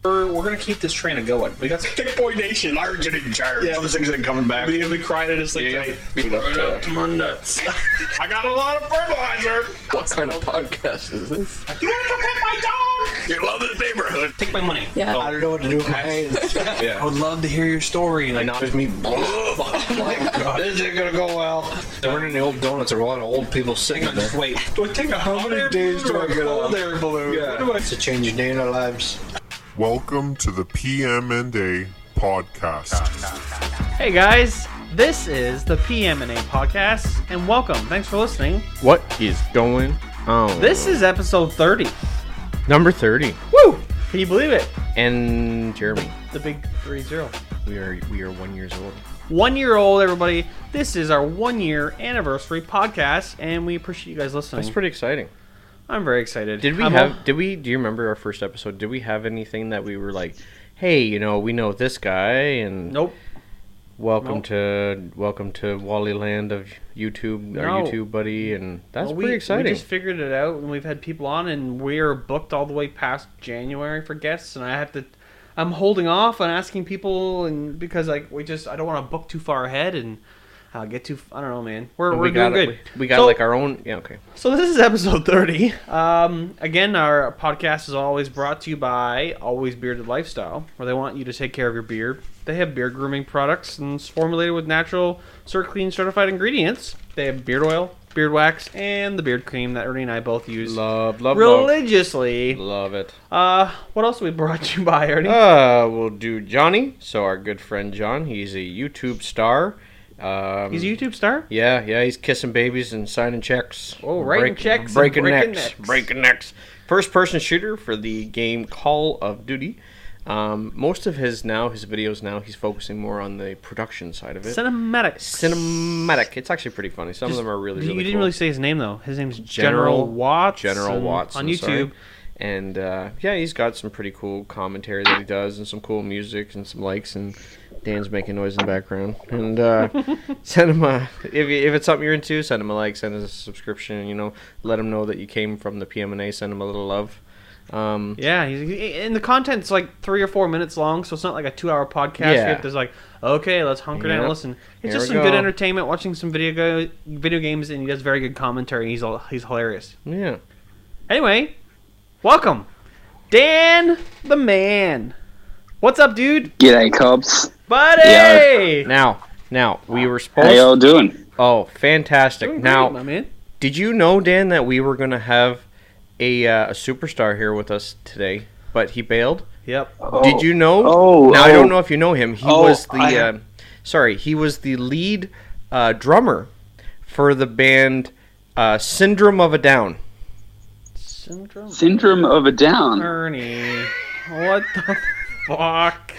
We're gonna keep this train going. We got some Thick Boy Nation, large and in charge. Yeah. Those things ain't coming back. we cried at us like Beat up to my nuts. I got a lot of fertilizer. What kind of podcast is this? You want to pet my dog? You love this neighborhood. Take my money. Yeah. I don't know what to do with my hands. I would love to hear your story. Like, Not just me. Oh my God. This ain't gonna go well. there weren't any old donuts. There were a lot of old people sitting in there. Wait, Do I take a How many days do I get off? air balloon? Yeah. It's a change day in our lives. Welcome to the PM&A podcast. Hey guys, this is the PM&A podcast, and welcome. Thanks for listening. What is going on? This is episode 30. number 30. Woo! Can you believe it? And Jeremy, The big 30. we are 1 year old. 1 year old, everybody. This is our 1 year anniversary podcast, and we appreciate you guys listening. That's pretty exciting. I'm very excited. Do you remember our first episode? Did we have anything that we were like, hey, we know this guy and Nope. welcome to Wally Land of YouTube, our No. YouTube buddy, and that's Well, pretty exciting. We just figured it out, and we've had people on, and we're booked all the way past January for guests, and I'm holding off on asking people, and because I don't want to book too far ahead and I don't know, man. We're doing good. We got So- like our own. Yeah, okay. So this is episode 30. Again, our podcast is always brought to you by Always Bearded Lifestyle, where they want you to take care of your beard. They have beard grooming products and it's formulated with natural CertClean certified ingredients. They have beard oil, beard wax, and the beard cream that Ernie and I both use Love religiously. Love it. What else we brought to you by, Ernie? We'll do Johnny. So our good friend John, he's a YouTube star. He's a YouTube star? Yeah, he's kissing babies and signing checks. Oh, writing checks and breaking breaking necks. necks. Breaking necks. First-person shooter for the game Call of Duty. Most of his videos now, he's focusing more on the production side of it. Cinematic. It's actually pretty funny. Some of them are really You didn't cool. really say his name, though. His name's General Watts. General Watts on YouTube. Sorry. And he's got some pretty cool commentary that he does, and some cool music, and some likes, and Dan's making noise in the background. And send him if it's something you're into, send him a like, send us a subscription. Let him know that you came from the PM&A. Send him a little love. Yeah, and the content's like 3 or 4 minutes long, so it's not like a 2-hour podcast. Yeah. You have to like, okay, let's hunker down and listen. It's Here just we some good go. entertainment, watching some video games, and he does very good commentary. And he's hilarious. Yeah. Anyway, welcome, Dan the Man. What's up, dude? G'day, Cubs. Buddy. Now, we were How supposed. y'all doing? Oh, fantastic! Doing Now, great, my man. did you know, Dan, that we were gonna have a superstar here with us today, but he bailed? Yep. Did you know? I don't know if you know him. He was the he was the lead drummer for the band Syndrome of a Down. Syndrome of a Down. Ernie, what the fuck?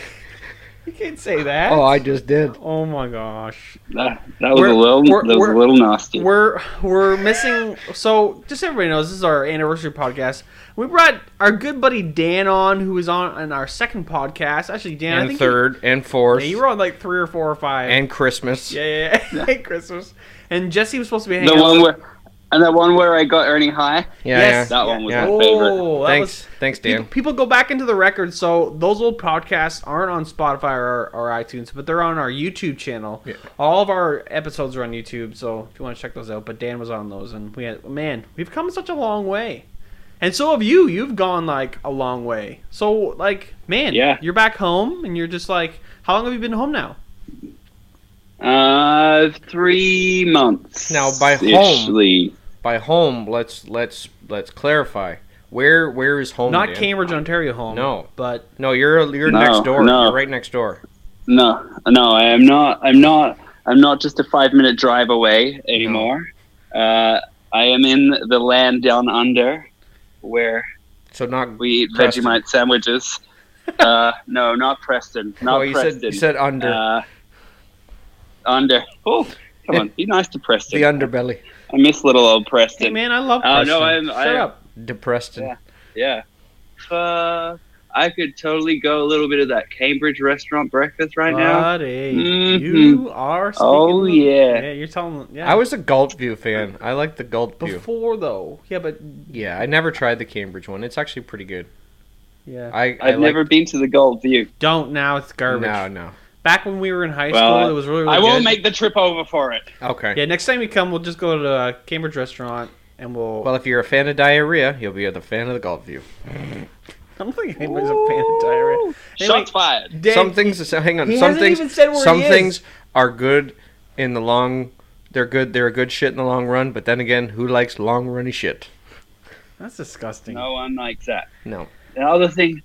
You can't say that. Oh, I just did. Oh my gosh. That was a little nasty. We're missing. So just so everybody knows, this is our anniversary podcast. We brought our good buddy Dan on, who was on our second podcast. Actually, Dan, I And think third and fourth. you were on like 3 or 4 or 5. And Christmas. yeah. Christmas. And Jesse was supposed to be hanging The one where I got Ernie high. Yes. That one was Yeah. my favorite. Oh, Thanks, Dan. People go back into the records, so those old podcasts aren't on Spotify or iTunes, but they're on our YouTube channel. Yeah. All of our episodes are on YouTube, so if you want to check those out. But Dan was on those, and we've come such a long way. And so have you. You've gone like a long way. So like, man, Yeah. you're back home, and you're just like, how long have you been home now? 3 months. Now, by home, let's clarify. Where is home? Not Dan? Cambridge, Ontario home. No. But No, you're No, next door. no. You're right next door. No, I am not. I'm not just a 5-minute drive away anymore. I am in the land down under, where So not we eat Preston. Vegemite sandwiches. No, not Preston. Not Oh, you Preston. said under. Under. Oh, come on. Be nice to Preston. The underbelly. I miss little old Preston. hey, man, I love Oh, Preston. no, Shut up. Depreston. Yeah. I could totally go a little bit of that Cambridge restaurant breakfast right now. Buddy, Mhm. you are speaking Oh, yeah. Yeah, you're telling yeah. I was a Gulp View fan. I like the Gulp View. before though. Yeah, but Yeah, I never tried the Cambridge one. It's actually pretty good. Yeah. I've never been to the Gold View. Don't now. It's garbage. No. Back when we were in high school, it was really, really I will good. make the trip over for it. Okay. Yeah, next time we come, we'll just go to a Cambridge restaurant and we'll. Well, if you're a fan of diarrhea, you'll be a fan of the Gold View. I don't think anybody's a fan of diarrhea. Shots fired. Dan, Some things. Hang on. he Some hasn't things. even said where Some he is. things are good in the long. They're good. They're a good shit in the long run. But then again, who likes long runny shit? That's disgusting. No one likes that. No. The other thing,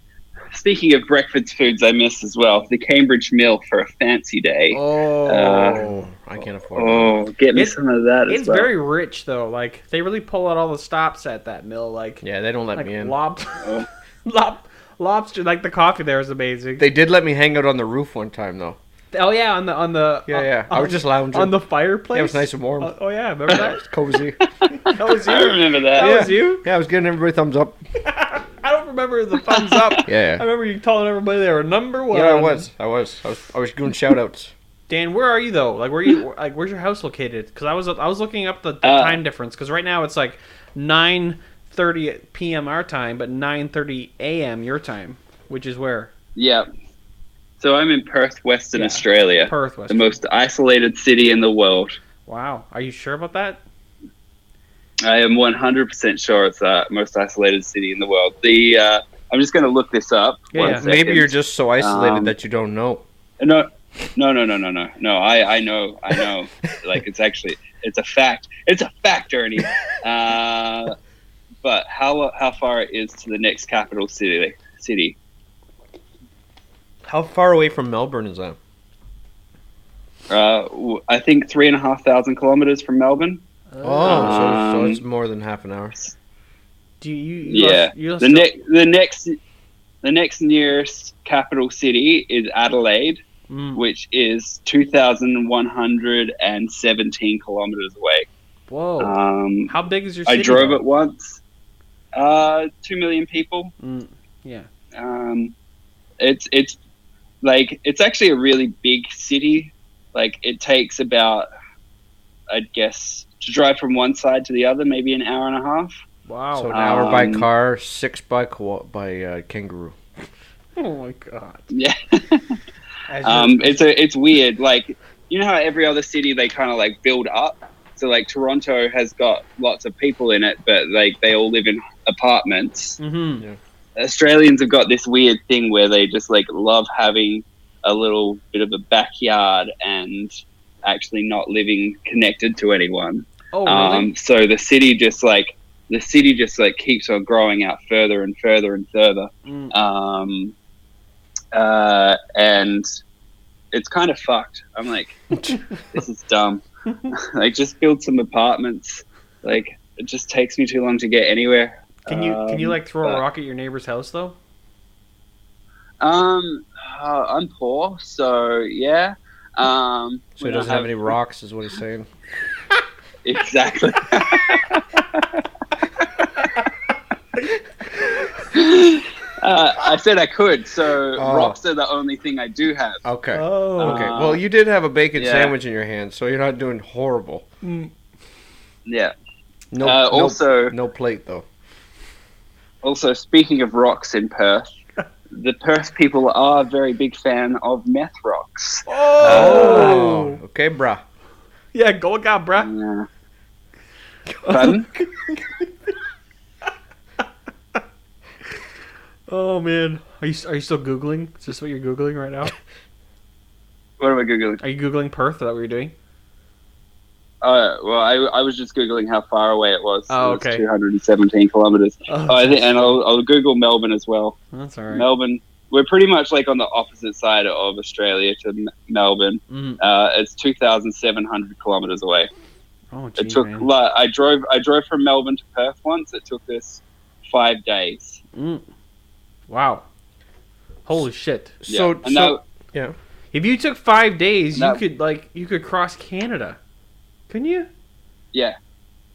speaking of breakfast foods, I miss as well the Cambridge Mill for a fancy day. Oh, I can't afford it. Oh, get me It's- some of that as It's well. very rich though. Like they really pull out all the stops at that mill. Like Yeah, they don't let like me in. lobster. Like the coffee there is amazing. They did let me hang out on the roof one time though. Oh yeah, on the Yeah. I was just lounging. on the fireplace. Yeah, it was nice and warm. Oh yeah, remember that? It's cozy. That was I you. remember that. That was you. Yeah, I was giving everybody thumbs up. I don't remember the thumbs up. I Yeah. remember you telling everybody they were number one. Yeah, I was doing shout outs. Dan, where are you though? Like, where you? Like, where's your house located? Because I was looking up the time difference. Because right now it's like 9:30 p.m. our time, but 9:30 a.m. your time, which is where Yeah. So I'm in Perth, Western Yeah. Australia, Perth, the Western. most isolated city in the world. Wow, are you sure about that? I am 100% sure it's the most isolated city in the world. I'm just going to look this up. Yeah, One yeah. second. Maybe you're just so isolated Um, that you don't know. No. I know. Like it's a fact. It's a fact, Ernie. But how far it is to the next capital city? How far away from Melbourne is that? I think 3,500 kilometers from Melbourne. So it's more than half an hour. Do you Yeah. you The next nearest capital city is Adelaide, which is 2,117 kilometers away. Whoa. How big is your city? I drove though? it once. 2 million people. Yeah. It's like it's actually a really big city. Like it takes about, I'd guess, to drive from one side to the other, maybe an hour and a half. Wow. So an hour by car, 6 by kangaroo. Oh my god. Yeah. As you're- It's weird. Like, you know how every other city they kind of like build up. So like Toronto has got lots of people in it, but like they all live in apartments. Mhm. Australians have got this weird thing where they just like love having a little bit of a backyard and actually not living connected to anyone. Oh, really? So the city just like keeps on growing out further and further and further. And it's kind of fucked. I'm like, this is dumb. Like, just build some apartments. Like, it just takes me too long to get anywhere. Can you like throw a rock at your neighbor's house though? I'm poor, so yeah. So he doesn't have any rocks, is what he's saying. Exactly. I said I could, so rocks are the only thing I do have. Okay. Oh. Okay. Well, you did have a bacon yeah. sandwich in your hand, so you're not doing horrible. Yeah. No. Also- no plate though. Also, speaking of rocks in Perth, the Perth people are a very big fan of meth rocks. Oh. Okay, brah. Yeah, go got, bruh. Yeah. Pardon? Oh man, are you still googling? Is this what you're googling right now? What am I googling? Are you googling Perth? Is that what you're doing? Well, I was just googling how far away it was. Oh, It was okay. 217 kilometers. Oh, I think, and I'll Google Melbourne as well. That's all right. Melbourne. We're pretty much like on the opposite side of Australia to Melbourne. Mhm. It's 2,700 kilometers away. Oh, It geez, took. man. I drove from Melbourne to Perth once. It took us 5 days. Wow. Holy shit! So, Yeah. And that- yeah. If you took 5 days, No. you could cross Canada, couldn't you? yeah.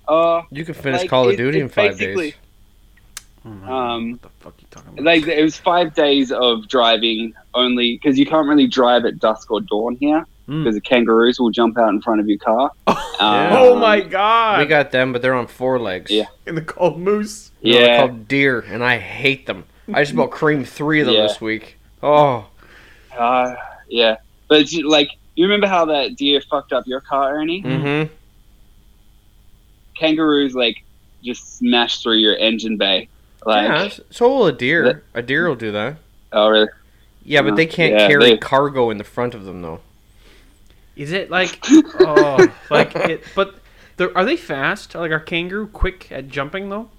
You could finish Like, Call of it- Duty in it's 5 basically- days. Oh my God, Um, what the fuck you talking about? Like it was 5 days of driving only because you can't really drive at dusk or dawn here because the kangaroos will jump out in front of your car. Oh my God! We got them, but they're on 4 legs. Yeah. in the cold moose. No, they're Yeah. called deer, and I hate them. I just about creamed 3 of them Yeah. this week. Oh, Yeah. But it's like, you remember how that deer fucked up your car, Ernie? mm-hmm. Kangaroos like just smash through your engine bay. Like, Yeah, so will a deer. A deer will do that. oh really? Yeah, but they can't Yeah, carry they- cargo in the front of them, though. Is it like, oh, like it? But are they fast? Like, are kangaroo quick at jumping though?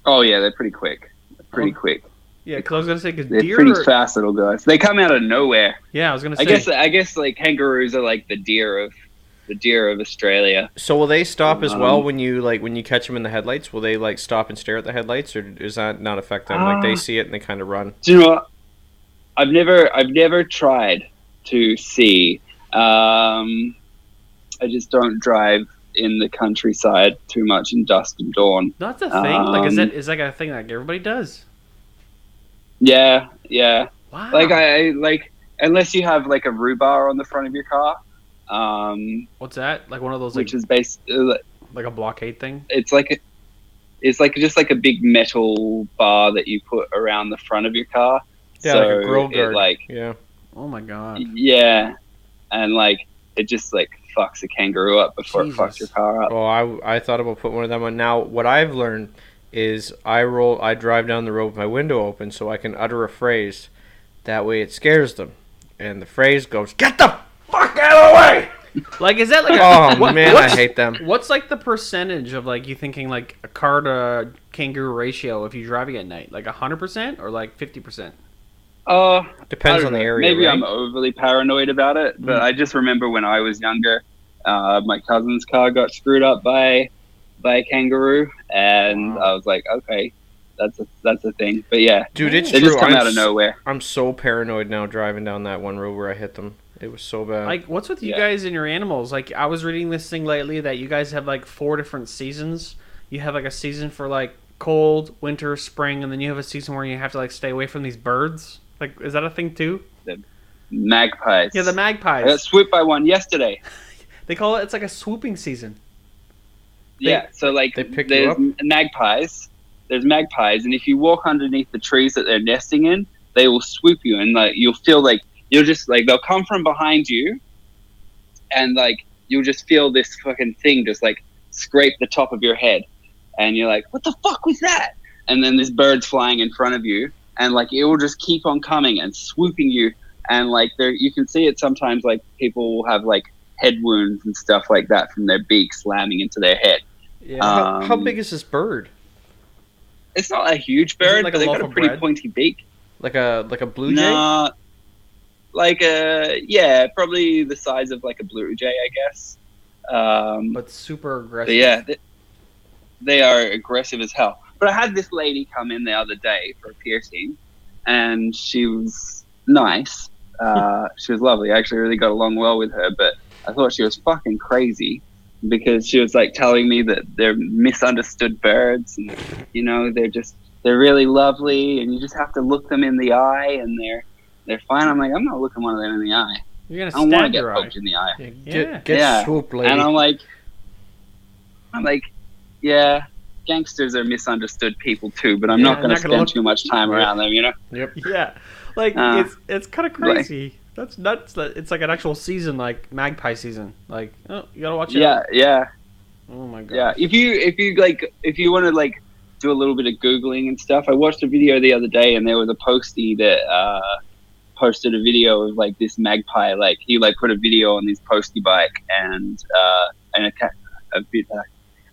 Oh yeah, they're pretty quick. Pretty Oh. quick. Yeah, because I was gonna say because They're deer. pretty fast little guys. They come out of nowhere. Yeah, I was gonna say. I guess like kangaroos are like the deer of Australia. So will they stop as well Um, when you catch them in the headlights? Will they like stop and stare at the headlights, or does that not affect them? Like they see it and they kind of run. Do you know what? I've never tried to see. I just don't drive in the countryside too much in dusk and dawn. That's a thing. Like, is Um, that like a thing like everybody does? Yeah, yeah. Wow. Like I like unless you have like a rhubarb on the front of your car, What's that? Like one of those like which is based. like a blockade thing? It's like just like a big metal bar that you put around the front of your car. Yeah, so like a grill it, guard. like Yeah. Oh my god. yeah, and like it just like fucks a kangaroo up before Jesus. it fucks your car up. Oh, I thought about putting one of them on. Now, what I've learned is I drive down the road with my window open so I can utter a phrase. That way it scares them. And the phrase goes, "Get the fuck out of the way!" Like, is that like? Oh, man, I hate them. What's like the percentage of like you thinking like a car to kangaroo ratio if you're driving at night? Like 100% or like 50%? Depends I on don't the know. area, Maybe right? I'm overly paranoid about it, but I just remember when I was younger, my cousin's car got screwed up by a kangaroo, and I was like, okay, that's a thing. But yeah, Dude, it's they true. just come out of nowhere. I'm so paranoid now driving down that one road where I hit them. It was so bad. Like, what's with you Yeah. guys and your animals? Like, I was reading this thing lately that you guys have like 4 different seasons. You have like a season for like cold, winter, spring, and then you have a season where you have to like stay away from these birds. Like, is that a thing too? Magpies. Yeah, the I got magpies. swooped by one yesterday. They call it. It's like a swooping season. Yeah, so like they pick you there's up? magpies. There's magpies, and if you walk underneath the trees that they're nesting in, they will swoop you, and like you'll feel like you'll just like they'll come from behind you, and like you'll just feel this fucking thing just like scrape the top of your head, and you're like, what the fuck was that? And then this bird's flying in front of you, and like it will just keep on coming and swooping you, and like there you can see it sometimes. Like people will have like head wounds and stuff like that from their beak slamming into their head. Yeah. how big is this bird? It's not a huge Is it bird, like but a they've loaf got a of pretty bread? pointy beak. Like a blue jay? No, like yeah, probably the size of like a blue jay, I guess. But super aggressive. But yeah, they are aggressive as hell. But I had this lady come in the other day for a piercing, and she was nice. She was lovely. I actually really got along well with her, but I thought she was fucking crazy because she was like telling me that they're misunderstood birds, and you know they're really lovely, and you just have to look them in the eye, and they're fine. I'm like, I'm not looking one of them in the eye. You're I gonna don't want to stab get your eye. poked in the eye. Yeah. Get Yeah. swooped, lady. And I'm like, yeah, gangsters are misunderstood people too, but I'm Yeah, not going not to gonna spend look- too much time around them, you know? Yeah. Like it's kind of like- crazy. That's nuts. That it's like an actual season, like magpie season. Like, oh, you gotta watch it. Yeah. Oh my god. Yeah, if you want to like do a little bit of googling and stuff, I watched a video the other day, and there was a postie that posted a video of like this magpie. Like he like put a video on his postie bike and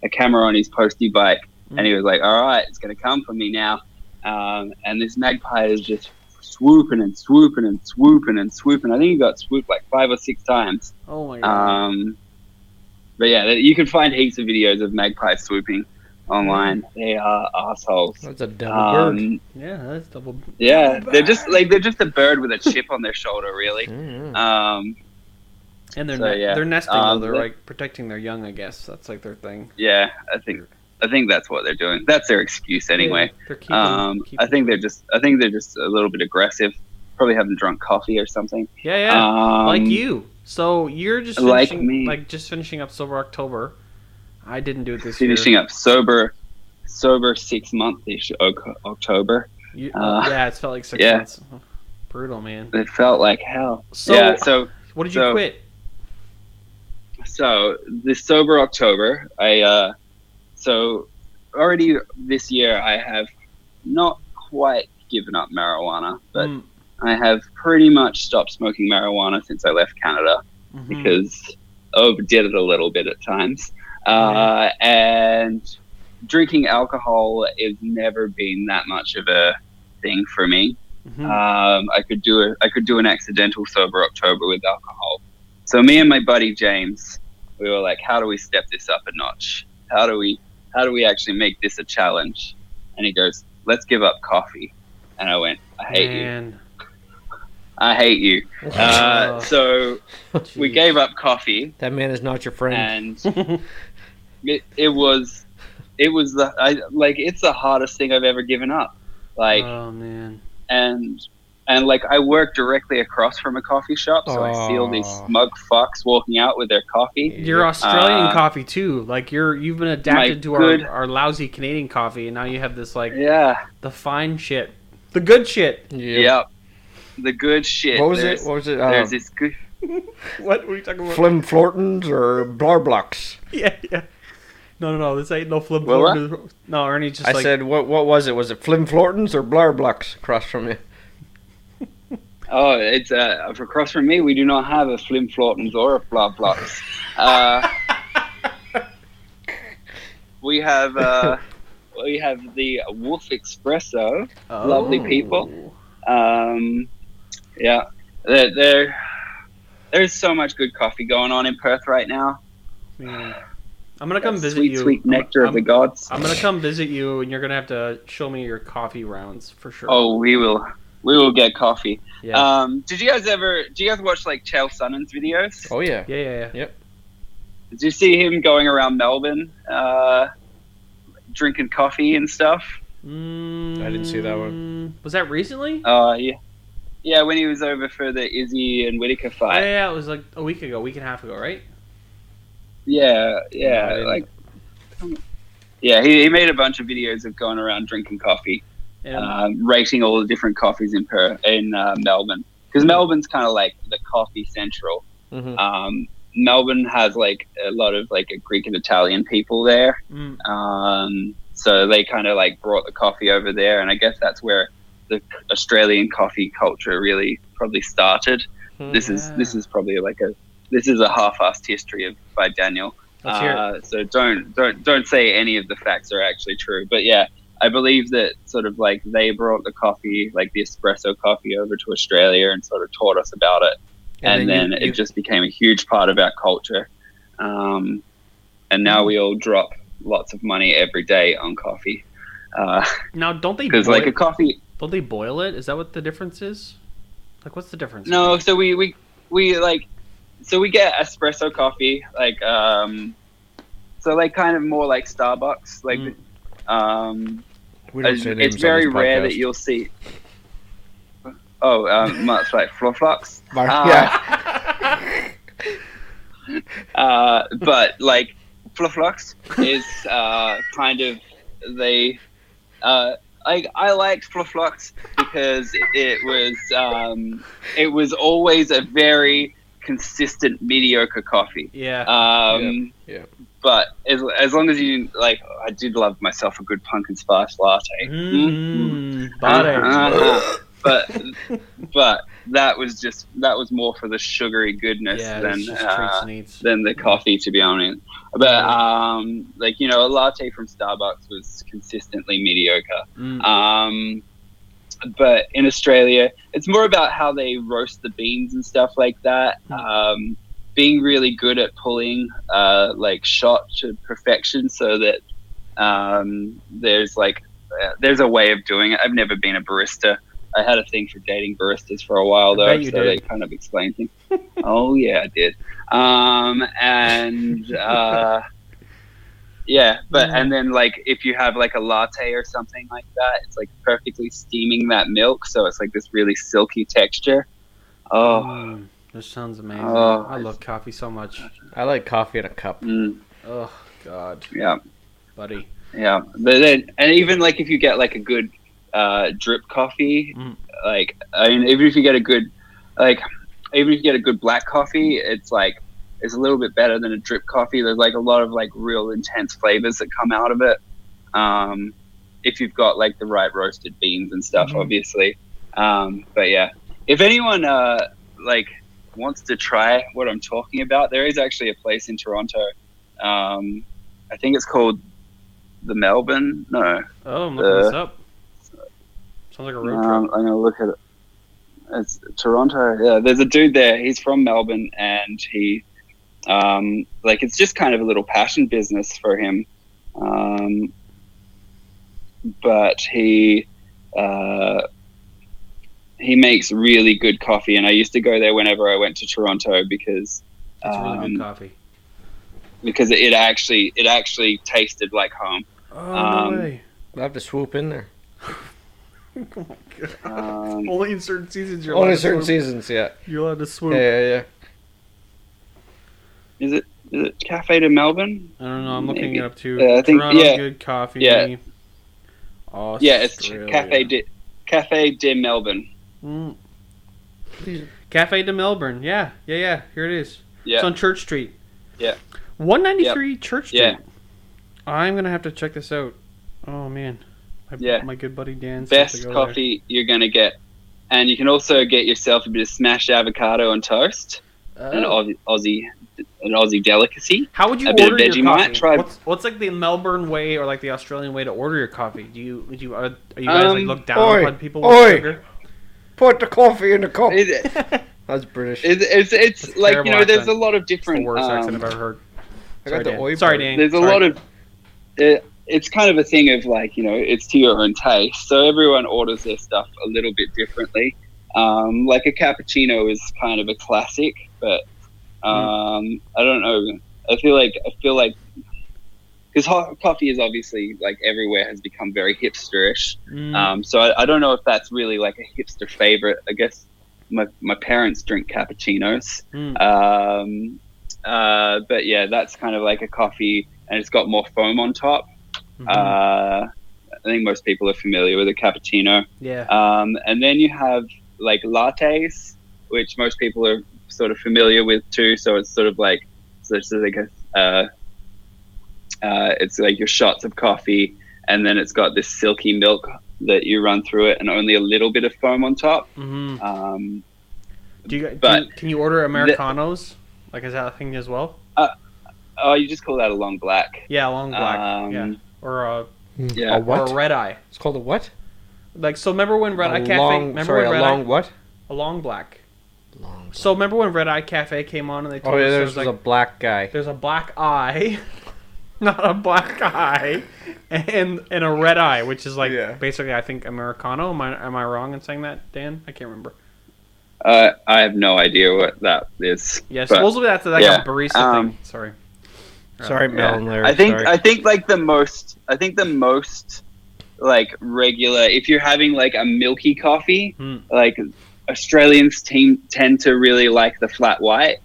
a camera on his postie bike, and he was like, "All right, it's gonna come for me now." And this magpie is just swooping and swooping and swooping and swooping. I think he got swooped like 5 or 6 times. Oh my god. But yeah, you can find heaps of videos of magpies swooping online. They are assholes. That's a double bird. Yeah, that's double. Yeah, they're just a bird with a chip on their shoulder, really. Mm-hmm. And they're So, yeah. they're nesting though. They're they- like protecting their young. I guess that's like their thing. Yeah, I think that's what they're doing. That's their excuse anyway. Yeah, they're keeping, I think they're just a little bit aggressive. Probably haven't drunk coffee or something. Yeah. Like you. So you're just like finishing, me. like just finishing up Sober October. I didn't do it this Finishing year. up sober 6 month-ish October. Yeah, it's felt like 6 yeah. months. Brutal, man. It felt like hell. So, yeah. So what did you quit? So this sober October, so already this year I have not quite given up marijuana, but I have pretty much stopped smoking marijuana since I left Canada because I overdid it a little bit at times. And drinking alcohol has never been that much of a thing for me. I could do an accidental sober October with alcohol. So me and my buddy James, we were like, how do we step this up a notch? How do we actually make this a challenge? And he goes, let's give up coffee. And I went, I hate you. I hate you. So we gave up coffee. That man is not your friend. And it's the hardest thing I've ever given up. Like, oh man. And like I work directly across from a coffee shop, so I see all these smug fucks walking out with their coffee. You're Australian coffee too. Like you've been adapted to our lousy Canadian coffee, and now you have this like the fine shit, the good shit. Yep. The good shit. What was it? There's this good. What were you talking about? Flim Flortons or Blarblocks? Yeah. No. This ain't no Flim Flortons. No, Ernie's just I said, what was it? Was it Flim Flortons or Blarblocks across from you? Oh, it's across from me. We do not have a Flim Flortons or a Blarblocks. We have the Wolf Espresso. Oh. Lovely people. Yeah, there's so much good coffee going on in Perth right now. Yeah. I'm gonna come visit you. Sweet nectar of the gods. I'm gonna come visit you, and you're gonna have to show me your coffee rounds for sure. Oh, we will get coffee. Yeah. Do you guys watch like Chael Sonnen's videos? Oh yeah. Yeah. Yep. Did you see him going around Melbourne, drinking coffee and stuff? I didn't see that one. Was that recently? Yeah. Yeah, when he was over for the Izzy and Whittaker fight. Yeah, it was like a week and a half ago, right? Yeah, he made a bunch of videos of going around drinking coffee, rating all the different coffees in Melbourne, because Melbourne's kind of like the coffee central. Melbourne has like a lot of like Greek and Italian people there, so they kind of like brought the coffee over there, and I guess that's where the Australian coffee culture really probably started. This is probably this is a half-assed history by Daniel. So don't say any of the facts are actually true. But yeah, I believe that sort of like they brought the coffee, like the espresso coffee, over to Australia and sort of taught us about it. And then it just became a huge part of our culture. And now we all drop lots of money every day on coffee. Now, don't they? Because like a coffee. Don't they boil it? Is that what the difference is? Like, what's the difference? No, so we get espresso coffee, like so like kind of more like Starbucks, like we don't say names it's very on this rare podcast. that you'll see. Much like Fluflux. Yeah. But like Fluflux is kind of I liked Fluflux because it was always a very consistent mediocre coffee. Yeah. Yeah. But as long as you like, I did love myself a good pumpkin spice latte. But that was more for the sugary goodness than the coffee, to be honest. But like, you know, a latte from Starbucks was consistently mediocre. But in Australia, it's more about how they roast the beans and stuff like that. Being really good at pulling like shot to perfection, so that there's a way of doing it. I've never been a barista. I had a thing for dating baristas for a while though, so they kind of explain things. Oh yeah, I did. And then like if you have like a latte or something like that, it's like perfectly steaming that milk, so it's like this really silky texture. This sounds amazing. I love coffee so much. I like coffee in a cup. Oh God. Yeah, buddy. Yeah, but then, and even like if you get like a good drip coffee. Mm. Like, I mean, even if you get a good black coffee, it's a little bit better than a drip coffee. There's like a lot of like real intense flavors that come out of it. If you've got like the right roasted beans and stuff, obviously. But yeah, if anyone like wants to try what I'm talking about, there is actually a place in Toronto. I think it's called the Melbourne. No. Oh, I'm looking this up. Sounds like a road trip. I'm gonna look at it. It's Toronto. Yeah, there's a dude there. He's from Melbourne, and he, like, it's just kind of a little passion business for him. But he makes really good coffee, and I used to go there whenever I went to Toronto because It's really good coffee. because it actually tasted like home. Oh, no way. I'll have to swoop in there. Oh my god. Only in certain seasons you're Only allowed in to certain swoop. seasons, yeah. You're allowed to swoop. Yeah. Is it Cafe de Melbourne? I don't know. I'm looking Maybe. it up too. Yeah, I think- Toronto yeah. Good Coffee. Yeah. Yeah, it's Australia. Cafe de Melbourne. Mm. Cafe de Melbourne. Yeah. Here it is. Yeah. It's on Church Street. Yeah. 193 Church Street. Yeah. I'm gonna have to check this out. Oh man. My good buddy Dan. says to Best go coffee you're gonna get, and you can also get yourself a bit of smashed avocado on toast, there. an Oh. Aussie delicacy. How would you a bit of order your Vegemite. coffee? Try- What's like the Melbourne way or like the Australian way to order your coffee? Are you guys like look down Oi, on people with oi. sugar? Put the coffee in the cup. It- That's British. it's like, terrible you know, there's accent. a lot of It's the different. worst accent I've ever heard. I got the oi Sorry, part. Dan. There's a Sorry. lot of. It's kind of a thing of like, you know, it's to your own taste. So everyone orders their stuff a little bit differently. Like a cappuccino is kind of a classic, but I don't know. I feel like because hot coffee is obviously like everywhere has become very hipsterish. So I don't know if that's really like a hipster favorite. I guess my parents drink cappuccinos. But yeah, that's kind of like a coffee, and it's got more foam on top. I think most people are familiar with a cappuccino. Yeah. And then you have like lattes, which most people are sort of familiar with too. So it's sort of like, it's like your shots of coffee, and then it's got this silky milk that you run through it, and only a little bit of foam on top. Can but you order Americanos? Like, is that a thing as well? Oh, you just call that a long black. Yeah, long black. Yeah. Or a Yeah. or a red eye. It's called a what? Like, so remember when Red Eye Cafe? What? A long black. Long. So remember when Red Eye Cafe came on and they told Oh yeah, us there's like a black guy. there's a black eye, not a black eye, and a red eye, which is like basically I think Americano. Am I wrong in saying that, Dan? I can't remember. I have no idea what that is. Yeah, but- supposedly that's like yeah, a barista thing. Sorry. Sorry, Mel and Larry. I think sorry. like the most like regular, if you're having like a milky coffee, like Australians tend to really like the flat white,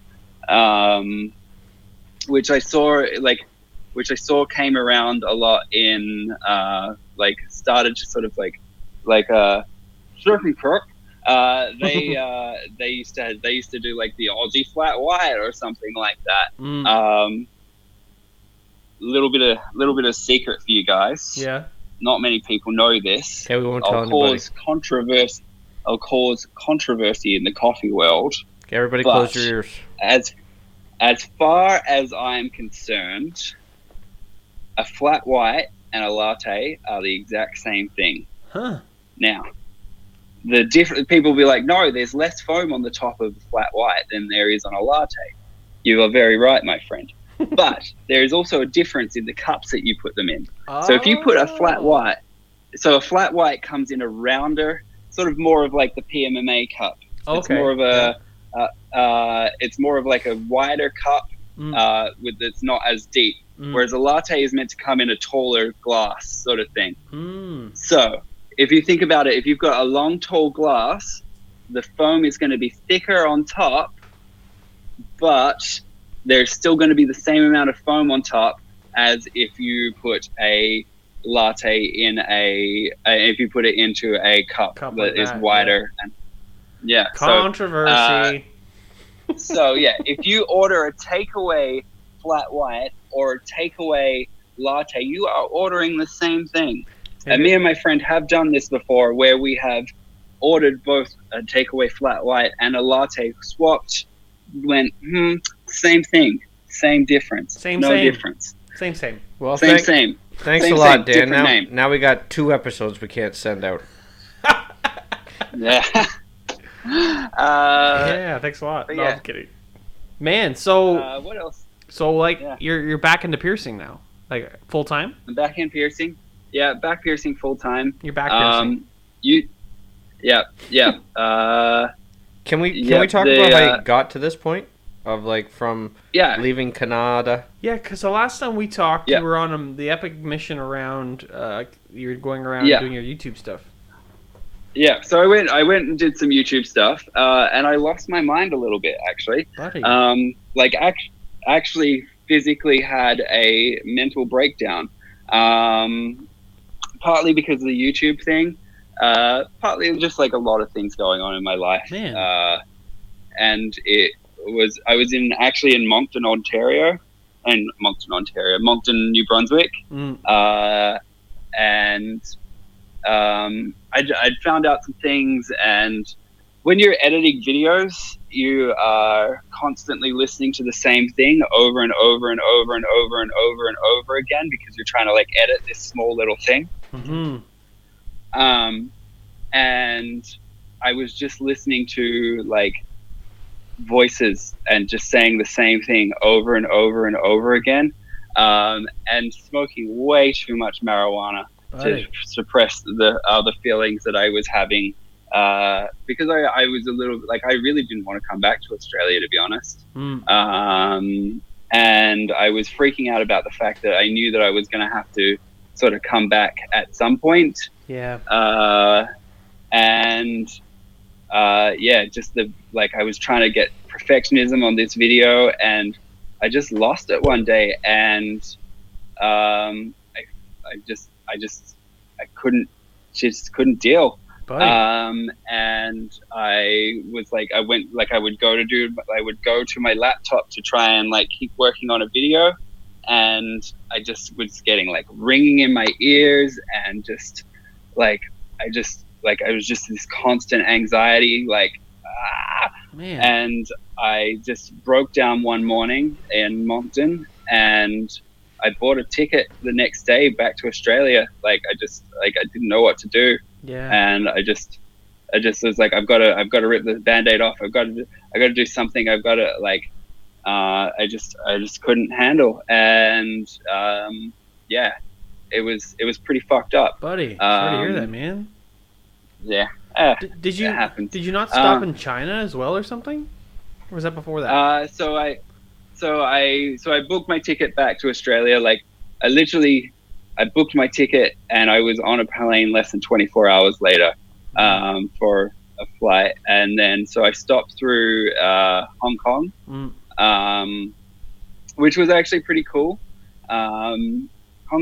which I saw came around a lot in like started to sort of like surfing crook. They used to do like the Aussie flat white or something like that. Little bit of secret for you guys. Yeah. Not many people know this. Okay, we won't tell anybody. I'll cause controversy in the coffee world. Okay, everybody but close your ears. As far as I'm concerned, a flat white and a latte are the exact same thing. Huh. Now, the different people will be like, no, there's less foam on the top of a flat white than there is on a latte. You are very right, my friend. But there is also a difference in the cups that you put them in. So if you put a flat white, so a flat white comes in a rounder, sort of more of like the PM&A cup. Okay. It's more of it's more of like a wider cup with it's not as deep. Whereas a latte is meant to come in a taller glass sort of thing. So if you think about it, if you've got a long, tall glass, the foam is going to be thicker on top, but there's still going to be the same amount of foam on top as if you put a latte in if you put it into a cup Cup that like is that, wider. And yeah. Controversy. So yeah, if you order a takeaway flat white or a takeaway latte, you are ordering the same thing. And me and my friend have done this before, where we have ordered both a takeaway flat white and a latte, swapped, went, same thing, same difference, Same. difference. Same. Well, Same. Thanks Same, a lot, Dan. different Now, name. now we got 2 episodes we can't send out. Yeah. Yeah, thanks a lot. but No, yeah. I'm kidding. Man, so What else? like you're back into piercing now, like full time. I'm back in piercing. Yeah, back piercing full time. You're back piercing. Yeah. Can we Yep, talk they, about how you got to this point of like from Yeah. leaving Canada? Yeah, because the last time we talked, Yeah. you were on the epic mission around. You were going around Yeah. doing your YouTube stuff. Yeah, so I went and did some YouTube stuff, and I lost my mind a little bit, actually. Buddy. Actually physically had a mental breakdown, partly because of the YouTube thing, partly just like a lot of things going on in my life. Man. And I was actually in Moncton, New Brunswick. And I'd found out some things, and when you're editing videos, you are constantly listening to the same thing over and over and over and over and over and over again, because you're trying to like edit this small little thing. And I was just listening to like voices and just saying the same thing over and over and over again, and smoking way too much marijuana to suppress the feelings that I was having, because I was a little like, I really didn't want to come back to Australia, to be honest. And I was freaking out about the fact that I knew that I was going to have to sort of come back at some point. Yeah. Just I was trying to get perfectionism on this video, and I just lost it one day, and I couldn't deal. Buddy. And I was like, I would go to my laptop to try and like keep working on a video, and I just was getting like ringing in my ears, and just like I was just this constant anxiety, Man. and I just broke down one morning in Moncton, and I bought a ticket the next day back to Australia. I didn't know what to do. Yeah. And I just was like, I've got to rip the Band-Aid off. I've got to do something. I've got to I just couldn't handle. And it was pretty fucked up. Buddy, sorry to hear that, man. Yeah. Did you it happens. Did you not stop in China as well or something? Or was that before that? So I booked my ticket back to Australia. I booked my ticket, and I was on a plane less than 24 hours later for a flight. And then so I stopped through Hong Kong, which was actually pretty cool. Hong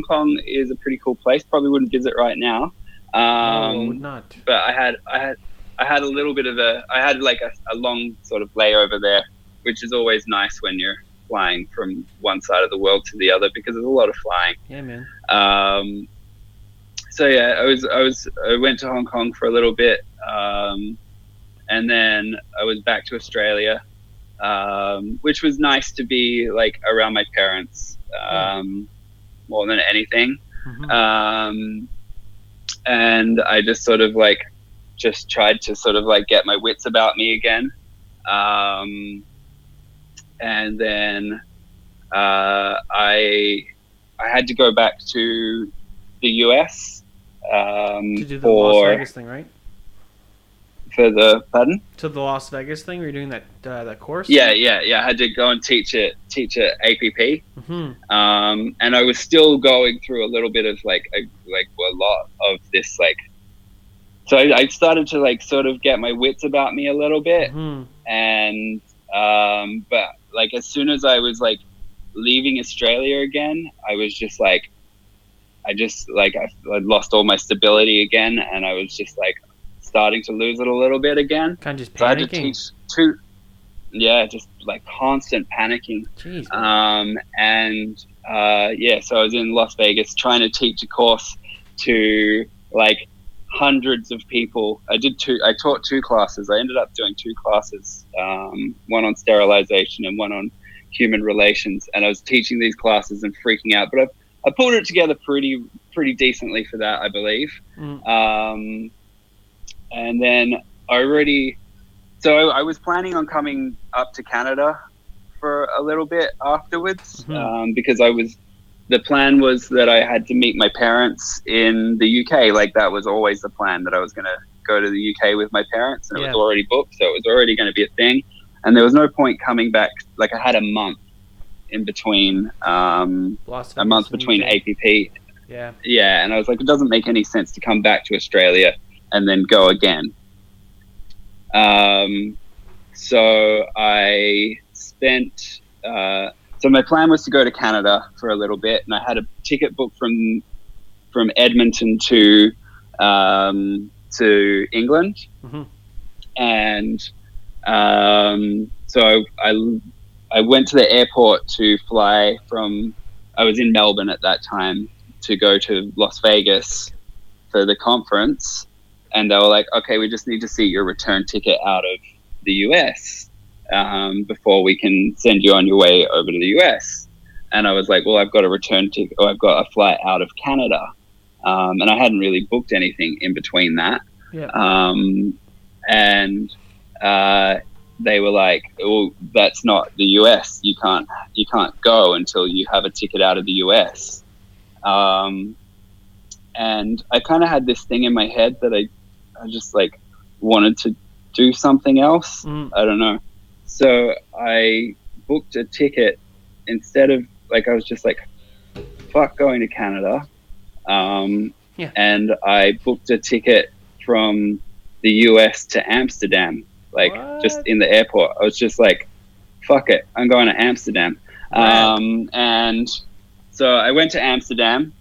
Kong is a pretty cool place. Probably wouldn't visit right now. No, not. But I had a little bit of a long sort of layover there, which is always nice when you're flying from one side of the world to the other, because there's a lot of flying. Yeah, man. So yeah, I went to Hong Kong for a little bit, and then I was back to Australia, which was nice to be like around my parents, more than anything. And I just sort of just tried to sort of get my wits about me again. And then I had to go back to the US to do the Las Vegas thing, right? For the pardon? To the Las Vegas thing? Were you doing that course? Yeah. I had to go and teach it APP. And I was still going through a little bit of a lot of this So I started to sort of get my wits about me a little bit, and but as soon as I was leaving Australia again, I was just I just like I'd lost all my stability again, and I was just like starting to lose it a little bit again. Kind of just So I had to panicking. teach two. Yeah, just like constant panicking. Jeez. So I was in Las Vegas trying to teach a course to like hundreds of people. I taught 2 classes. I ended up doing 2 classes, one on sterilization and one on human relations. And I was teaching these classes and freaking out, but I pulled it together pretty decently for that, I believe. And then I was planning on coming up to Canada for a little bit afterwards, because the plan was that I had to meet my parents in the UK. Like that was always the plan, that I was going to go to the UK with my parents, and it was already booked. So it was already going to be a thing. And there was no point coming back. Like I had a month in between, a month between APP. Yeah. Yeah. And I was like, it doesn't make any sense to come back to Australia and then go again. So I spent, so my plan was to go to Canada for a little bit, and I had a ticket booked from Edmonton to England. And, so I went to the airport to fly I was in Melbourne at that time, to go to Las Vegas for the conference. And they were like, okay, we just need to see your return ticket out of the US before we can send you on your way over to the US. And I was like, well, I've got a return ticket, or I've got a flight out of Canada. And I hadn't really booked anything in between that. Yeah. They were like, well, that's not the US. You can't go until you have a ticket out of the US. And I kind of had this thing in my head that I just like wanted to do something else. I don't know. So I booked a ticket instead of like, I was just like, fuck going to Canada. And I booked a ticket from the US to Amsterdam, like just in the airport. I was just like, fuck it, I'm going to Amsterdam. And so I went to Amsterdam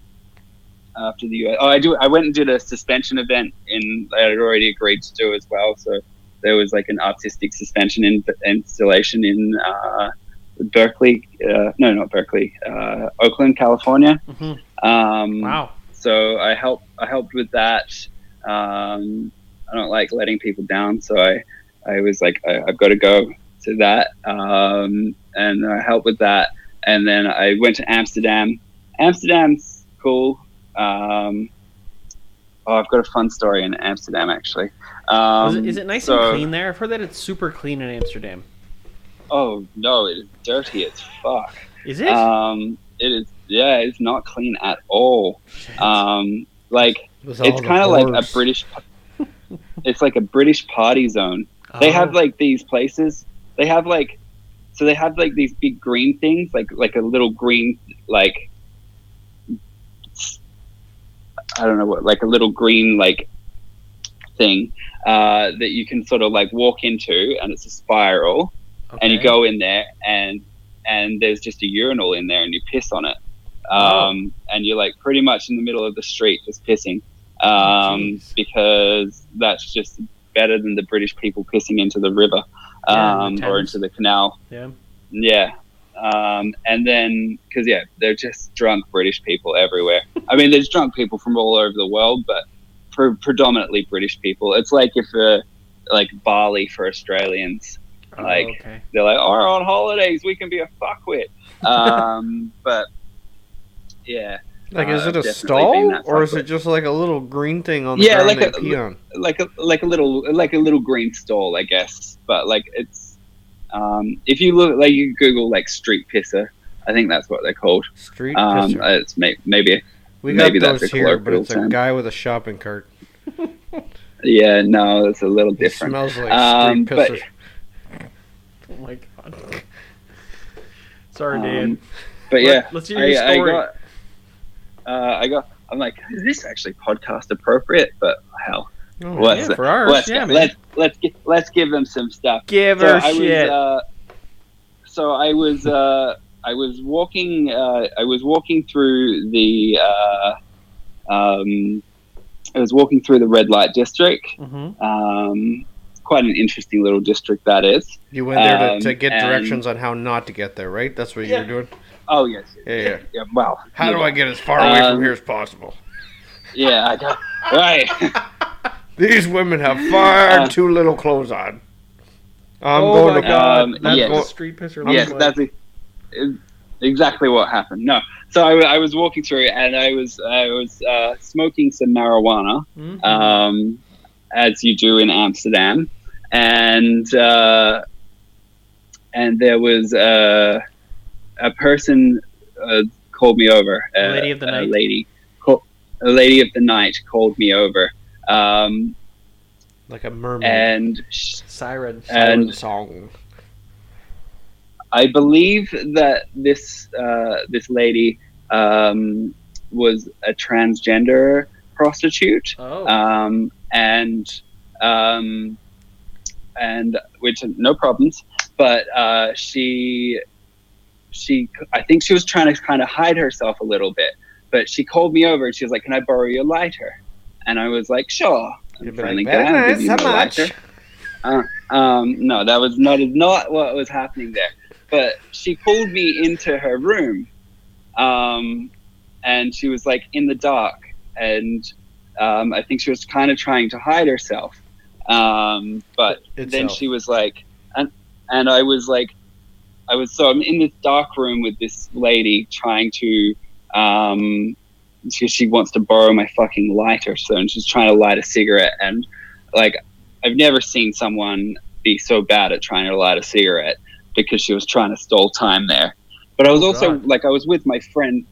after the US. I went and did a suspension event that I had already agreed to do as well. So there was like an artistic suspension installation in Berkeley. No, not Berkeley. Oakland, California. Wow. So I helped with that. I don't like letting people down, so I was like, I've got to go to that. And I helped with that. And then I went to Amsterdam. Amsterdam's cool. I've got a fun story in Amsterdam, actually. Is it nice and clean there? I've heard that it's super clean in Amsterdam. Oh, no, it's dirty as fuck. Is it? It is, yeah, it's not clean at all. Like, With it's all kind of the like a whores. British... It's like a British party zone. They have, like, these places... They have, like... So they have, like, these big green things, like a little green, like... I don't know what, like a little green, like, thing that you can sort of, like, walk into, and it's a spiral, and you go in there, and there's just a urinal in there, and you piss on it. And you're, like, pretty much in the middle of the street just pissing. Because that's just better than the British people pissing into the river or into the canal. Yeah. And then, because they're just drunk British people everywhere. I mean, there's drunk people from all over the world, but predominantly British people. It's like if like Bali for Australians. Like they're like, oh, we're on holidays, we can be a fuckwit. But yeah. Like, is it a definitely been stall, that or is fuckwit. it just like a little green thing on the ground like they pee on? like a little green stall, I guess. But like it's if you look, like, you Google like street pisser, I think that's what they're called. Street pisser. It's maybe We got that's those a here, but colloquial it's a term. guy with a shopping cart. Yeah, no, it's a little different. Smells like street but- pisser. Oh my god. Sorry, Dan. But yeah, Let's hear your story. I'm like, is this actually podcast appropriate? But hell, for ours, man. let's give them some stuff. Give her shit. I was walking through the I was walking through the red light district. Mm-hmm. Quite an interesting little district that is. You went there to get and- directions on how not to get there, right? That's what you were doing? Oh yes. Yeah. Well, How do I get as far away from here as possible? Yeah, I got right. These women have far too little clothes on. I'm Oh going my to god, that's yes. what the street picture Yes, looks like. that's exactly what happened. No, so I was walking through and I was smoking some marijuana, Mhm. as you do in Amsterdam, and there was a person called me over. Lady of the night? A lady of the night called me over, like a mermaid. and Siren. and song. I believe that this lady was a transgender prostitute, Oh. and which no problems, but she I think she was trying to kind of hide herself a little bit, but she called me over and she was like, "Can I borrow your lighter?" And I was like, "Sure." You'd be Friendly like, guy, "Very I'll give nice, you how my much?" lighter. No, that was not what was happening there. But she pulled me into her room, and she was like in the dark, and I think she was kind of trying to hide herself. But then she was like, and I was like, so I'm in this dark room with this lady trying to, she wants to borrow my fucking lighter, so and she's trying to light a cigarette, and like I've never seen someone be so bad at trying to light a cigarette because she was trying to stall time there. But I was also like, I was with my friend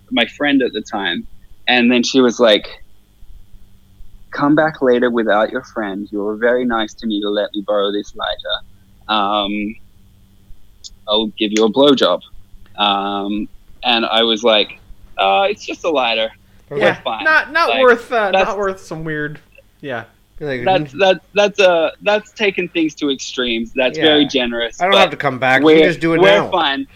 at the time, and then she was like, "Come back later without your friend. You were very nice to me to let me borrow this lighter. I'll give you a blowjob." And I was like, "It's just a lighter. Yeah, We're fine." not Like, not worth some weird. Yeah. That's taking things to extremes. That's Yeah. very generous. I don't but have to come back. You We're just do it we're now. fine.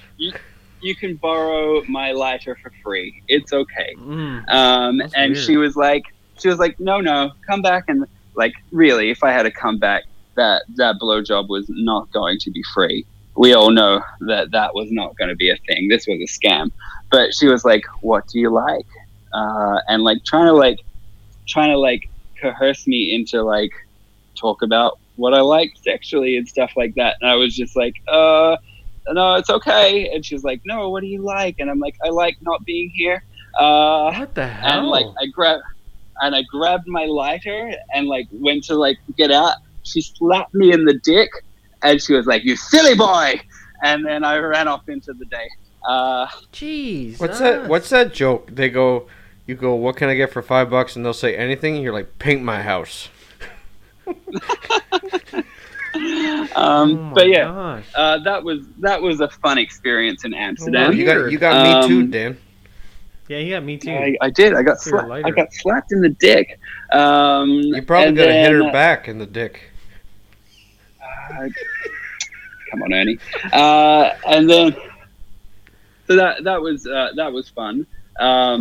You can borrow my lighter for free. It's okay. Mm. And weird. she was like, no, come back, and like, really, if I had to come back, that blowjob was not going to be free. We all know that was not going to be a thing. This was a scam. But she was like, "What do you like?" And like trying to coerce me into like talk about what I liked sexually and stuff like that. And I was just like, "No, it's okay." And she's like, "No, what do you like?" And I'm like, "I like not being here." What the hell? And like I grabbed my lighter and like went to like get out. She slapped me in the dick and she was like, "You silly boy!" And then I ran off into the day. Jeez. What's that joke? You go, "What can I get for $5?" And they'll say anything. And you're like, "Paint my house." But yeah, Gosh. that was a fun experience in Amsterdam. You got me too, Dan. Yeah, you got me too. I did. I got For your slapped. lighter. I got slapped in the dick. You probably and gotta hit her then, back in the dick. Come on, Ernie. And then so that was fun. But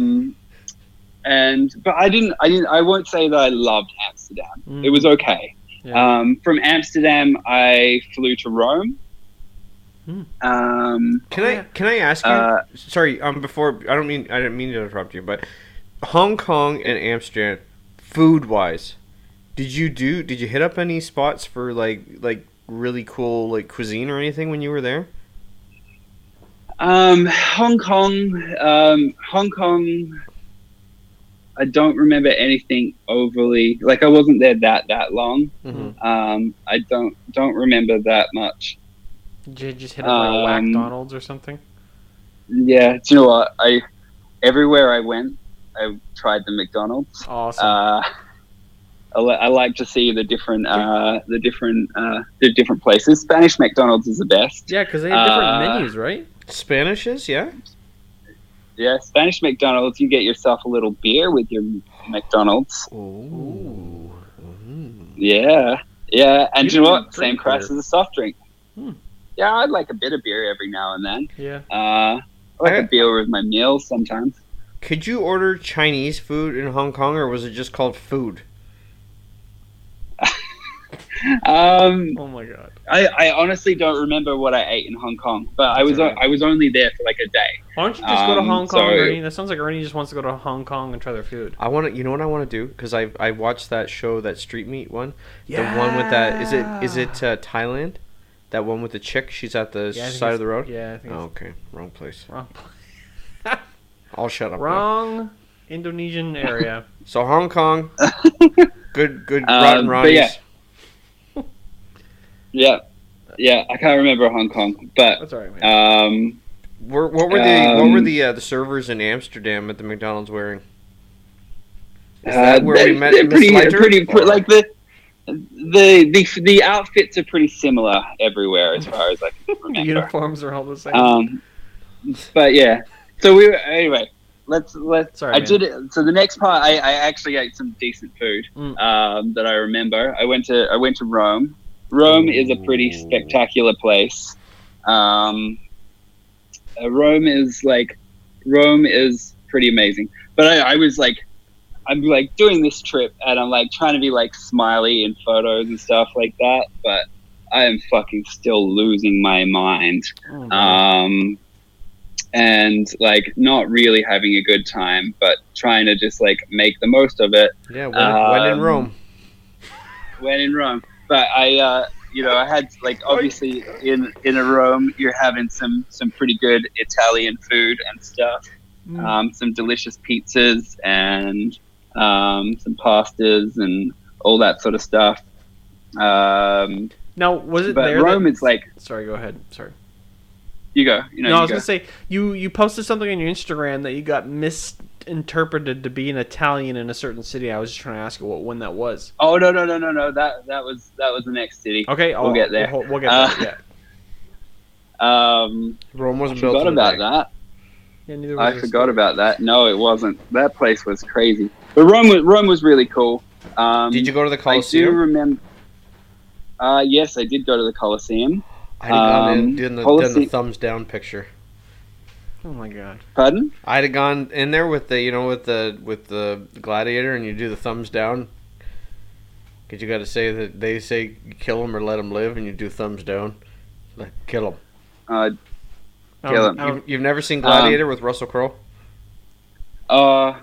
I won't say that I loved Amsterdam. It was okay. Yeah. From Amsterdam, I flew to Rome. Can I ask you? Sorry, before I didn't mean to interrupt you, but Hong Kong and Amsterdam, food wise, did you hit up any spots for like really cool like cuisine or anything when you were there? Hong Kong. I don't remember anything overly like I wasn't there that long. Mm-hmm. I don't remember that much. Did you just hit up like a McDonald's or something? Yeah, do you know what? Everywhere I went, I tried the McDonald's. Awesome. I like to see the different places. Spanish McDonald's is the best. Yeah, because they have different menus, right? Spanish is, yeah. Yeah, Spanish McDonald's. You get yourself a little beer with your McDonald's. Ooh. Yeah, and You you know what? don't Same drink price beer. as a soft drink. Hmm. Yeah, I'd like a bit of beer every now and then. Yeah. I like a beer with my meals sometimes. Could you order Chinese food in Hong Kong, or was it just called food? Oh my god. I honestly don't remember what I ate in Hong Kong, but I was only there for like a day. Why don't you just go to Hong Kong, so- Ernie? That sounds like Ernie just wants to go to Hong Kong and try their food. I want to. You know what I want to do? Because I watched that show, that Street Meat one. The one with that. Is it Thailand? That one with the chick. She's at the Yeah, I think side of it's- the road. Yeah, I think Oh, okay. Wrong place. it's wrong. I'll shut up. now. Wrong Indonesian area. So Hong Kong. Good. Rotten But Ronnie's. yeah, I can't remember Hong Kong, but That's alright, man. What were the servers in Amsterdam at the McDonald's wearing? Is that where we met they're Miss Leiter? like the outfits are pretty similar everywhere as far as I can The remember. uniforms are all the same. But yeah, so anyway. Let's. Sorry, I man. did it. So the next part, I actually ate some decent food that I remember. I went to Rome. Rome is a pretty spectacular place. Rome is pretty amazing. But I was like, I'm like doing this trip, and I'm like trying to be like smiley in photos and stuff like that. But I am fucking still losing my mind. And like not really having a good time, but trying to just like make the most of it. Yeah, when in Rome. When in Rome. But I had like obviously in a Rome, you're having some pretty good Italian food and stuff. Some delicious pizzas and some pastas and all that sort of stuff. Now, was it But there? Rome is like. Sorry, go ahead. Sorry. You go. No, I was gonna say you posted something on your Instagram that you got misinterpreted to be an Italian in a certain city. I was just trying to ask you when that was. Oh no! That was the next city. Okay, we'll get there. We'll get there. Yeah. Rome I wasn't built forgot in a about day. that. Yeah, neither I was forgot about that. No, it wasn't. That place was crazy. But Rome was really cool. Did you go to the I do Colosseum? remember. Yes, I did go to the Colosseum. I'd have gone in doing the Colosseum- thumbs down picture. Oh my god. Pardon? I'd have gone in there with the with the gladiator, and you do the thumbs down. Cause you got to say that they say kill him or let him live, and you do thumbs down, like kill him. Kill him. You've never seen Gladiator with Russell Crowe? Do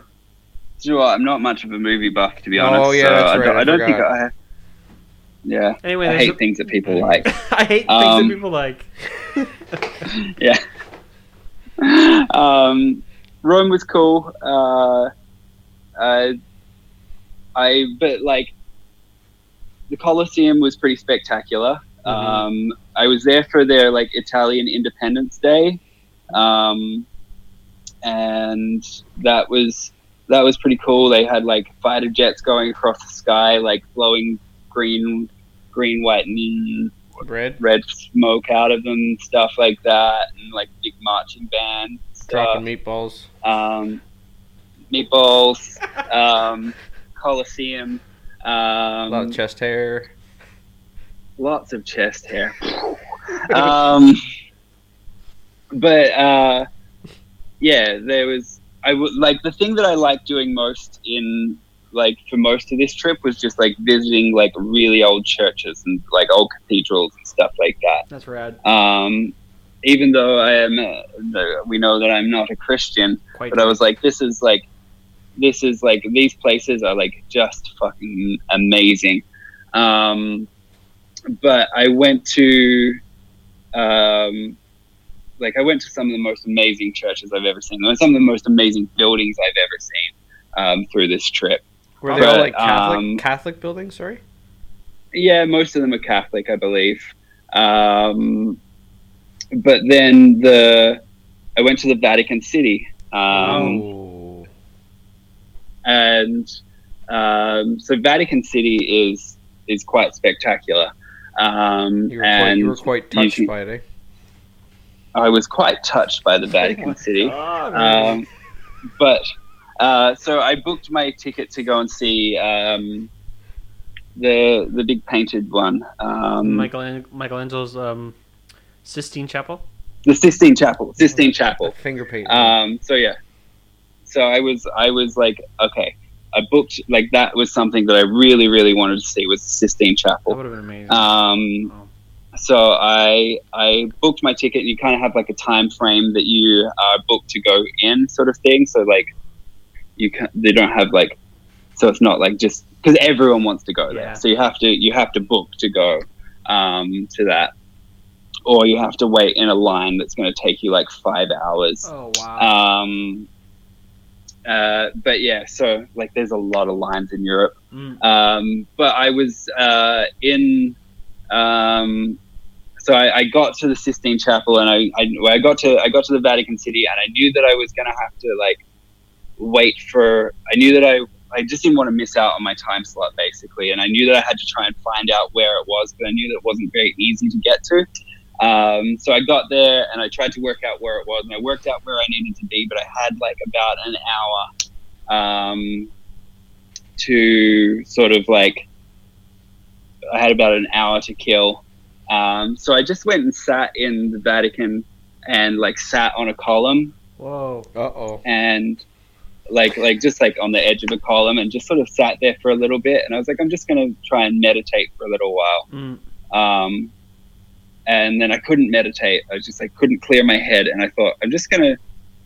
you know what? I'm not much of a movie buff, to be honest. Oh yeah, so that's right. I don't think forgot. I have. Yeah. Anyway, I there's hate things that people like. I hate things that people like. Yeah. Rome was cool. But like the Colosseum was pretty spectacular. I was there for their like Italian Independence Day, and that was pretty cool. They had like fighter jets going across the sky, like blowing green, white, and red smoke out of them, and stuff like that, and like big marching band stuff. Dropping meatballs. Colosseum. A lot of chest hair. Lots of chest hair. Yeah, there was. I would like the thing that I liked doing most in like for most of this trip was just like visiting like really old churches and like old cathedrals and stuff like that. That's rad. Even though I am, we know that I'm not a Christian, but I was like, this is like these places are like just fucking amazing. But I went to, I went to some of the most amazing churches I've ever seen. Some of the most amazing buildings I've ever seen through this trip. Were they all like Catholic buildings? Sorry. Yeah, most of them are Catholic, I believe. But then I went to the Vatican City. And so Vatican City is quite spectacular. You were quite touched by it, eh? I was quite touched by the Vatican City. God, So I booked my ticket to go and see the big painted one. Michelangelo's Sistine Chapel. The Sistine Chapel. Finger paint. so I was like, okay, I booked, like, that was something that I really, really wanted to see, was the Sistine That Chapel. would have been amazing. Um, so I booked my ticket. You kind of have like a time frame that you are booked to go in, sort of thing. So like they don't have like, so it's not like just because everyone wants to go there. Yeah. So you have to book to go to that, or you have to wait in a line that's going to take you like 5 hours. Oh wow. But yeah, so like there's a lot of lines in Europe. But I was in. So I got to the Sistine Chapel, and I got to the Vatican City, and I knew that I was gonna have to like wait for. I knew that I just didn't want to miss out on my time slot, basically, and I knew that I had to try and find out where it was, but I knew that it wasn't very easy to get to. So I got there, and I tried to work out where it was, and I worked out where I needed to be, but I had like about an hour to sort of like. I had about an hour to kill. So I just went and sat in the Vatican and like sat on a column. Whoa. Uh-oh. And like just like on the edge of a column, and just sort of sat there for a little bit. And I was like, I'm just going to try and meditate for a little while. And then I couldn't meditate. I just like couldn't clear my head. And I thought, I'm just going to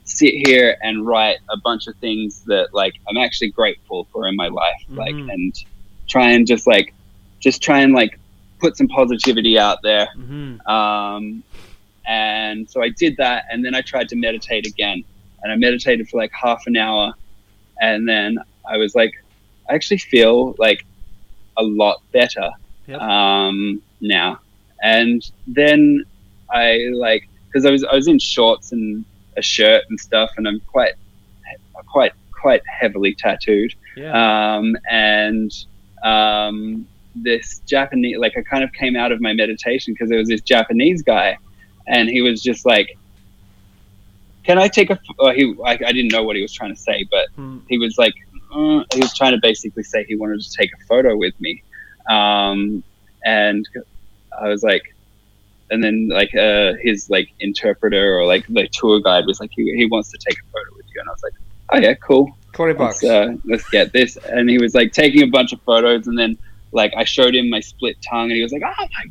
sit here and write a bunch of things that like I'm actually grateful for in my life. Like, and try and just try and like put some positivity out there. And so I did that, and then I tried to meditate again, and I meditated for like half an hour, and then I was like, I actually feel like a lot better now. And then I like, because I was in shorts and a shirt and stuff, and I'm quite heavily tattooed. This Japanese, like I kind of came out of my meditation because there was this Japanese guy, and he was just like, can I take a I didn't know what he was trying to say, but he was like, he was trying to basically say he wanted to take a photo with me. And I was like, and then like his like interpreter or like the tour guide was like, he wants to take a photo with you. And I was like, oh yeah, cool. $20. Let's get this. And he was like taking a bunch of photos, and then like I showed him my split tongue, and he was like, "Oh my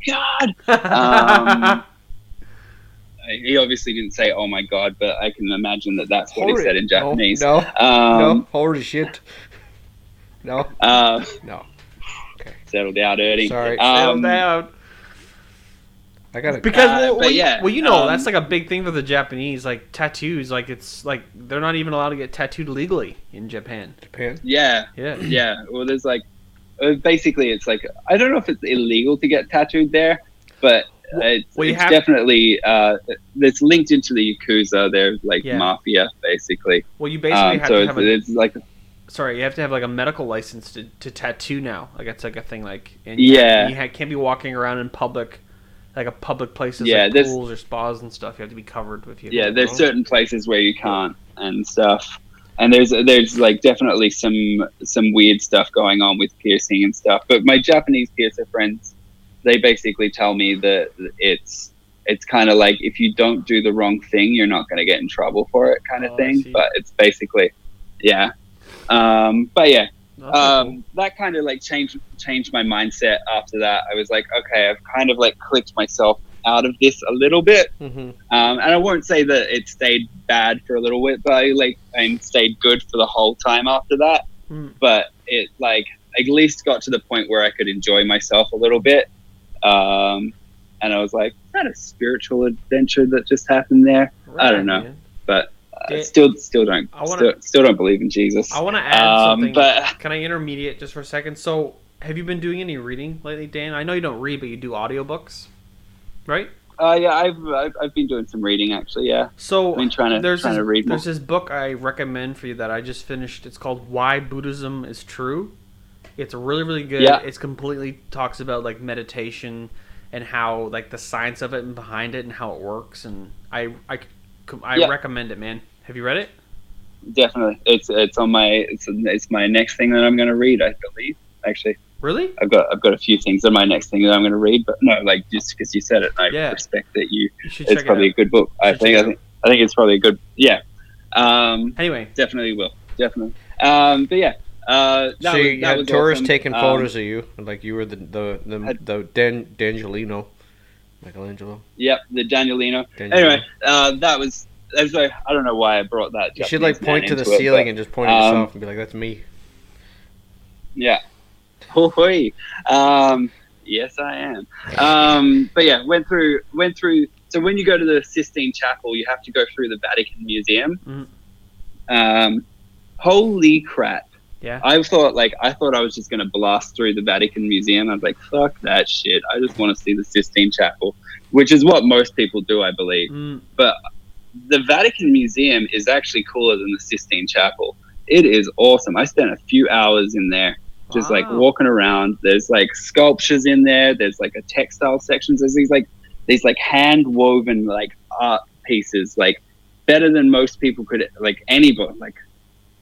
god!" He obviously didn't say "Oh my god," but I can imagine that that's what he said in Japanese. No, holy shit. No. No. Okay. Settle down, Ernie. Sorry. Settle down. I got it. Because you know, that's like a big thing for the Japanese, like tattoos. Like it's like they're not even allowed to get tattooed legally in Japan. Yeah. Well, there's like. Basically, it's like, I don't know if it's illegal to get tattooed there, but it's definitely it's linked into the Yakuza. They're like mafia, basically. Well, you basically have to have you have to have like a medical license to tattoo now. Like it's like a thing. Like and you can't be walking around in public, like a public places like pools or spas and stuff. You have to be covered with you. Yeah, there's certain places where you can't and stuff. And there's like definitely some weird stuff going on with piercing and stuff. But my Japanese piercer friends, they basically tell me that it's kind of like if you don't do the wrong thing, you're not going to get in trouble for it, kind of thing. But it's basically, yeah. But yeah, that kind of like changed my mindset after that. I was like, okay, I've kind of like clicked myself out of this a little bit, and I won't say that it stayed bad for a little bit, but I stayed good for the whole time after that. But it like at least got to the point where I could enjoy myself a little bit, and I was like, is that a spiritual adventure that just happened there? I don't know, but still don't believe in Jesus. I want to add something. But can I intermediate just for a second? So have you been doing any reading lately, Dan? I know you don't read, but you do audiobooks. Right? Yeah, I've been doing some reading actually. Yeah. So I've been trying to read more. There's this book I recommend for you that I just finished. It's called Why Buddhism is True. It's really, really good. Yeah. It's completely talks about like meditation and how like the science of it and behind it and how it works. And I recommend it, man. Have you read it? Definitely. It's on my it's my next thing that I'm going to read, I believe. Actually. Really? I've got a few things on my next thing that I'm going to read, but no, like just because you said it, I respect that you. It's probably a good book. I think it's probably a good. Yeah. Anyway, definitely will. Definitely. But yeah. That So was, you that had was tourists awesome. taking photos of you, like you were the D'Angelino, Michelangelo. Yep, the Danielino. Danielino. Anyway, that was like, I don't know why I brought that. You should Japanese like point man to the into it, ceiling but, and just point at yourself and be like, "That's me." Yeah. Hoi. Yes, I am. But yeah, went through. So when you go to the Sistine Chapel, you have to go through the Vatican Museum. Holy crap! yeah. I thought I was just gonna blast through the Vatican Museum. I was like, fuck that shit. I just want to see the Sistine Chapel, which is what most people do, I believe. But the Vatican Museum is actually cooler than the Sistine Chapel. It is awesome. I spent a few hours in there, just like walking around. There's like sculptures in there. There's like a textile sections. There's these hand woven like art pieces, like better than most people could, like anybody,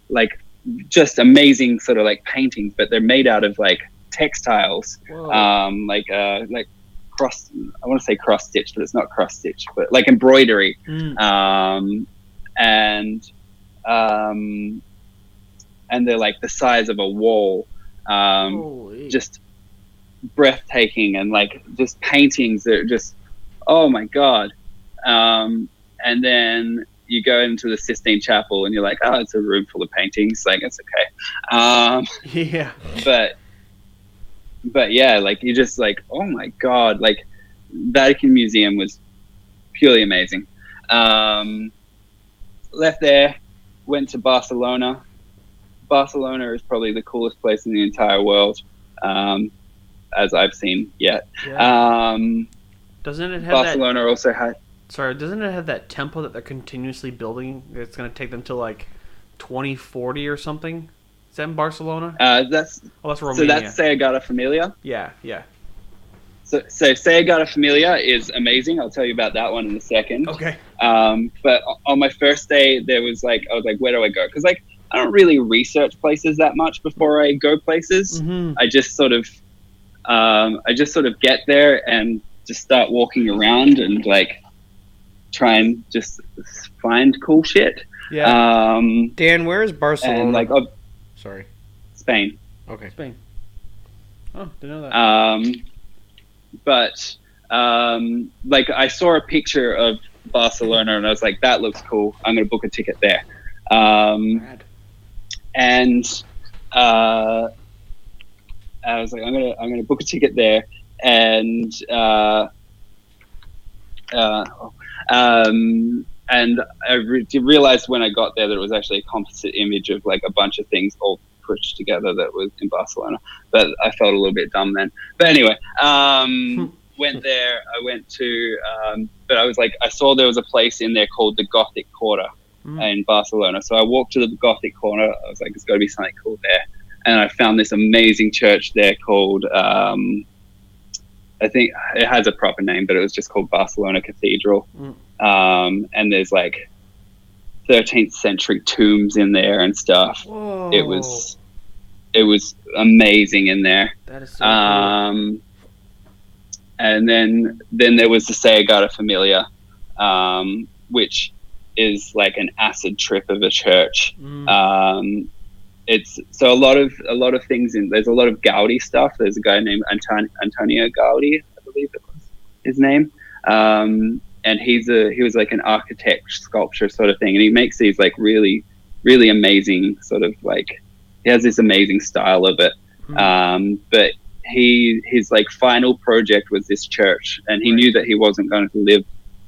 like just amazing sort of like paintings, but they're made out of like textiles. Like cross, I want to say cross stitch, but it's not cross stitch, but like embroidery. And they're like the size of a wall. Just breathtaking, and like just paintings that are just, oh my god. And then you go into the Sistine Chapel and you're like, oh, it's a room full of paintings, like it's okay. Yeah. But yeah, like you just like, oh my god, like Vatican Museum was purely amazing. Left there, went to Barcelona. Barcelona is probably the coolest place in the entire world, as I've seen yet. Yeah. Doesn't it have Barcelona also had... Sorry, doesn't it have that temple that they're continuously building? It's going to take them to like 2040 or something. Is that in Barcelona? That's Romania. So that's Sagrada Familia. Yeah. So Sagrada Familia is amazing. I'll tell you about that one in a second. Okay. But on my first day, I was like, where do I go? Because like I don't really research places that much before I go places. I just sort of get there and just start walking around and like try and just find cool shit. Yeah. Dan, where is Barcelona? And like, sorry, Spain. Okay. Spain. Oh, didn't know that. But like I saw a picture of Barcelona and I was like, that looks cool. I'm gonna book a ticket there. And I was like, I'm gonna book a ticket there, and I realized when I got there that it was actually a composite image of like a bunch of things all pushed together that was in Barcelona. But I felt a little bit dumb then. But anyway, went there. I went to, but I was like, I saw there was a place in there called the Gothic Quarter in Barcelona. So I walked to the Gothic Quarter. I was like, there's got to be something cool there. And I found this amazing church there called, I think it has a proper name, but it was just called Barcelona Cathedral. And there's like 13th century tombs in there and stuff. Whoa. It was amazing in there. That is so cool. And then there was the Sagrada Familia, which is like an acid trip of a church. It's so a lot of things there's a lot of Gaudi stuff. There's a guy named Antonio Gaudi, I believe it was his name. And he was like an architect sculpture sort of thing. And he makes these like really, really amazing sort of like, he has this amazing style of it. But his like final project was this church, and he knew that he wasn't going to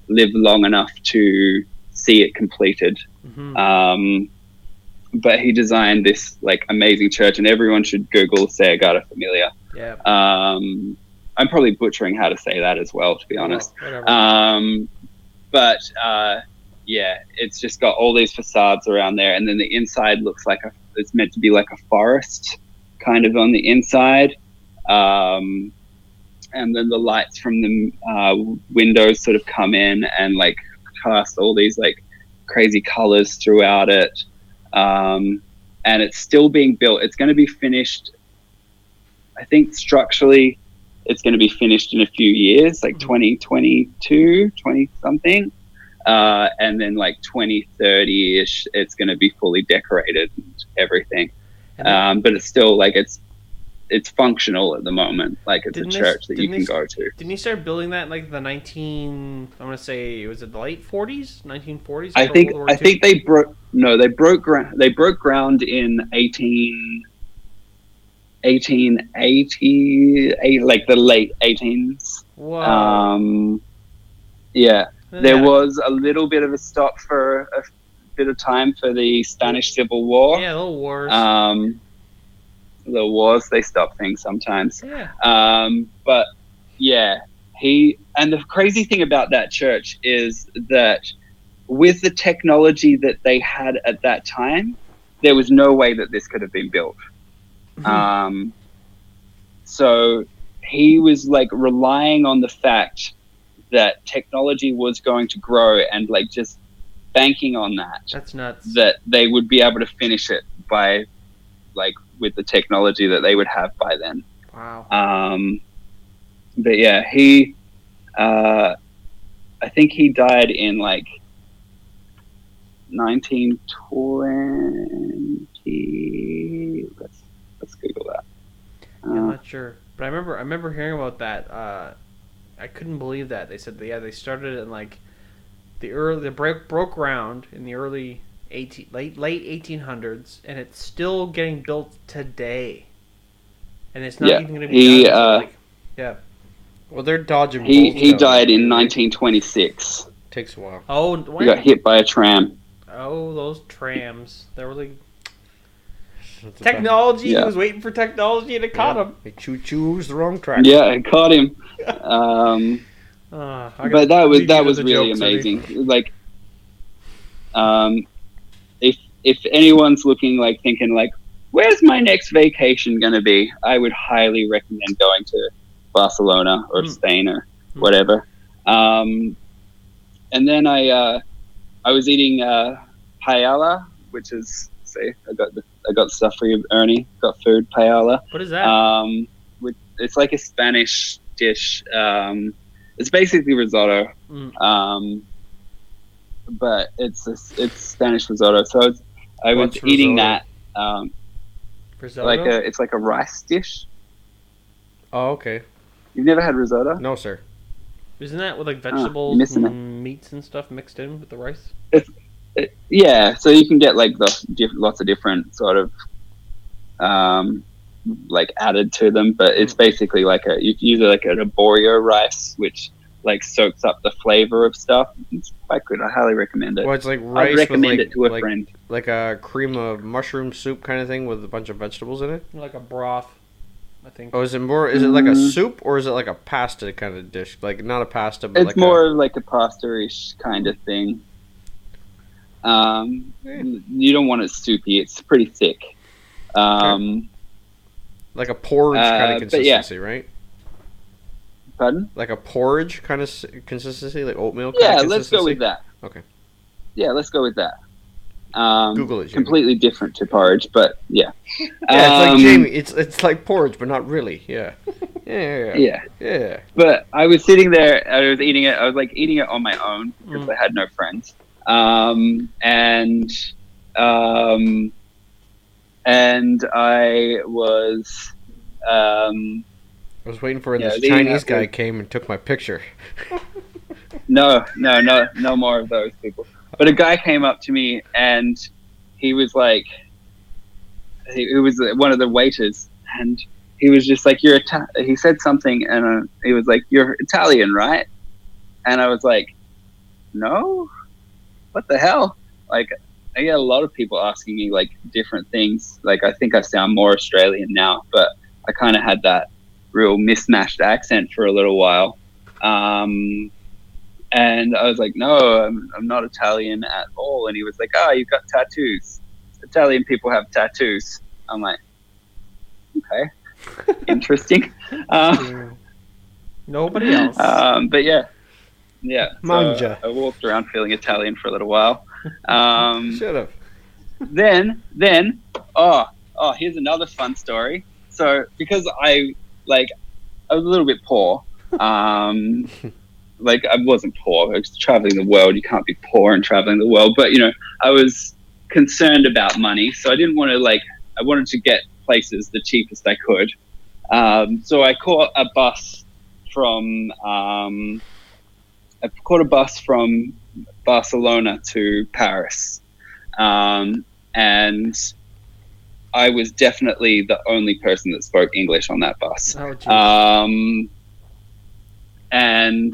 live long enough to see it completed. But he designed this like amazing church, and everyone should Google Sagrada Familia. Yeah. I'm probably butchering how to say that as well, to be honest. But yeah, it's just got all these facades around there, and then the inside looks like it's meant to be like a forest, kind of on the inside. And then the lights from the windows sort of come in and like cast all these like crazy colors throughout it. And it's still being built. It's going to be finished, I think structurally it's going to be finished in a few years, like 2022, 20 something. and then like 2030-ish, it's going to be fully decorated and everything. But it's still like it's functional at the moment. Like it's a church that you can go to. Didn't he start building that in like the I'm gonna say, was it the late 40s, 1940s? I think they broke ground in 1880, like the late 18s. Wow. Yeah. There was a little bit of a stop for a bit of time for the Spanish Civil War. Yeah, little wars. The wars, they stop things sometimes. Yeah. But yeah, and the crazy thing about that church is that with the technology that they had at that time, there was no way that this could have been built. So he was like relying on the fact that technology was going to grow and like just banking on that. That's nuts. That they would be able to finish it by like with the technology that they would have by then. Wow. But yeah, I think he died in like 1920. Let's Google that. I'm not sure, but I remember hearing about that. I couldn't believe that they said they started in like they broke ground in the late 1800s, and it's still getting built today, and it's not even going to be done. Yeah. Well, they're dodging. He died in 1926. Takes a while. Oh, he got hit by a tram. Oh, those trams! They're really technology. Yeah. He was waiting for technology, and it caught him. They choose the wrong track. Yeah, it caught him. But that was really amazing. Like, if anyone's looking like thinking like, where's my next vacation gonna be? I would highly recommend going to Barcelona or Spain or whatever. And then I was eating paella, which is I got stuff for you, Ernie. Got food, paella. What is that? It's like a Spanish dish. It's basically risotto. But it's Spanish risotto. So I was eating that. Risotto? It's like a rice dish. Oh, okay. You've never had risotto? No, sir. Isn't that with like vegetables and meats and stuff mixed in with the rice? Yeah, so you can get like lots of different sort of like added to them, but it's basically like you can use it like an arborio rice, which like soaks up the flavor of stuff. It's quite good. I highly recommend it. Well, it's like rice. I'd recommend with it to a friend. Like a cream of mushroom soup kind of thing with a bunch of vegetables in it. Like a broth, I think. Oh, is it like a soup or is it like a pasta kind of dish? Like not a pasta, but it's more like a pasta-ish kind of thing. You don't want it soupy. It's pretty thick. Like a porridge kind of consistency, right? Pardon? Like a porridge kind of consistency, like oatmeal kind Yeah, of let's go with that. Okay. Yeah, let's go with that. Google it, Jamie. Completely different to porridge, but yeah. Yeah, it's like Jamie. It's like porridge, but not really. Yeah. Yeah. But I was sitting there. I was eating it. I was like eating it on my own because I had no friends. And I was. I was waiting for when this Chinese guy came and took my picture. No more of those people. But a guy came up to me and he was like, he was one of the waiters, and he was just like, he said something, and he was like, "You're Italian, right?" And I was like, "No, what the hell?" Like, I get a lot of people asking me like different things. Like, I think I sound more Australian now, but I kind of had that real mismatched accent for a little while. And I was like, "No, I'm not Italian at all." And he was like, "Oh, you've got tattoos. Italian people have tattoos." I'm like, "Okay, interesting." Nobody else. But yeah. Manja. So I walked around feeling Italian for a little while. Shut up. Then, here's another fun story. So because I was a little bit poor, like I wasn't poor. I was traveling the world. You can't be poor and traveling the world. But I was concerned about money, so I didn't want to I wanted to get places the cheapest I could. So I caught a bus from Barcelona to Paris, and I was definitely the only person that spoke English on that bus. Oh, geez. And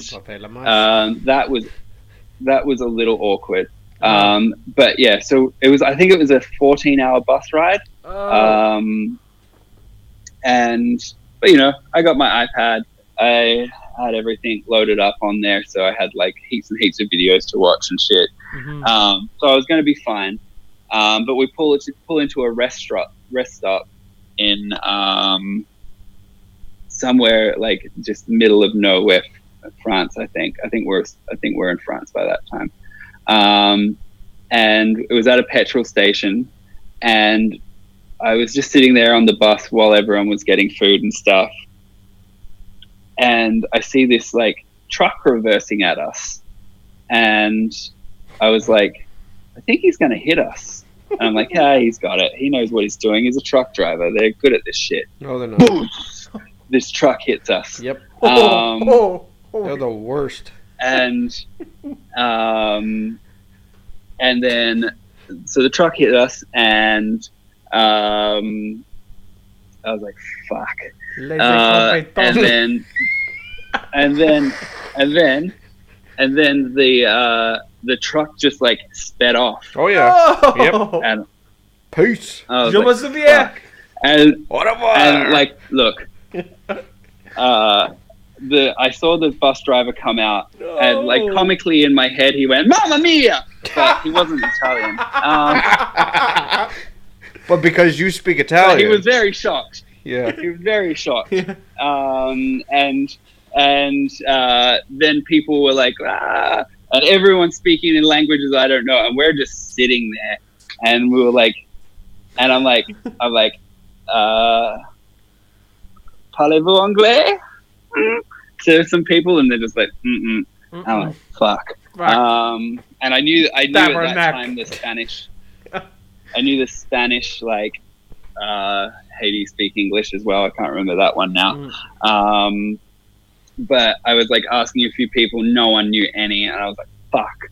that was a little awkward. But yeah, so I think it was a 14-hour bus ride. Oh. But I got my iPad. I had everything loaded up on there, so I had like heaps and heaps of videos to watch and shit. Mm-hmm. So I was going to be fine. But we pull into a rest stop in somewhere like just middle of nowhere, France. I think we're in France by that time. And it was at a petrol station, and I was just sitting there on the bus while everyone was getting food and stuff. And I see this like truck reversing at us, and I was like, I think he's going to hit us. And I'm like, yeah, he's got it. He knows what he's doing. He's a truck driver. They're good at this shit. No, they're not. Boom! This truck hits us. Yep. They're the worst. And then so the truck hit us, and I was like, fuck. And then the truck just like sped off. Oh yeah. Yep. And Peace. I was Je me like, souviens. fuck. And Whatever. like, look, I saw the bus driver come out, and like comically in my head he went, "Mamma mia!" But he wasn't Italian. But because you speak But Italian, he was very shocked. yeah. He was very shocked. And then people were like, ah, and everyone's speaking in languages I don't know, and we're just sitting there, and we were like, and I'm like, parlez-vous anglais? To some people, and they're just like, mm-mm. I'm like, fuck. And I knew at that time the Spanish. I knew the Spanish, like, hey, do you speak English as well? I can't remember that one now. But I was like asking a few people, no one knew any, and I was like, fuck.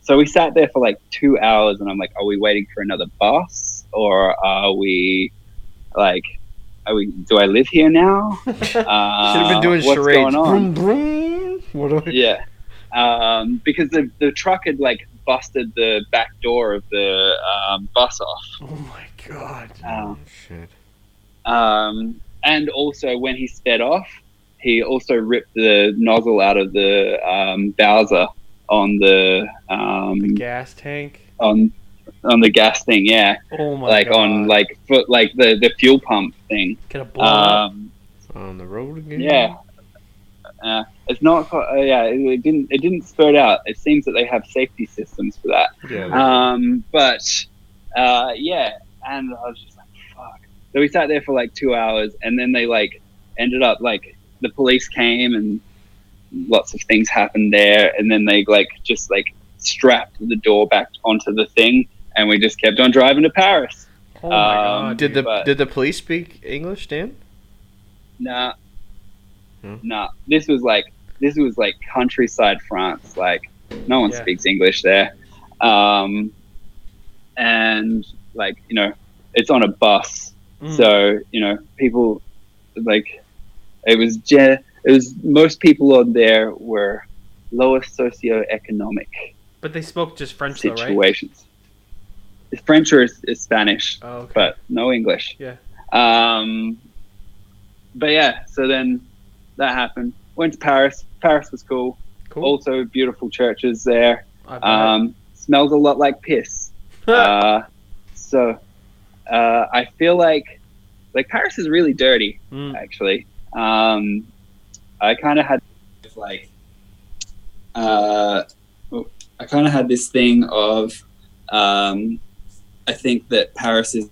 So we sat there for like 2 hours, and I'm like, are we waiting for another bus, or do I live here now? Should have been doing what's charades. going on? Vroom, vroom. Yeah. Because the truck had like busted the back door of the bus off. Oh my god. Shit. And also when he sped off, he also ripped the nozzle out of the Bowser on the Gas tank. on the gas thing, yeah. Oh my like god. on like the fuel pump thing. Could have blown up. On the road again. Yeah. It's not. It didn't spurt out. It seems that they have safety systems for that. Yeah. Yeah, and I was just like, fuck. So we sat there for like 2 hours, and then they like ended up like the police came, and lots of things happened there, and then they like just like strapped the door back onto the thing, and we just kept on driving to Paris. Oh my god. Did the police speak English, Dan? Nah. Nah. This was like countryside France. Like no one speaks English there. And like, it's on a bus. So, people like it was most people on there were lowest socioeconomic. But they spoke just French though, right? Situations. It's French or is Spanish, okay. but no English. Yeah. But yeah, so then that happened. Went to Paris. Paris was cool. Cool. Also beautiful churches there. I Smells a lot like piss. So I feel like Paris is really dirty, actually. I kind of had like I kind of had this thing of I think that Paris is.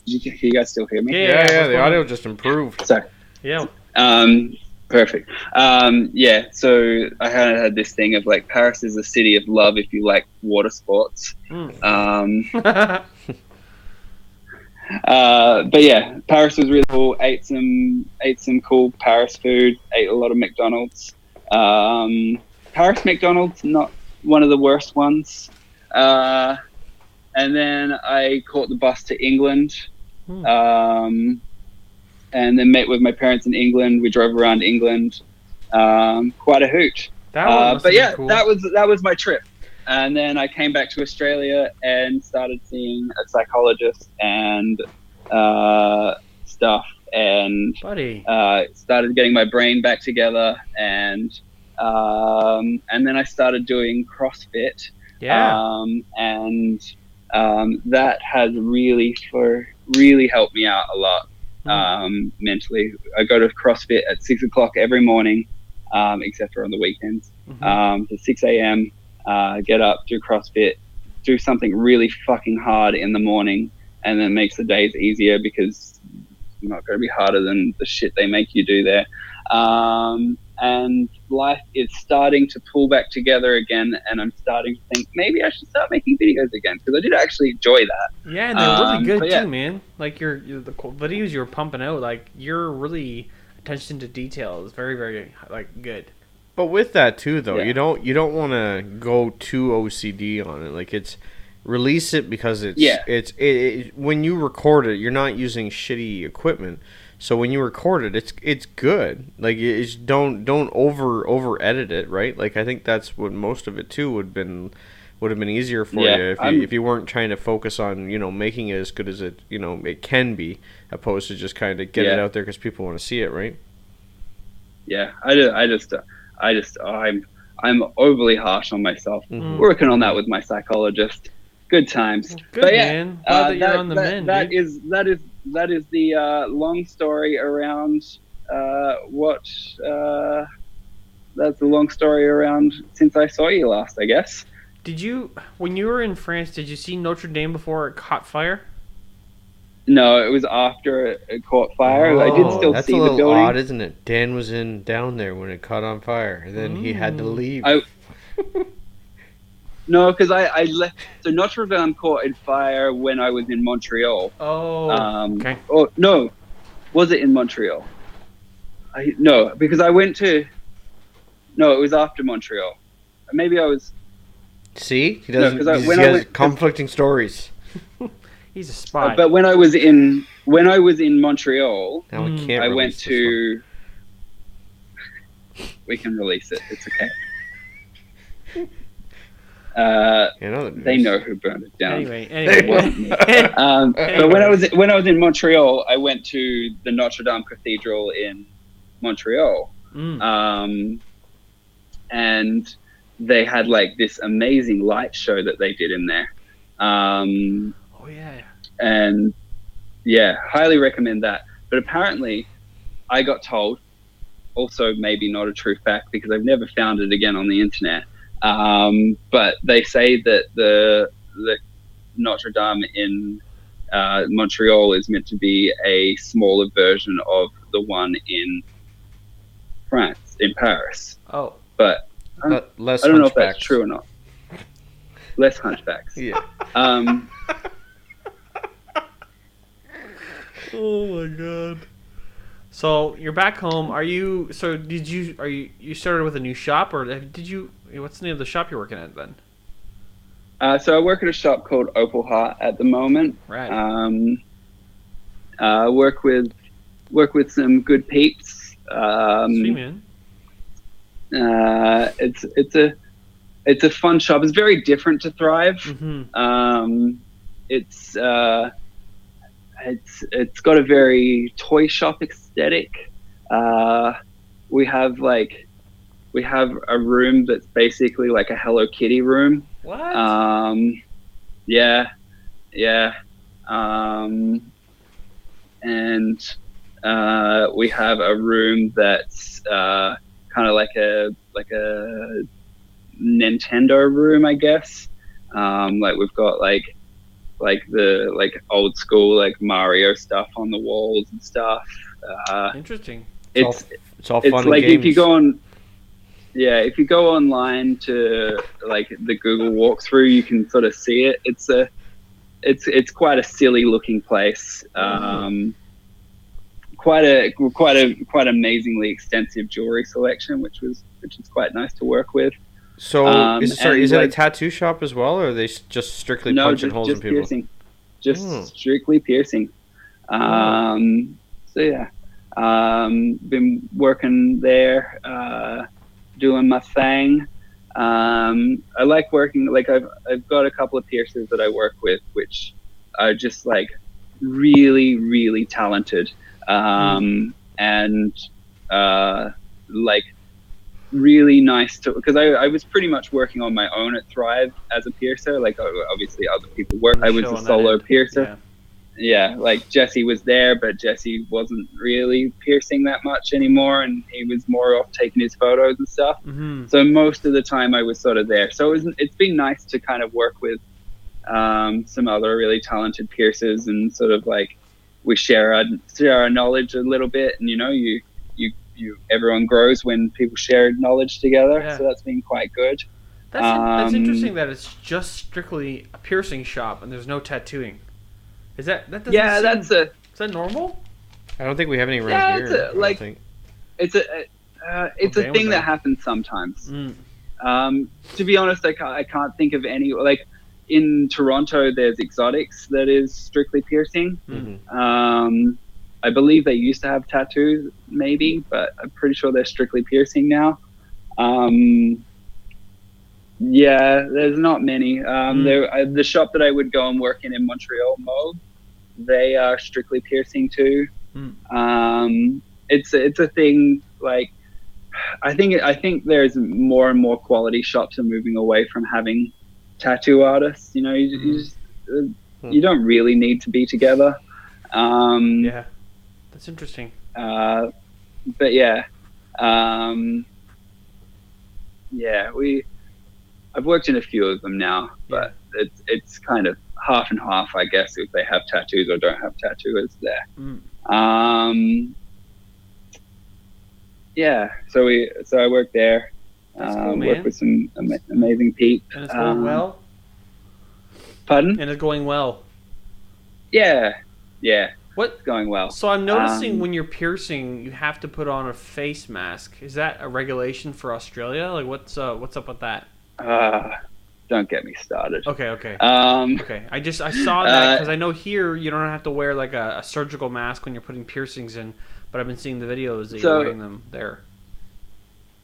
Can you guys still hear me? Yeah. The audio just improved. Sorry. Yeah. Perfect. Yeah, so I had this thing of like Paris is a city of love if you like water sports. But yeah, Paris was really cool. Ate some cool Paris food. Ate a lot of McDonald's. Paris McDonald's, not one of the worst ones. And then I caught the bus to England. And then met with my parents in England. We drove around England. Quite a hoot. But yeah, cool. that was my trip. And then I came back to Australia and started seeing a psychologist and stuff, and started getting my brain back together, and then I started doing CrossFit. Yeah. That has really helped me out a lot mentally. I go to CrossFit at 6 o'clock every morning, except for on the weekends. So 6 a.m. Get up, do CrossFit, do something really fucking hard in the morning, and then makes the days easier because it's not going to be harder than the shit they make you do there. And life is starting to pull back together again, and I'm starting to think maybe I should start making videos again, because I did actually enjoy that. Yeah, and they're really good too, man. Like the videos you're pumping out, like you're really attention to detail is very, very like good. But with that too, though, you don't want to go too OCD on it. Like release it because it's when you record it, you're not using shitty equipment. So when you record it, it's good. Like don't over edit it, right? Like I think that's what most of it too would have been easier for you if you weren't trying to focus on making it as good as it it can be, opposed to just kind of get it out there because people want to see it, right? Yeah, I'm overly harsh on myself. Working on that with my psychologist. Good times. Good, but yeah, man. Glad that you're on the mend. That is the long story around that's the long story around since I saw you last, I guess. Did you, when you were in France, did you see Notre Dame before it caught fire? No, it was after it caught fire. I did still see the building. That's a little odd, isn't it? Dan was down there when it caught on fire, and then he had to leave. No, because I left. So Notre Dame caught in fire when I was in Montreal. Oh, okay. Oh no, was it in Montreal? No, because I went to. No, it was after Montreal. Maybe I was. See, he has conflicting stories. He's a spy. But when I was in Montreal, I went to. We can release it. It's okay. They know who burned it down. Anyway. It wasn't me. But when I was in Montreal, I went to the Notre Dame Cathedral in Montreal, and they had like this amazing light show that they did in there. And highly recommend that. But apparently, I got told, also maybe not a true fact because I've never found it again on the internet. But they say that the Notre Dame in Montreal is meant to be a smaller version of the one in France, in Paris. Oh, but less I don't know if that's true or not. Less hunchbacks. Yeah. Oh my god. So you're back home. You started with a new shop, or did you? What's the name of the shop you're working at then? So I work at a shop called Opal Heart at the moment. Right. Work with some good peeps. Sweet, man. It's a fun shop. It's very different to Thrive. Mm-hmm. It's got a very toy shop aesthetic. We have a room that's basically like a Hello Kitty room. What? Yeah. And we have a room that's kind of like a Nintendo room, I guess. We've got like the old school like Mario stuff on the walls and stuff. Interesting. It's It's all it's fun like and games. if you go online to like the Google walkthrough, you can sort of see it. It's quite a silly looking place. Quite amazingly extensive jewelry selection, which is quite nice to work with. So, is it a like- tattoo shop as well, or are they just strictly No, punching holes in just people? piercing, just strictly piercing. So yeah, been working there, doing my thing. I like working. Like I've got a couple of piercers that I work with, which are just like really, really talented, and like really nice to, because I was pretty much working on my own at Thrive as a piercer. Like obviously other people work. I was a solo piercer. Yeah, like Jesse was there, but Jesse wasn't really piercing that much anymore, and he was more off taking his photos and stuff. So most of the time I was sort of there. So it's been nice to kind of work with some other really talented piercers, and sort of like we share our knowledge a little bit, and you everyone grows when people share knowledge together. Yeah. So that's been quite good. That's interesting that it's just strictly a piercing shop and there's no tattooing. Is that doesn't seem, is that normal? I don't think we have any around here. It's a thing that happens sometimes. To be honest, I can't think of any. Like in Toronto, there's Exotics that is strictly piercing. I believe they used to have tattoos, maybe, but I'm pretty sure they're strictly piercing now. Yeah, there's not many. The shop that I would go and work in Montreal, Mauve, they are strictly piercing too. It's a thing. Like I think there's more and more quality shops are moving away from having tattoo artists. You don't really need to be together. Yeah, that's interesting. But yeah, I've worked in a few of them now, but it's kind of half and half, I guess, if they have tattoos or don't have tattoos there. Yeah, so I work there. That's cool, man. Work with some amazing peeps. And it's going well? Pardon? And it's going well? Yeah. What? It's going well. So I'm noticing when you're piercing, you have to put on a face mask. Is that a regulation for Australia? Like, what's up with that? Don't get me started. Okay. Okay. I saw that because I know here you don't have to wear like a surgical mask when you're putting piercings in, but I've been seeing the videos that you're wearing them there.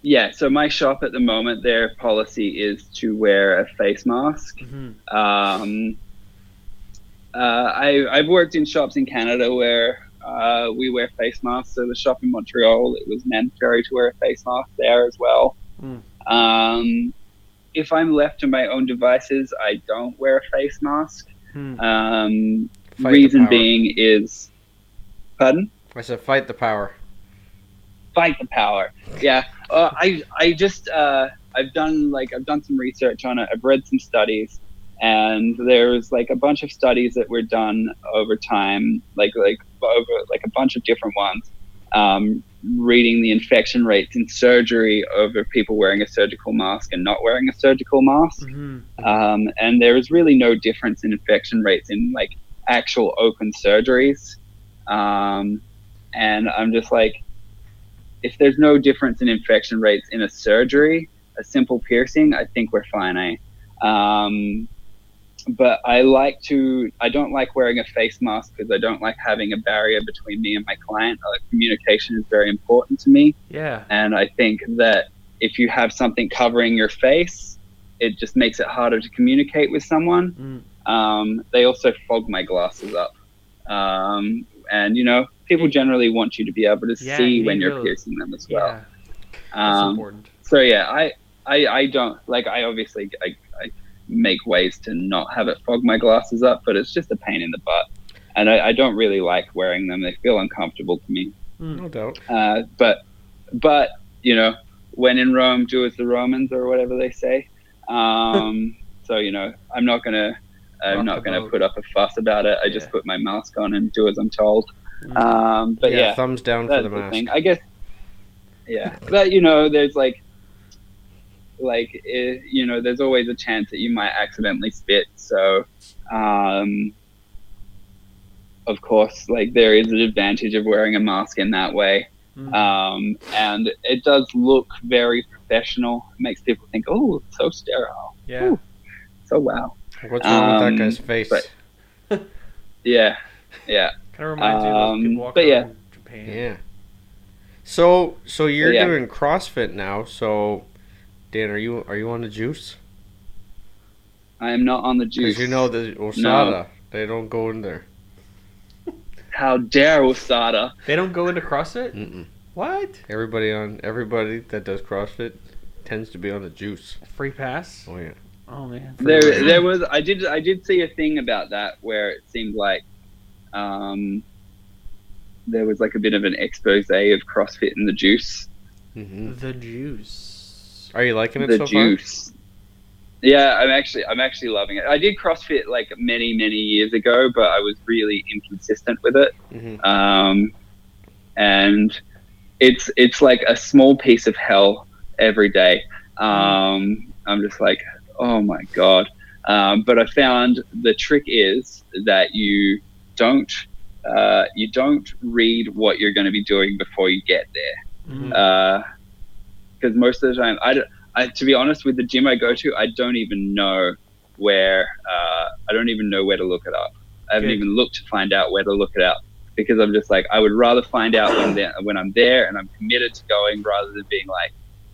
Yeah. So my shop at the moment, their policy is to wear a face mask. I've worked in shops in Canada where we wear face masks. So the shop in Montreal, it was mandatory to wear a face mask there as well. If I'm left to my own devices, I don't wear a face mask. Reason being is, pardon? I said, fight the power. Fight the power. Yeah. I've done some research on it. I've read some studies, and there's like a bunch of studies that were done over time, like a bunch of different ones, reading the infection rates in surgery over people wearing a surgical mask and not wearing a surgical mask. And there is really no difference in infection rates in like actual open surgeries. And I'm just like, if there's no difference in infection rates in a surgery, a simple piercing, I think we're fine, But I don't like wearing a face mask because I don't like having a barrier between me and my client. Communication is very important to me. Yeah. And I think that if you have something covering your face, it just makes it harder to communicate with someone. They also fog my glasses up. And, people generally want you to be able to see when you're piercing them as well. Yeah. That's important. So, yeah, I don't, like, I obviously, I make ways to not have it fog my glasses up, but it's just a pain in the butt, and I don't really like wearing them. They feel uncomfortable to me. No doubt. But when in Rome, do as the Romans, or whatever they say. So I'm not gonna put up a fuss about it. I just put my mask on and do as I'm told. But yeah, thumbs down for the mask. thing. I guess yeah. But there's there's always a chance that you might accidentally spit. So, of course, there is an advantage of wearing a mask in that way. And it does look very professional. It makes people think, oh, it's so sterile. Yeah. Ooh, so wow. What's wrong with that guy's face? But, yeah. Kind of reminds me of those people but walking yeah. around in Japan. Yeah. So you're Yeah. doing CrossFit now. So, Dan, are you on the juice? I am not on the juice. Because the Osada, they don't go in there. How dare Osada? They don't go into CrossFit? Mm-mm. What? Everybody that does CrossFit tends to be on the juice. Free pass? Oh yeah. Oh man. There was I did see a thing about that where it seemed like there was a bit of an expose of CrossFit and the juice. Mm-hmm. The juice. Are you liking it The so juice. Yeah, I'm actually loving it. I did CrossFit many years ago, but I was really inconsistent with it. far? Mm-hmm. And it's like a small piece of hell every day. I'm just oh my god. But I found the trick is that you don't read what you're going to be doing before you get there. Mm-hmm. Because most of the time, I to be honest, with the gym I go to, I don't even know where to look it up. I haven't even looked to find out where to look it up, because I'm just I would rather find out when I'm there and I'm committed to going, rather than being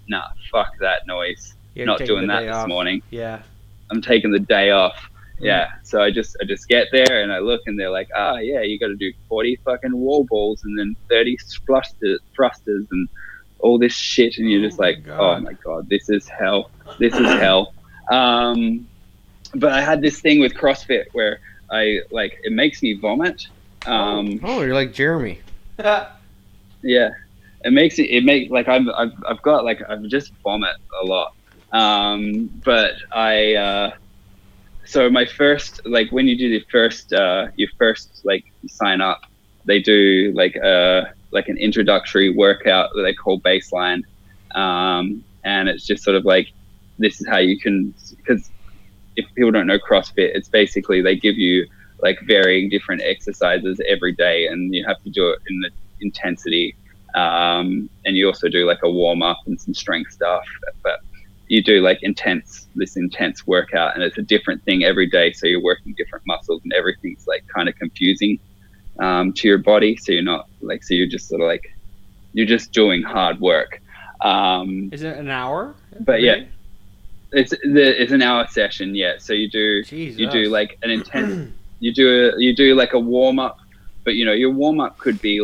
nah, fuck that noise. You're Not taking doing the that day this off. morning. Yeah. I'm taking the day off. Yeah. So I just get there and I look and they're yeah, you got to do 40 fucking wall balls and then 30 thrusters and all this shit, and you're just oh my god, this is hell. This is hell. But I had this thing with CrossFit where I it makes me vomit. You're like Jeremy. Yeah, I've just vomit a lot. But I so my first when you do you sign up, they do an introductory workout that they call baseline, and it's just sort of this is how you can, because if people don't know CrossFit, it's basically they give you varying different exercises every day, and you have to do it in the intensity, and you also do a warm up and some strength stuff, but you do this intense workout, and it's a different thing every day, so you're working different muscles and everything's kind of confusing to your body, so you're not so you're just sort of you're just doing hard work. Is it an hour? But yeah, it's an hour session. Yeah, so you do an intense you do a warm up, but your warm up could be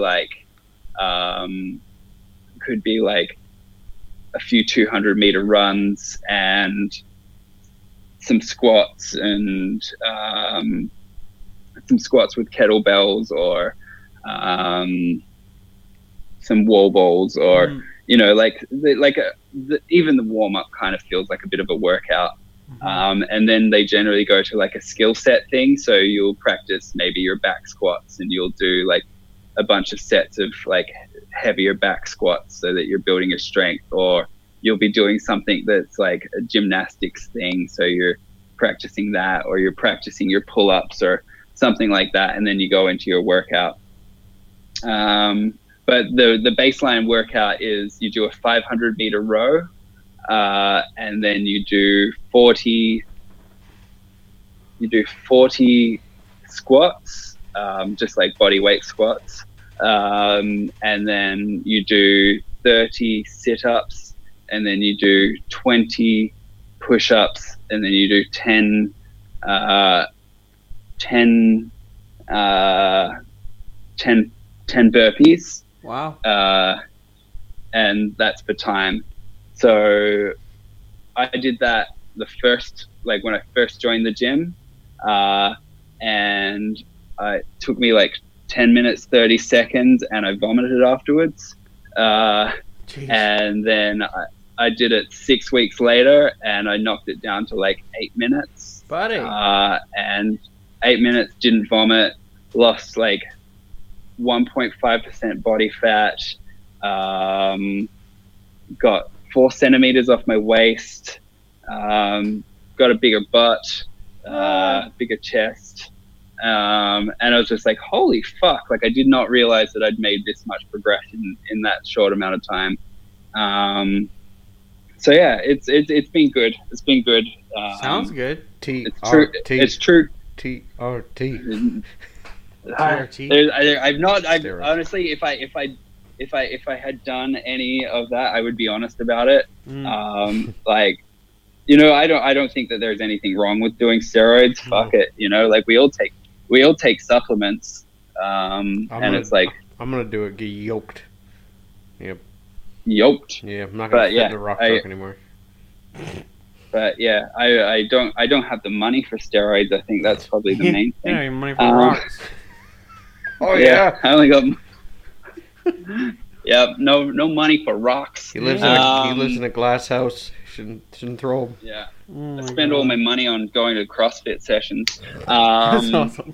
a few 200-meter runs and some squats and some squats with kettlebells, or some wall balls, or even the warm up kind of feels like a bit of a workout. And then they generally go to a skill set thing, so you'll practice maybe your back squats, and you'll do a bunch of sets of heavier back squats so that you're building your strength, or you'll be doing something that's a gymnastics thing, so you're practicing that, or you're practicing your pull-ups or something like that, and then you go into your workout. But the baseline workout is you do a 500-meter row, and then you do 40 squats, just body weight squats, and then you do 30 sit-ups, and then you do 20 push-ups, and then you do 10 burpees. Wow. And that's for time. So I did that when I first joined the gym, and it took me 10 minutes, 30 seconds, and I vomited afterwards. And then I did it 6 weeks later, and I knocked it down to 8 minutes. Buddy. And 8 minutes, didn't vomit, lost 1.5% body fat, got 4 centimeters off my waist, got a bigger butt, bigger chest. And I was just like, holy fuck, like I did not realize that I'd made this much progression in that short amount of time. So yeah, it's been good. It's been good. Sounds good. It's true. It's true. TRT. I've honestly, if I had done any of that, I would be honest about it. Like, you know, I don't think that there's anything wrong with doing steroids. Fuck it, you know, like we all take supplements. It's like I'm gonna do it. Get yoked. Yep. Yoked. Yeah, I'm not gonna fit in the rock truck anymore. But yeah, I don't have the money for steroids. I think that's probably the main thing. Yeah, your money for rocks. Oh yeah. I only got. Yeah, no money for rocks. He lives in a glass house. Shouldn't throw him. Yeah, I spend all my money on going to CrossFit sessions. That's awesome.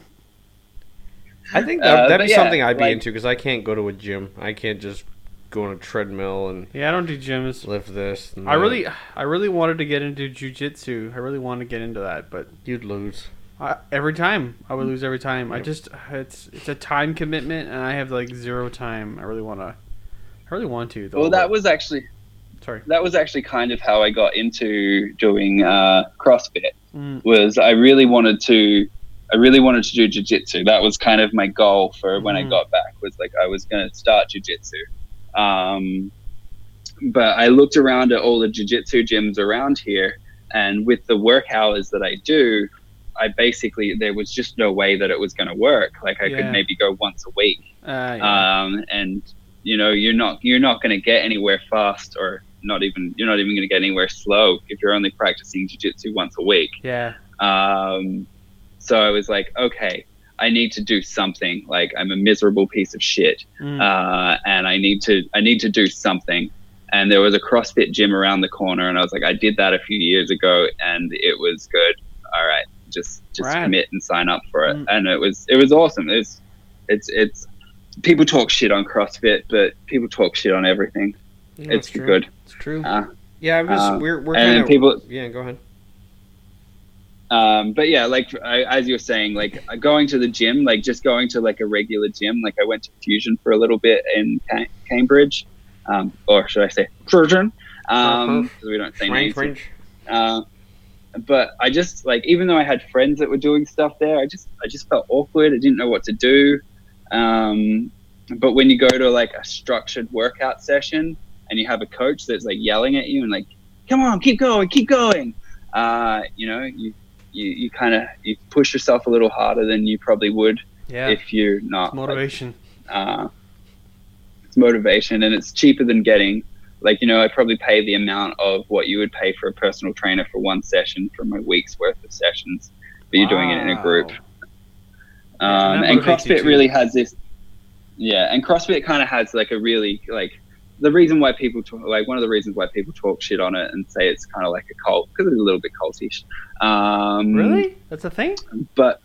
I think that'd be something I'd be like, into because I can't go to a gym. I can't just go on a treadmill and Yeah, I don't do gyms. lift this. And I really wanted to get into jiu-jitsu. I really wanted to get into that, but you'd lose. every time I would lose every time. Yep. I just it's a time commitment, and I have like zero time. I really want to. Though. Well, that was actually kind of how I got into doing CrossFit. Was I really wanted to do jiu-jitsu. That was kind of my goal for when I got back, was like I was going to start jiu-jitsu. But I looked around at all the jiu-jitsu gyms around here, and with the work hours that I do, there was just no way that it was going to work. Like I could maybe go once a week. And you know, you're not going to get anywhere fast, or you're not even going to get anywhere slow if you're only practicing jiu-jitsu once a week. Yeah. So I was like, okay, I need to do something. Like I'm a miserable piece of shit, and I need to do something. And there was a CrossFit gym around the corner, and I was like, I did that a few years ago, and it was good. All right, just commit and sign up for it. And it was awesome. It's people talk shit on CrossFit, but people talk shit on everything. Yeah, it's good. It's true. We're and kind of people. Yeah, go ahead. But yeah, like as you were saying, like going to the gym, like just going to like a regular gym. Like I went to Fusion for a little bit in Cambridge, or should I say Fusion? Because we don't say names. But I just like, even though I had friends that were doing stuff there, I just felt awkward. I didn't know what to do. But when you go to like a structured workout session and you have a coach that's like yelling at you and like, come on, keep going, you know, you kind of push yourself a little harder than you probably would if you're not. It's motivation. It's motivation, and it's cheaper than getting, like, you know, I probably pay the amount of what you would pay for a personal trainer for one session for my week's worth of sessions, but you're doing it in a group. And CrossFit really has this, and CrossFit kind of has like a really, like, the reason why people talk, like one of the reasons why people talk shit on it and say it's kind of like a cult, because it's a little bit cultish. Really? That's a thing? But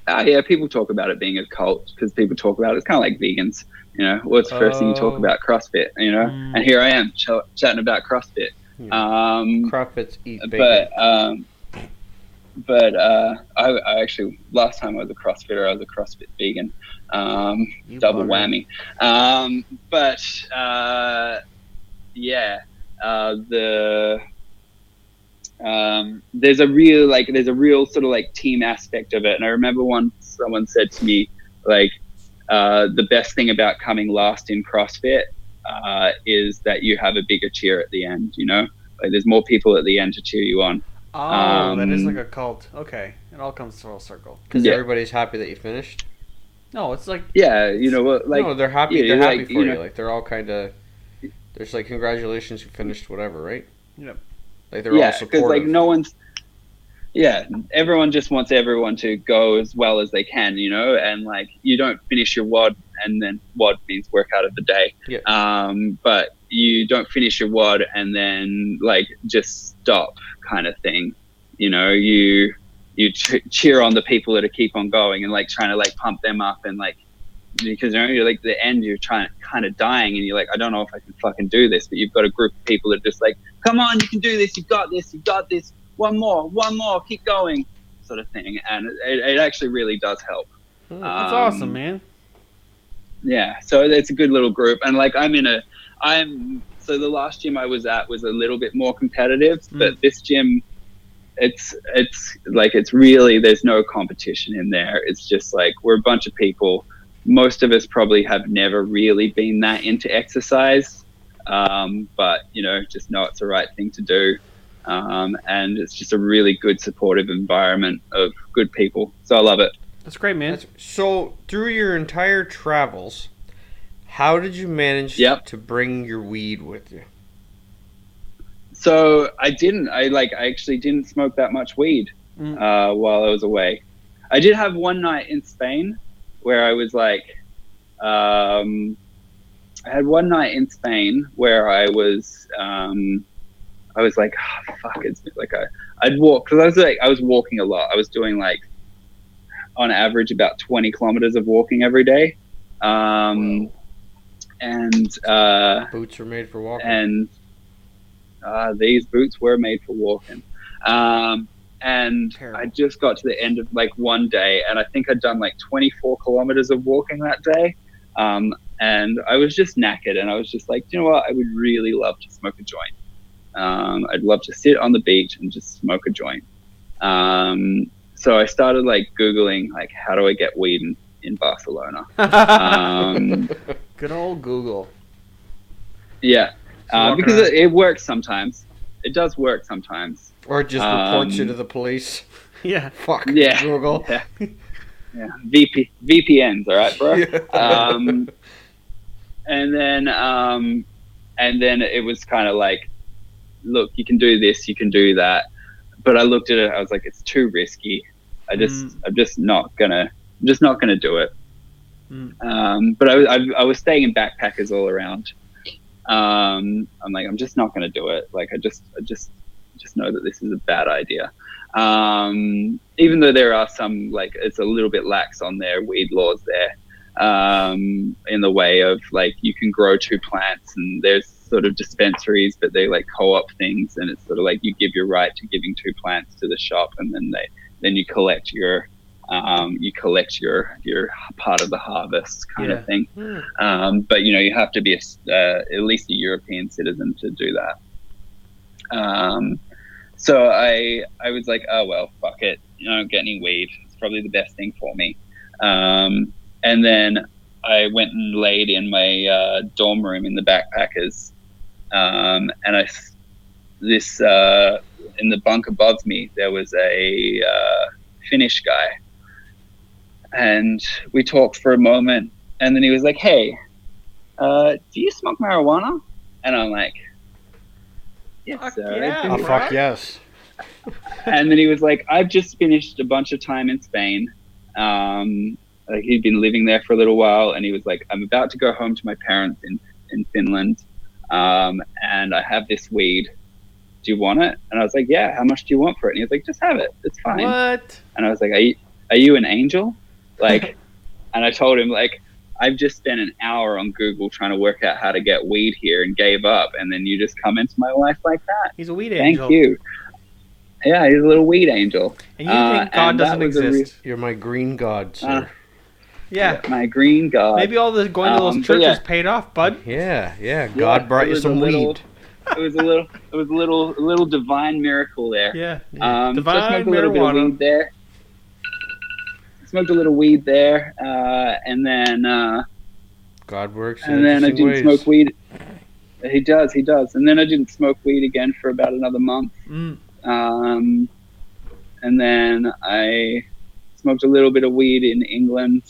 yeah, people talk about it being a cult because people talk about it. It's kind of like vegans, you know. What's the first thing you talk about? CrossFit, you know. And here I am chatting about CrossFit. CrossFit's eat bacon. But I actually, last time I was a CrossFitter, I was a CrossFit vegan. Double whammy. There's a real sort of like team aspect of it. And I remember once someone said to me, like, the best thing about coming last in CrossFit is that you have a bigger cheer at the end, you know? Like there's more people at the end to cheer you on. Oh, that is like a cult. Okay. It all comes full circle. Because everybody's happy that you finished? No, it's like... Yeah, you know what, like... No, they're happy. They're happy for you. know, like, they're all kind of... There's like, congratulations, you finished whatever, right? Yep. Like, they're all supportive. because, like, no one's... Yeah, everyone just wants everyone to go as well as they can, you know? And, like, you don't finish your WOD, and then WOD means workout of the day. Yeah. But you don't finish your WOD and then, like, just stop kind of thing. You know, you cheer on the people that are keep on going and, like, trying to, like, pump them up and, like, because you're like, at the end, you're kind of dying, and you're like, I don't know if I can fucking do this. But you've got a group of people that are just like, come on, you can do this. You've got this. One more, keep going, sort of thing. And it actually really does help. That's awesome, man. Yeah, so it's a good little group, and like so the last gym I was at was a little bit more competitive, but this gym, it's like, it's really, there's no competition in there. It's just like, we're a bunch of people. Most of us probably have never really been that into exercise, but just know it's the right thing to do, and it's just a really good supportive environment of good people. So I love it. That's great, man. So, through your entire travels, how did you manage to bring your weed with you? So I actually didn't smoke that much weed while I was away. I did have one night in Spain where I was like, I had one night in Spain where I was like, oh, fuck, it's like I'd walk, because I was walking a lot. I was doing like, on average, about 20 kilometers of walking every day. And boots are made for walking. And these boots were made for walking. And Terrible. I just got to the end of like one day, and I think I'd done like 24 kilometers of walking that day. And I was just knackered, and I was just like, you know what? I would really love to smoke a joint. I'd love to sit on the beach and just smoke a joint. So I started like Googling, like, how do I get weed in Barcelona? Good old Google. Yeah, because it works sometimes. It does work sometimes. Or it just reports you to the police. Yeah. Fuck. Yeah. Google. Yeah. VPNs, all right, bro. And then it was kind of like, look, you can do this, you can do that. But I looked at it, I was like, it's too risky. I'm just not gonna do it. But I was staying in backpackers all around. I'm like, I'm just not gonna do it. Like, I just know that this is a bad idea. Even though there are some, like, it's a little bit lax on their weed laws there, in the way of like, you can grow 2 plants, and there's sort of dispensaries, but they like co-op things, and it's sort of like, you give your right to giving 2 plants to the shop, and then you collect your part of the harvest kind of thing. But you have to be at least a European citizen to do that. So I was like, oh well, fuck it, I don't get any weed, it's probably the best thing for me. And then I went and laid in my dorm room in the backpackers, and in the bunk above me there was a Finnish guy, and we talked for a moment, and then he was like, hey, do you smoke marijuana? And I'm like, yes, sir. yeah, Oh, fuck yes. And then he was like, I've just finished a bunch of time in Spain. Like, he'd been living there for a little while, and he was like, I'm about to go home to my parents in Finland, and I have this weed. Do you want it? And I was like, yeah, how much do you want for it? And he was like, just have it, it's fine. What? And I was like, are you an angel? Like, and I told him, like, I've just spent an hour on Google trying to work out how to get weed here and gave up, and then you just come into my life like that. He's a weed angel. Thank you. Yeah, he's a little weed angel. And you think God doesn't exist? You're my green god, sir. Yeah. My green god. Maybe all the going to those churches paid off, bud. Yeah. God brought you some weed. It was a little divine miracle there. Yeah. So Divine I smoked a little bit of marijuana. weed there. Smoked a little weed there, and then God works. and then I didn't smoke weed. He does. And then I didn't smoke weed again for about another month. And then I smoked a little bit of weed in England,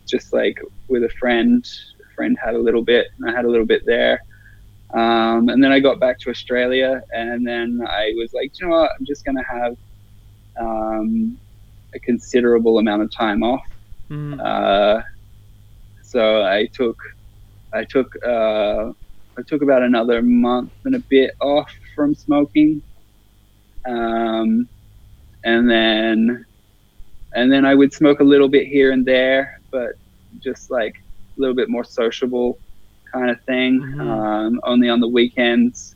just like with a friend. A friend had a little bit, and I had a little bit there. And then I got back to Australia, and then I was like, you know what, I'm just gonna have a considerable amount of time off. So I took about another month and a bit off from smoking, and then and then I would smoke a little bit here and there, but just like a little bit more sociable kind of thing, only on the weekends.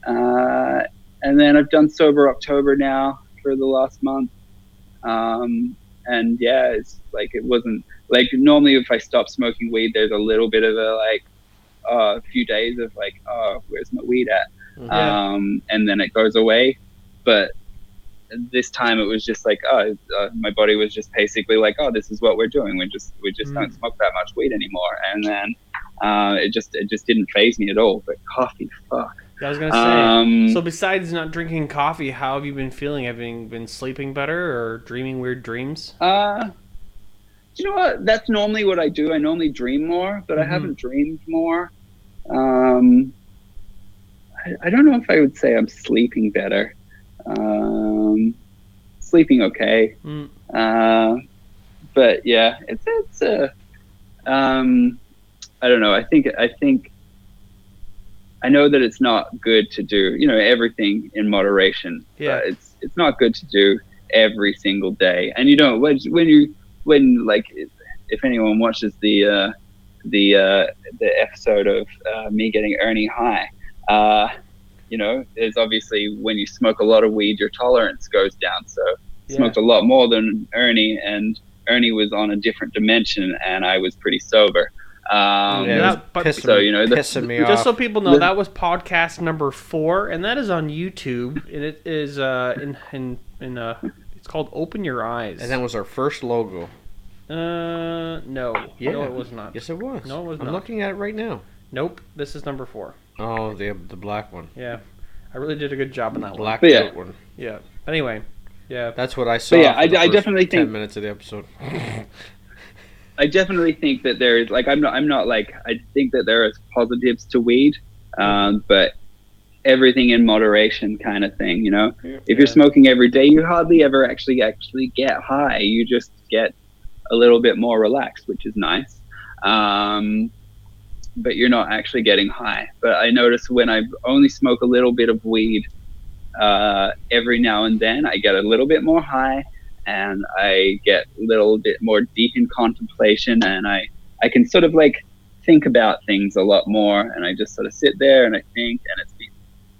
And then I've done Sober October now for the last month. And yeah, it's like, it wasn't like, normally if I stop smoking weed, there's a little bit of a few days of like, oh, where's my weed at? And then it goes away. But this time it was just like, my body was just basically like, oh, this is what we're doing. We just don't smoke that much weed anymore. And then it just didn't faze me at all. But coffee, fuck. Yeah, I was gonna say. So besides not drinking coffee, how have you been feeling? Have you been sleeping better or dreaming weird dreams? You know what? That's normally what I do. I normally dream more, but I haven't dreamed more. I don't know if I would say I'm sleeping better. Sleeping okay. But yeah, it's I don't know. I think I know that it's not good to do, everything in moderation. Yeah. But it's not good to do every single day. And you don't, when like, if anyone watches the episode of me getting Ernie high, there's obviously when you smoke a lot of weed, your tolerance goes down. So I smoked a lot more than Ernie, and Ernie was on a different dimension, and I was pretty sober. Pissing me off. Just so people know, that was podcast number 4, and that is on YouTube, and it is it's called Open Your Eyes. And that was our first logo. No. Yeah. No, it was not. Yes, it was. No, it was not. I'm looking at it right now. Nope. This is number 4. Oh, the black one. Yeah. I really did a good job on that Black one. one. Yeah. Anyway. Yeah. That's what I saw. But yeah, for the I first definitely 10 think minutes of the episode. I definitely think that there is, like, I'm not like, I think that there is positives to weed, but everything in moderation kind of thing, If you're smoking every day, you hardly ever actually get high. You just get a little bit more relaxed, which is nice. But you're not actually getting high. But I notice when I only smoke a little bit of weed, every now and then I get a little bit more high, and I get a little bit more deep in contemplation, and I can sort of like think about things a lot more, and I just sort of sit there and I think, and it's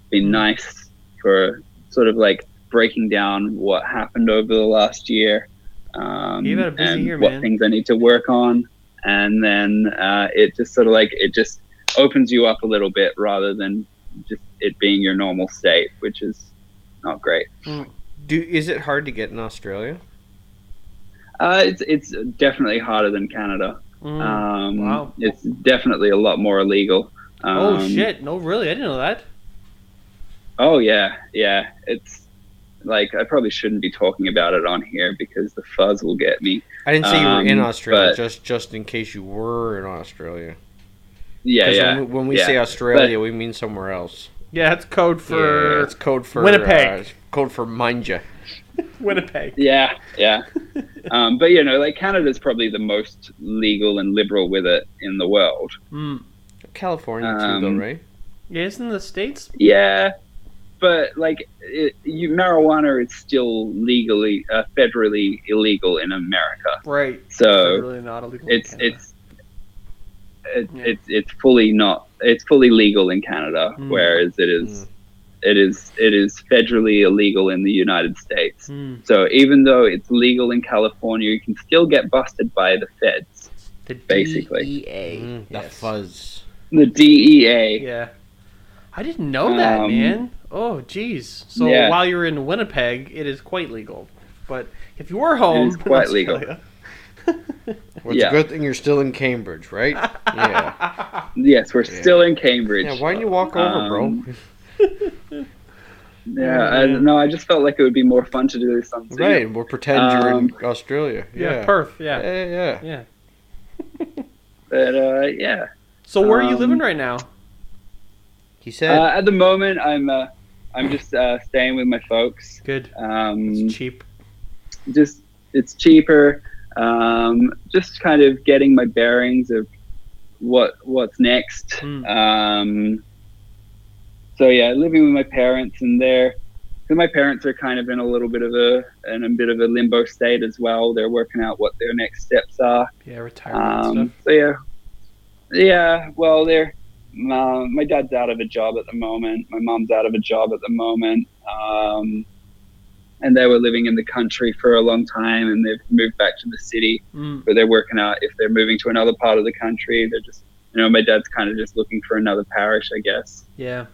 been nice for sort of like breaking down what happened over the last year, You've had a busy and year, what man. things I need to work on, and then it just sort of like, it just opens you up a little bit rather than just it being your normal state, which is not great. Is it hard to get in Australia? It's definitely harder than Canada. Wow. It's definitely a lot more illegal. Oh shit! No, really, I didn't know that. Oh yeah. It's like, I probably shouldn't be talking about it on here because the fuzz will get me. I didn't say you were in Australia, but, just in case you were in Australia. Yeah. When we say Australia, we mean somewhere else. Yeah, it's code for. Yeah, it's code for Winnipeg. Code for mind ya. Winnipeg. Yeah. But like, Canada's probably the most legal and liberal with it in the world. California too, though, right? Yeah, isn't the States? Yeah, but like, marijuana is still legally, federally illegal in America. Right. So really not illegal. It's fully not. It's fully legal in Canada, whereas it is federally illegal in the United States. So even though it's legal in California, you can still get busted by the feds. The basically. DEA. The fuzz. The DEA. Yeah. I didn't know that, man. Oh, jeez. So Yeah. while you're in Winnipeg, it is quite legal. But if you were home, It is quite in legal. Australia- Well, it's a good thing you're still in Cambridge, right? Yeah. Yes, we're still in Cambridge. Yeah, why didn't you walk over, bro? Yeah, I don't know. I just felt like it would be more fun to do something. Right, we'll pretend you're in Australia. Yeah, Perth, yeah. Yeah. But yeah. So where are you living right now? He said. At the moment, I'm just staying with my folks. Good. It's cheap. It's cheaper. Just kind of getting my bearings of what's next. So yeah, living with my parents, and they're my parents are kind of in a little bit of a limbo state as well. They're working out what their next steps are. Yeah, retirement stuff. So yeah. Well, my dad's out of a job at the moment. My mom's out of a job at the moment. And they were living in the country for a long time, and they've moved back to the city. But they're working out if they're moving to another part of the country. They're just, my dad's kind of just looking for another parish, I guess. Yeah.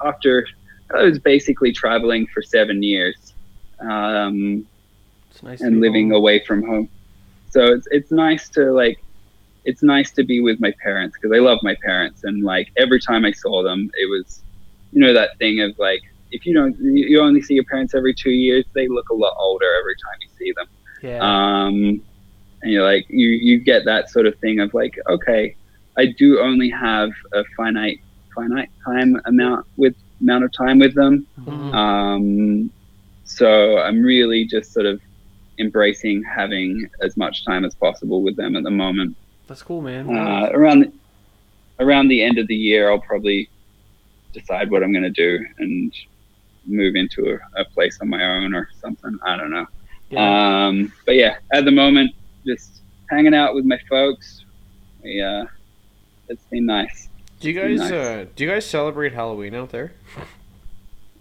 After I was basically traveling for 7 years, It's nice and living away from home. So it's nice to it's nice to be with my parents, because I love my parents, and every time I saw them, it was, that thing of if you only see your parents every 2 years, they look a lot older every time you see them. Yeah. And you're you get that sort of thing of okay, I do only have a finite amount of time with them. So I'm really just sort of embracing having as much time as possible with them at the moment. That's cool, man. Around the end of the year, I'll probably decide what I'm going to do and move into a place on my own or something. I don't know. Yeah. But yeah, at the moment, just hanging out with my folks. It's been nice. Do you guys celebrate Halloween out there?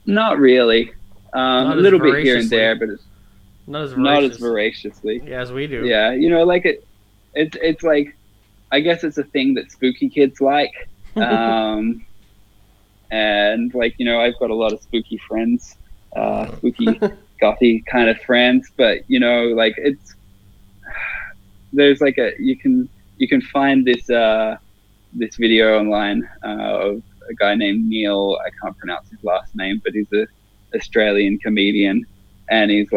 Not really. A little bit here and there, but it's not as voraciously. Yeah, as we do. Yeah, it's I guess it's a thing that spooky kids like. And I've got a lot of spooky friends, spooky gothy kind of friends, but it's, there's you can find this video online of a guy named Neil. I can't pronounce his last name, but he's a Australian comedian, and he's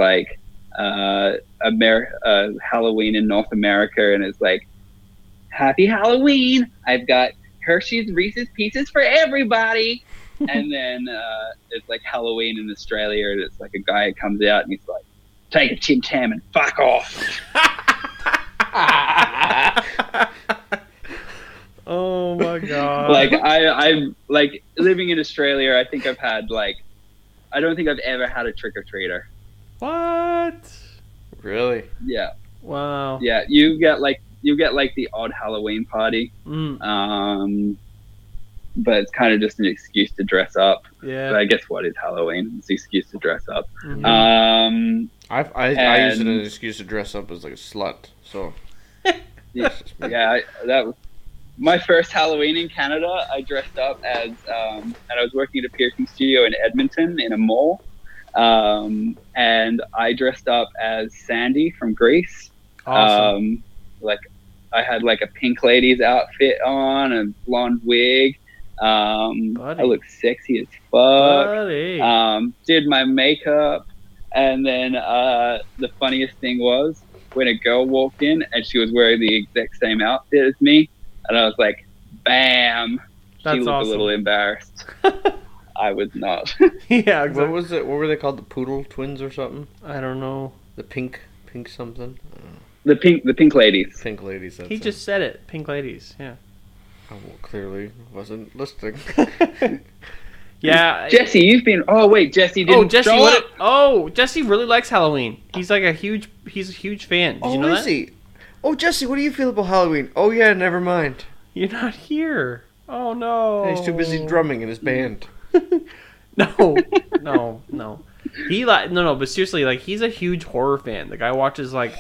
Halloween in North America, and it's Happy Halloween! I've got Hershey's Reese's Pieces for everybody. And then it's Halloween in Australia, and it's a guy comes out and he's take a Tim Tam and fuck off. Oh my god! I'm living in Australia. I think I've had I don't think I've ever had a trick or treater. What? Really? Yeah. Wow. Yeah, you get the odd Halloween party. But it's kind of just an excuse to dress up. Yeah. But I guess what is Halloween? It's an excuse to dress up. Mm-hmm. I use it as an excuse to dress up as a slut. So. That was my first Halloween in Canada. I dressed up as, and I was working at a piercing studio in Edmonton in a mall. And I dressed up as Sandy from Greece. Awesome. I had a pink lady's outfit on, a blonde wig. I looked sexy as fuck. Did my makeup, and then the funniest thing was when a girl walked in and she was wearing the exact same outfit as me, and I was like, "Bam!" That's she looked awesome. a little embarrassed. I was not. Yeah, exactly. What was it? What were they called? The Poodle Twins or something? I don't know. The pink something. The pink ladies. Pink ladies. He just said it. Pink ladies. Yeah. I clearly wasn't listening. Yeah. Jesse, you've been. Oh wait, Jesse didn't. Jesse really likes Halloween. He's a huge fan. Did you know that? He? Oh, Jesse, what do you feel about Halloween? Oh yeah, never mind. You're not here. Oh no. He's too busy drumming in his band. No. But seriously, he's a huge horror fan. The guy watches horror.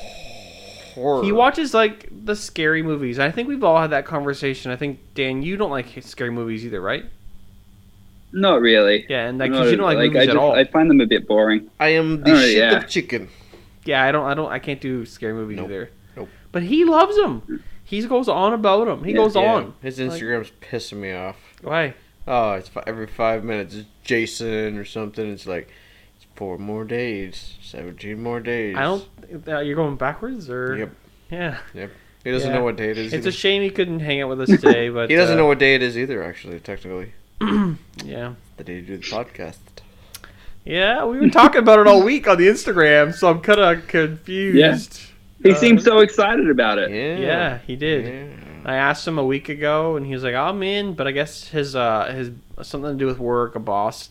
He watches the scary movies. I think we've all had that conversation. I think Dan, you don't like scary movies either, right? Not really. Yeah, and because you don't like movies at all. I find them a bit boring. I am the shit of chicken. Yeah, I can't do scary movies either. Nope. But he loves them. He goes on about them. He goes on. His Instagram's pissing me off. Why? Oh, it's every 5 minutes. It's Jason or something. It's it's 4 more days, 17 more days. I don't. You're going backwards, or? Yep. Yeah. Yep. He doesn't know what day it is. It's a shame he couldn't hang out with us today, but he doesn't know what day it is either. Actually, technically. Yeah. The day to do the podcast. Yeah, we were talking about it all week on the Instagram, so I'm kind of confused. Yeah. He seemed so excited about it. Yeah, he did. Yeah. I asked him a week ago, and he was like, "I'm in," but I guess his something to do with work, a boss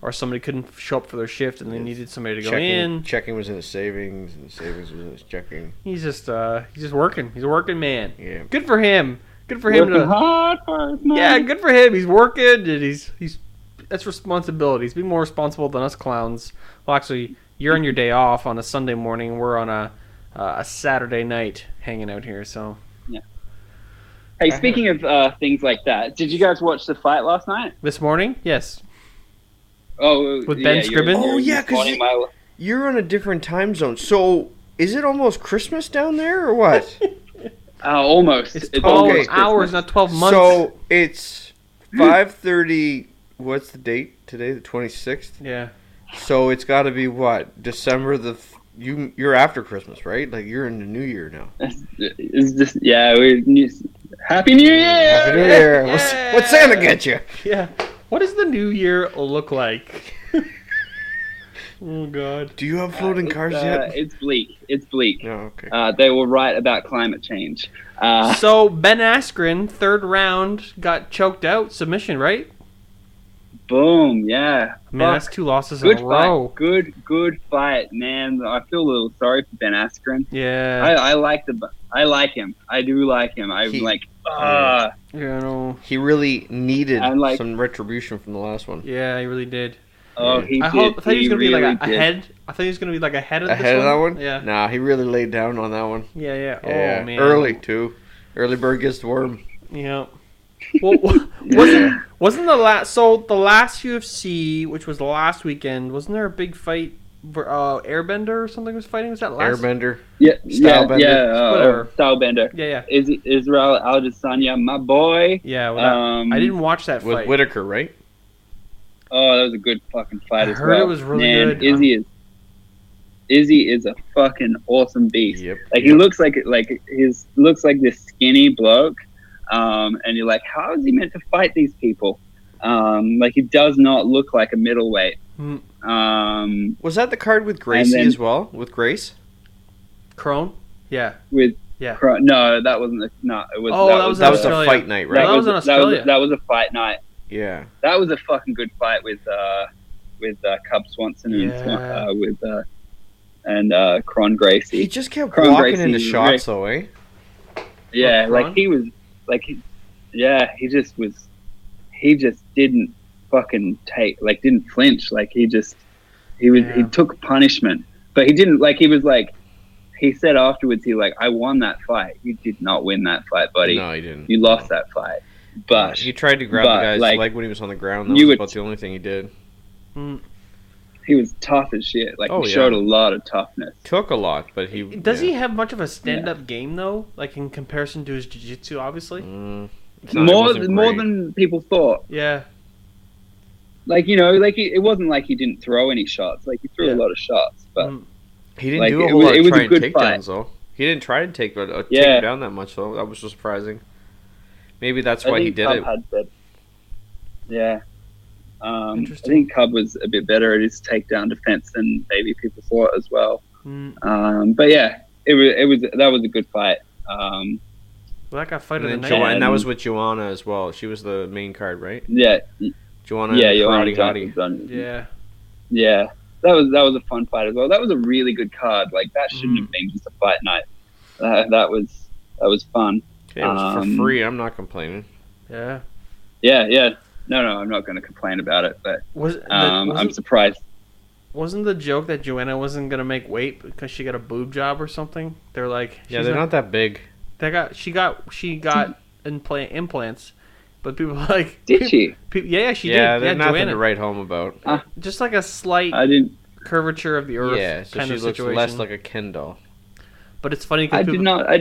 or somebody couldn't show up for their shift, and they needed somebody to go in. Checking was in his savings, and savings was in his checking. He's just working. He's a working man. Yeah. Good for him. Good for him Working hard for his money. Yeah, good for him. He's working, and he's that's responsibility. He's being more responsible than us clowns. Well, actually, you're on your day off on a Sunday morning. We're on a Saturday night hanging out here. So Hey, speaking of things like that, did you guys watch the fight last night? this morning, yes, Oh, With Ben Scribben? Oh, yeah, 'cause spotting my- You're on a different time zone. So, is it almost Christmas down there, or what? almost. it's It's 12 almost hours, Christmas. not 12 months. So, it's 5:30. What's the date today? The 26th? yeah, So, it's got to be what? December the... You're after Christmas, right? Like, you're in the New Year now. It's just Happy New Year! Happy New Year. Yeah. What's Santa get you? yeah. What does the new year look like? Oh God. Do you have floating cars yet? It's bleak. It's bleak. No, okay. They were right about climate change. So Ben Askren, third round, got choked out, submission, right? Boom. Yeah. Man, Fuck. that's 2 losses Good in a row. fight. Good fight, man. I feel a little sorry for Ben Askren. Yeah. I like him. I do like him. I'm like, Yeah, no. He really needed And, like- some retribution from the last one. Yeah, he really did. he I did. thought he was gonna be like really did. ahead. I thought he was gonna be like ahead of Ahead this of that one? Yeah. Nah, he really laid down on that one. Yeah. Yeah. Oh man. Early, too. Early bird gets the worm. Yeah. Well, wasn't the last UFC, which was the last weekend, wasn't there a big fight? Airbender or something was fighting. Was that last? Airbender. Yeah, Stylebender. Whatever. Stylebender. Yeah. Israel Adesanya, my boy. Yeah. Well, I didn't watch that With fight. Whitaker, right? Oh, that was a good fucking fight I as heard well. it was really Man, good. Izzy is a fucking awesome beast. Yep. Like he looks like this skinny bloke, and you're like, how is he meant to fight these people? Like he does not look like a middleweight. Was that the card with Gracie then- as well? With Grace? Crone. Yeah. With Yeah. No, that wasn't. It was. Oh, that was That was a Australia. fight night, right? That was in Australia. That was a fight night. Yeah. That was a fucking good fight with Cub Swanson and Yeah. Cron Gracie. He just kept Cron walking Gracie into was shots, though, eh? Yeah, Cron? like he was, he just didn't fucking didn't flinch. Like he took punishment, but he didn't, he said afterwards, I won that fight. You did not win that fight, buddy. No, he didn't. You lost that fight. But He tried to grab the guy's leg when he was on the ground. That you was would- about the only thing he did. he was tough as shit. Oh, he yeah. showed a lot of toughness. Took a lot, but he... Does he have much of a stand-up game though? Like in comparison to his jiu-jitsu, obviously. It's not- it More wasn't great. than people thought. Yeah. It wasn't like he didn't throw any shots. Like he threw Yeah. a lot of shots, but He didn't like, do a it whole was- lot it of was a trying good takedowns, fight. though. He didn't try to take him down that much, though. That was surprising. Maybe that's why he did Cub it. had better. Yeah. I Interesting. think Cub was a bit better at his takedown defense than maybe people thought as well. But yeah, that was a good fight. Well, that got fight of the And, night. then and that was with Joanna as well. She was the main card, right? Yeah, Joanna yeah, and Joanna Karate Hottie. Johnson's on- Yeah. yeah. That was a fun fight as well. That was a really good card. Like that shouldn't have been just a fight night. That was fun. Okay, it was for free. I'm not complaining. Yeah. Yeah. No, I'm not going to complain about it. But I'm surprised. Wasn't the joke that Joanna wasn't gonna make weight because she got a boob job or something? They're like, Yeah, they're not that big. She got implants, but people are like, Did she? Yeah, she Yeah, did. there's nothing Joanna. to write home about. Just like a slight I didn't. curvature of the earth. Yeah, so kind she of looks situation. less like a Ken doll. But it's funny I because did not. Yeah. I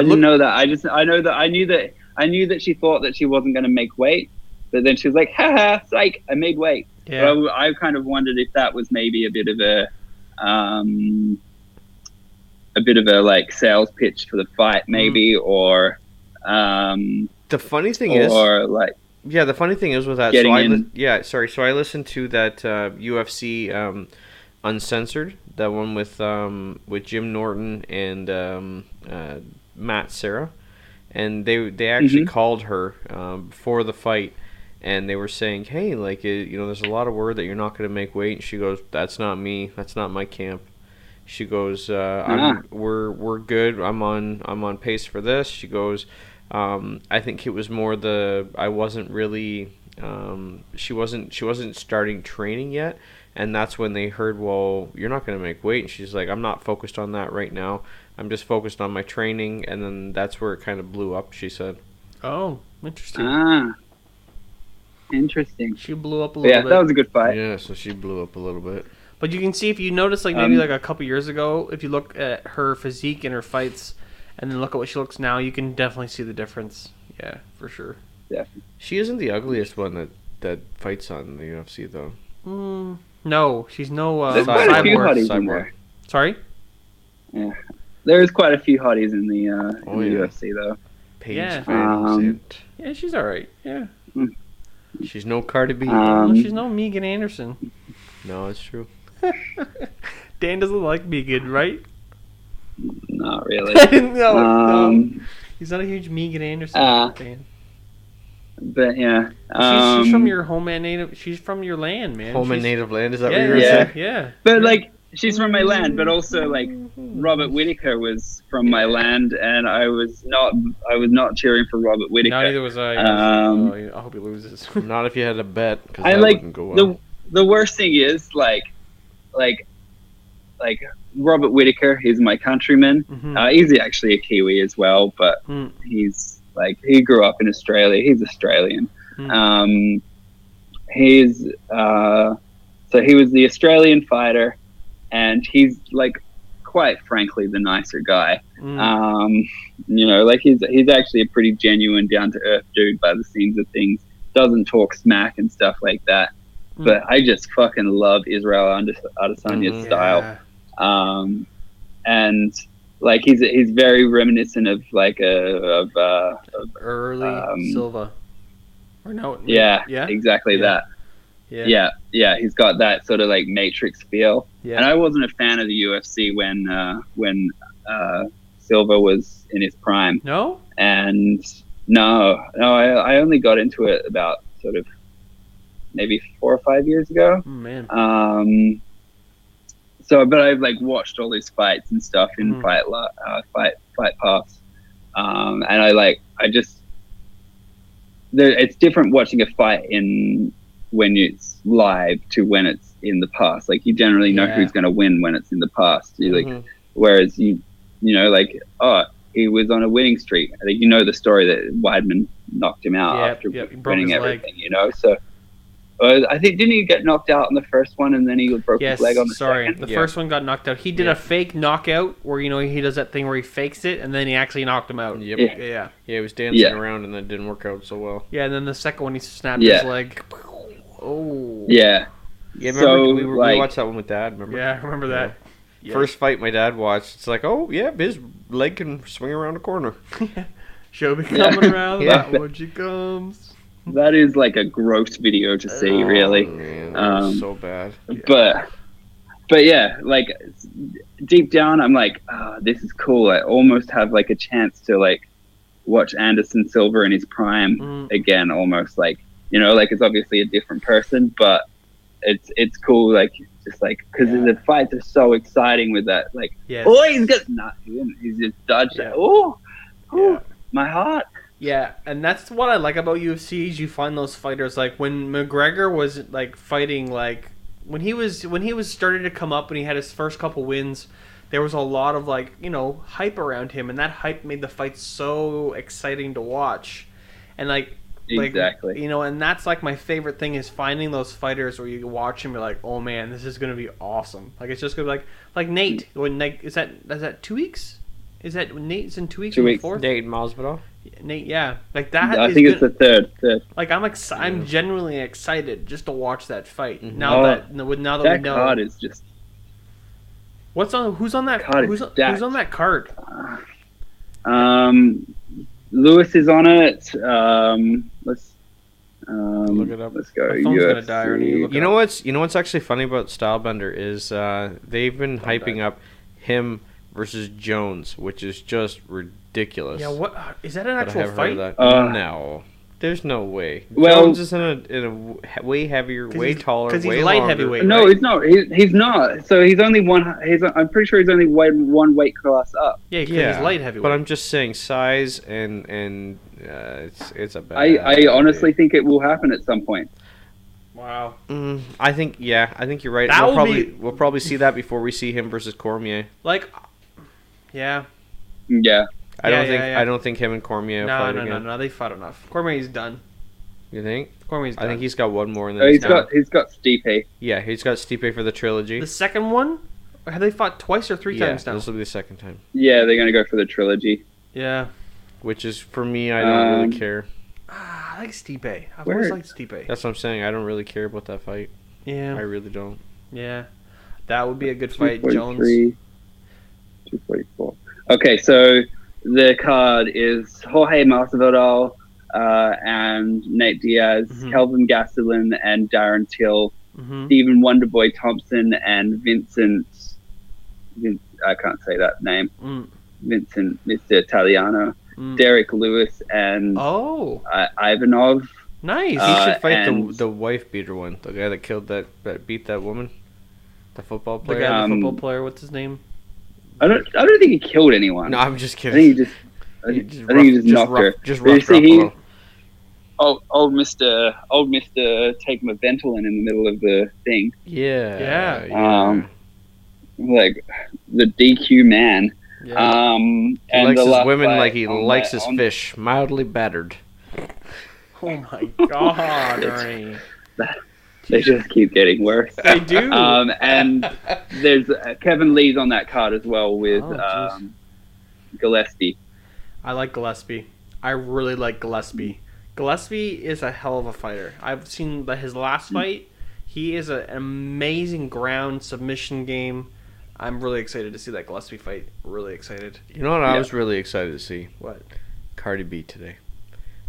didn't know that. I knew that she thought that she wasn't going to make weight, but then she was like, "Haha, psych! I made weight." Yeah. So I kind of wondered if that was maybe a bit of a like sales pitch for the fight, maybe, or The funny thing is, like the funny thing is with that. Getting So in- So I listened to that UFC Uncensored, that one with Jim Norton and Matt Serra, and they actually called her before the fight, and they were saying, hey, like, there's a lot of word that you're not going to make weight. And she goes, that's not me. That's not my camp. She goes, we're good. I'm on pace for this. She goes, I think it was more I wasn't really, she wasn't starting training yet. And that's when they heard, well, you're not going to make weight. And she's like, I'm not focused on that right now. I'm just focused on my training. And then that's where it kind of blew up, she said. Oh, interesting. Interesting. She blew up a little bit. Yeah, that was a good fight. Yeah, so she blew up a little bit. But you can see, if you notice, like maybe like a couple years ago, if you look at her physique and her fights, and then look at what she looks now, you can definitely see the difference. Yeah, for sure. Yeah. She isn't the ugliest one that fights on the UFC, though. No, she's no There's quite a few cyborg. hotties in there. Sorry? Yeah. There's quite a few hotties in the UFC, though. Paige Yeah. Van Zandt. Yeah, she's all right. Yeah. She's no Cardi B. No, she's no Megan Anderson. No, it's true. Dan doesn't like Megan, right? Not really. no. He's not a huge Megan Anderson fan. But yeah. She's from your home and native. She's from your land, man. Home and native land. Is that Yeah, what you were yeah. saying? Yeah. But like, she's from my land, but also like Robert Whittaker was from my land, and I was not cheering for Robert Whittaker. No, neither was I. I hope he loses. Not if you had a bet, because I that like wouldn't go well. the worst thing is like Robert Whittaker. He's my countryman. He's actually a Kiwi as well, but he's like, he grew up in Australia. He's Australian. So he was the Australian fighter, and he's like, quite frankly, the nicer guy. Like he's actually a pretty genuine, down to earth dude by the seams of things. Doesn't talk smack and stuff like that. But I just fucking love Israel Adesanya's style. And like he's very reminiscent of like early Silva. Or no? Yeah, Yeah. exactly that. Yeah. Yeah, he's got that sort of like Matrix feel. Yeah. And I wasn't a fan of the UFC when Silva was in his prime. No. And no, I only got into it about sort of maybe 4 or 5 years ago. Oh, man. But I've like watched all these fights and stuff in Fight Pass, and it's different watching a fight when it's live to when it's in the past. Like, you generally know who's going to win when it's in the past. Whereas you like, oh, he was on a winning streak. I think you know the story that Weidman knocked him out after winning everything. So. I think, didn't he get knocked out in the first one, and then he broke his leg on the second? The first one got knocked out. He did a fake knockout where, he does that thing where he fakes it, and then he actually knocked him out. Yep. Yeah. Yeah, he was dancing around, and that didn't work out so well. Yeah, and then the second one, he snapped his leg. Oh. Yeah. Yeah, remember, we watched that one with Dad, remember? Yeah, I remember that. Yeah. First fight my dad watched, it's like, oh, yeah, his leg can swing around a corner. She'll be coming around, that way she comes. That is like a gross video to see, really. Man, that was so bad. But yeah, like deep down, I'm like, this is cool. I almost have like a chance to like watch Anderson Silva in his prime again, almost like, like it's obviously a different person, but it's cool. Like, just like, because the fights are so exciting with that. Like, oh, he's got nothing. He's just dodged it. Oh, my heart. Yeah, and that's what I like about UFC is you find those fighters, like when McGregor was like fighting, like when he was starting to come up and he had his first couple wins, there was a lot of like, hype around him, and that hype made the fight so exciting to watch. And exactly. And that's like my favorite thing is finding those fighters where you watch them, you're like, oh man, this is gonna be awesome. Like, it's just gonna be like Nate. When Nate is that 2 weeks? Is that Nate's in 2 weeks? 2 weeks. Nate Masvidal. Nate, yeah, like that. I think it's the third. Like, I'm genuinely excited just to watch that fight. Mm-hmm. Now that we know, card is just. Who's on that? Who's on that card? Lewis is on it. Let's look it up. Let's go. My phone's gonna die. You know what's actually funny about Stylebender is they've been hyping up him versus Jones, which is just ridiculous. Yeah, what is that an But I actual have heard fight? of that. No, there's no way. Well- Jones is in a way heavier, way taller, Because way he's light longer. heavyweight. No, right? he's not. He's not. So he's only one. I'm pretty sure he's only one weight class up. Yeah, because Yeah, he's light heavyweight. but I'm just saying size and it's a bad. I honestly think it will happen at some point. wow. I think you're right. That We'll probably see that before we see him versus Cormier. Like, yeah. Yeah. I Yeah. don't think him and Cormier No, fight no, again. no. They fought enough. Cormier's done. You think? Cormier's done. I think he's got one more, and So then he's got Stipe. yeah, he's got Stipe for the trilogy. The second one? Or have they fought twice or three times now? This will be the second time. Yeah, they're gonna go for the trilogy. Yeah. Which is for me, I don't really Um, care. I like Stipe. I've Where- always liked Stipe. That's what I'm saying. I don't really care about that fight. Yeah. I really don't. Yeah. That would be a good fight, Jones. 243, 244. Okay, so the card is Jorge Masvidal and Nate Diaz, Mhm. Kelvin Gastelum and Darren Till, Mm-hmm. Stephen Wonderboy Thompson and Vincent. I can't say that name. Mm. Vincent, Mr. Italiano, Mm. Derek Lewis and Oh, Ivanov. nice. He Uh, should fight and- the wife beater one, the guy that killed that beat that woman, the football the player. guy, the um, football player. What's his name? I don't think he killed anyone. No, I'm just I kidding. think he just. I think he just knocked her. Just But you roughed her see, up a he- little. old Mister, taking a Ventolin in the middle of the thing, Yeah. Yeah. like the DQ man. Yeah. He And likes the his last women fight like he on likes the- his on- fish, mildly battered. Oh my God, Ernie. They just keep getting worse. They do. And there's Kevin Lee's on that card as well with Oh, jeez. Gillespie. I like Gillespie. I really like Gillespie. Gillespie is a hell of a fighter. I've seen his last fight. He is an amazing ground submission game. I'm really excited to see that Gillespie fight. Really excited. You know what I Yeah. was really excited to see? What? Cardi B today.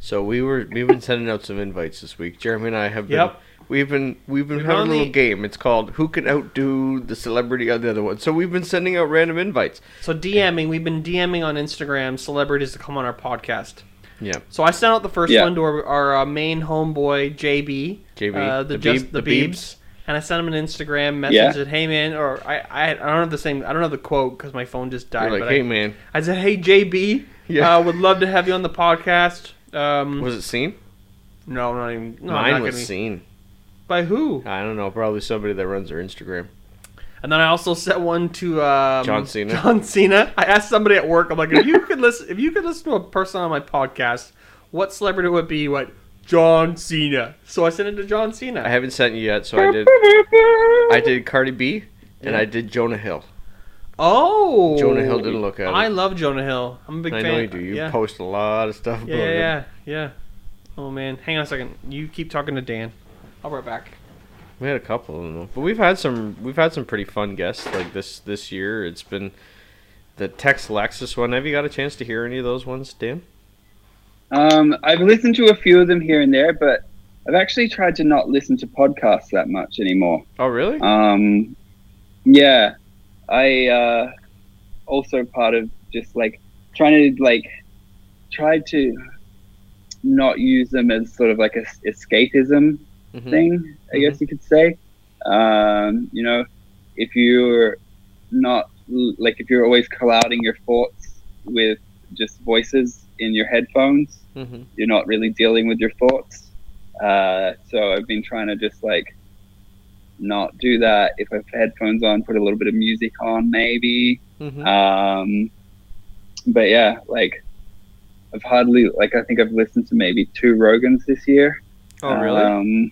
So we've been sending out some invites this week. Jeremy and I have been. Yep. We've been having a only- little game. It's called Who Can Outdo the Celebrity of the Other One. So we've been sending out random invites. So DMing, we've been DMing on Instagram celebrities to come on our podcast. Yeah. So I sent out the first Yeah. one to our main homeboy JB, JB, the the Beebs, and I sent him an Instagram message. Yeah. Said, "Hey man," or I don't have the same. I don't have the quote because my phone just died. You're like, but hey man, I said, "Hey JB, Yeah. would love to have you on the podcast." was it seen? No, not even. No, Mine not was gonna be. seen. By who? I don't know. Probably somebody that runs their Instagram. And then I also sent one to John Cena. John Cena. I asked somebody at work. I'm like, if you could listen to a person on my podcast, what celebrity would it be? What? John Cena. So I sent it to John Cena. I haven't sent you yet, so I did Cardi B and Yeah. I did Jonah Hill. Oh, Jonah Hill didn't look at it. I love Jonah Hill. I'm a big I fan. know you do. You yeah. post a lot of stuff about him. Yeah. Oh man, hang on a second. You keep talking to Dan. I'll be right back. We had a couple of them, but we've had some pretty fun guests like this year. It's been the Tex Lexus one. Have you got a chance to hear any of those ones, Dan? I've listened to a few of them here and there, but I've actually tried to not listen to podcasts that much anymore. Oh, really? Yeah, I also part of just like try to not use them as sort of like a escapism Mhm. thing, I guess you could say. You know, if you're not like if you're always clouding your thoughts with just voices in your headphones, Mhm. you're not really dealing with your thoughts. So I've been trying to just like not do that. If I have headphones on, put a little bit of music on, maybe. Mhm. But yeah, like I've hardly like I think I've listened to maybe 2 Rogans this year. Oh, really?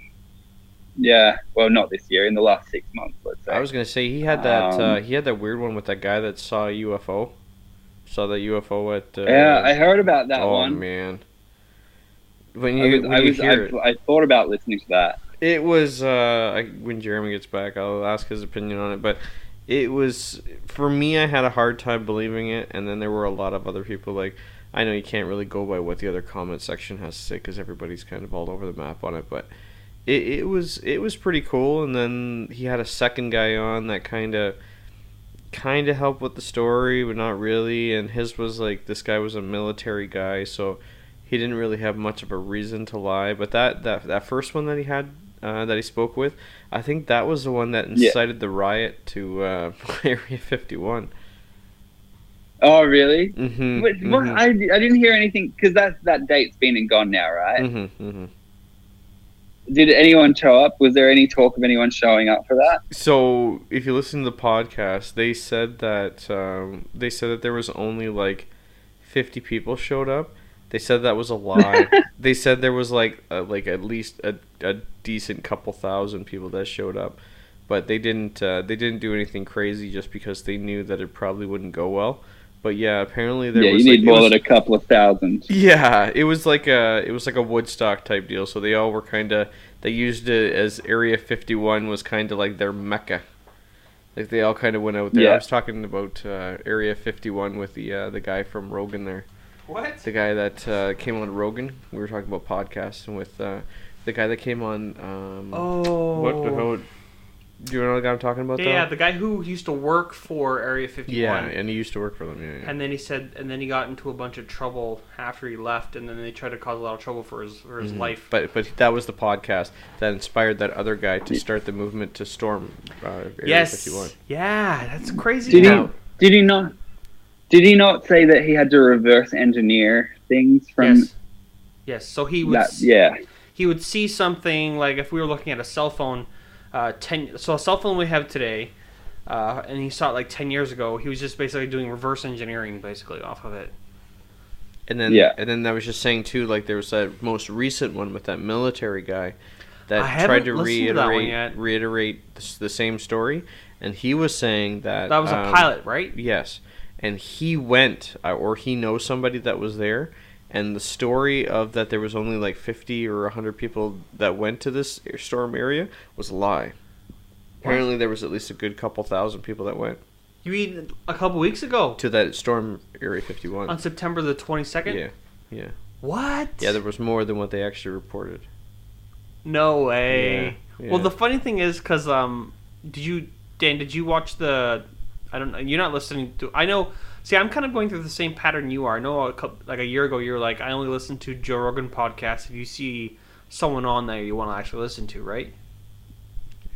Yeah, well, not this year. In the last 6 months, let's say. I was gonna say he had that weird one with that guy that saw a UFO. Saw that UFO at. Yeah, I heard about that oh one. man. When I you hear it, I thought about listening to that. it was when Jeremy gets back, I'll ask his opinion on it. But it was for me. I had a hard time believing it, and then there were a lot of other people like. I know you can't really go by what the other comment section has to say because everybody's kind of all over the map on it, but it was pretty cool. And then he had a second guy on that kind of kind of helped with the story, but not really. And his was like, this guy was a military guy, so he didn't really have much of a reason to lie. But that first one that he had, that he spoke with, I think that was the one that incited the riot to Area 51. Oh, really? Mm-hmm, What, I didn't hear anything, because that date's been and gone now, right? Mm-hmm, mm-hmm. Did anyone show up? Was there any talk of anyone showing up for that? So, if you listen to the podcast, they said that there was only like 50 people showed up. They said that was a lie. They said there was like at least a decent couple thousand people that showed up, but they didn't do anything crazy just because they knew that it probably wouldn't go well. But yeah, apparently there was. Yeah, you need more than a couple of thousand. Yeah, it was like a Woodstock type deal. So they all were they used it as Area 51 was kind of like their mecca. Like they all kind of went out there. Yeah. I was talking about Area 51 with the guy from Rogan there. What? The guy that came on Rogan. We were talking about podcasts and with the guy that came on. Do you know the guy I'm talking about? Yeah, though? the guy who used to work for Area 51. Yeah, and he used to work for them. Yeah. And then he got into a bunch of trouble after he left, and then they tried to cause a lot of trouble for his life. But that was the podcast that inspired that other guy to start the movement to storm Area 51. Yeah, that's crazy. Did he not say that he had to reverse engineer things from? Yes. So he would. He would see something like if we were looking at a cell phone. So a cell phone we have today, and he saw it like 10 years ago. He was just basically doing reverse engineering basically off of it. And then I was just saying too, like there was that most recent one with that military guy that tried to reiterate the same story, and he was saying that was a pilot, right? Yes, and he went or he knows somebody that was there. And the story of that there was only like 50 or 100 people that went to this storm area was a lie. Apparently there was at least a good couple thousand people that went. You mean a couple weeks ago? To that storm Area 51. On September the 22nd? Yeah. What? Yeah, there was more than what they actually reported. No way. Yeah. Well, the funny thing is, because, did you watch the, I don't know, you're not listening to, I know, see, I'm kind of going through the same pattern you are. I know like a year ago you were like, I only listen to Joe Rogan podcasts if you see someone on there you want to actually listen to, right?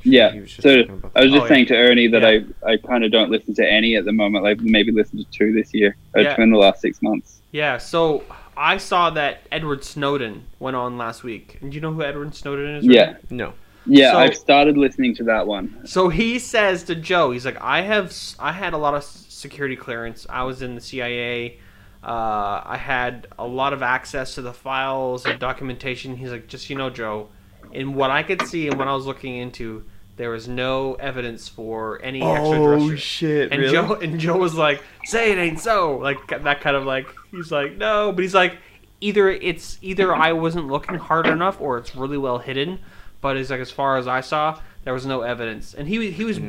Yeah. So I was just saying to Ernie that I kind of don't listen to any at the moment. Like maybe listen to 2 this year, or 2 in the last 6 months. Yeah. So I saw that Edward Snowden went on last week. And do you know who Edward Snowden is? Right? Yeah. No. Yeah, so, I've started listening to that one. So he says to Joe, he's like, I had a lot of security clearance. I was in the CIA. I had a lot of access to the files and documentation. He's like, just Joe, in what I could see and what I was looking into, there was no evidence for any extraterrestrial. Oh shit! And really? Joe was like, say it ain't so. Like that kind of like he's like no, but he's like either I wasn't looking hard enough or it's really well hidden. But it's like as far as I saw, there was no evidence, and he was a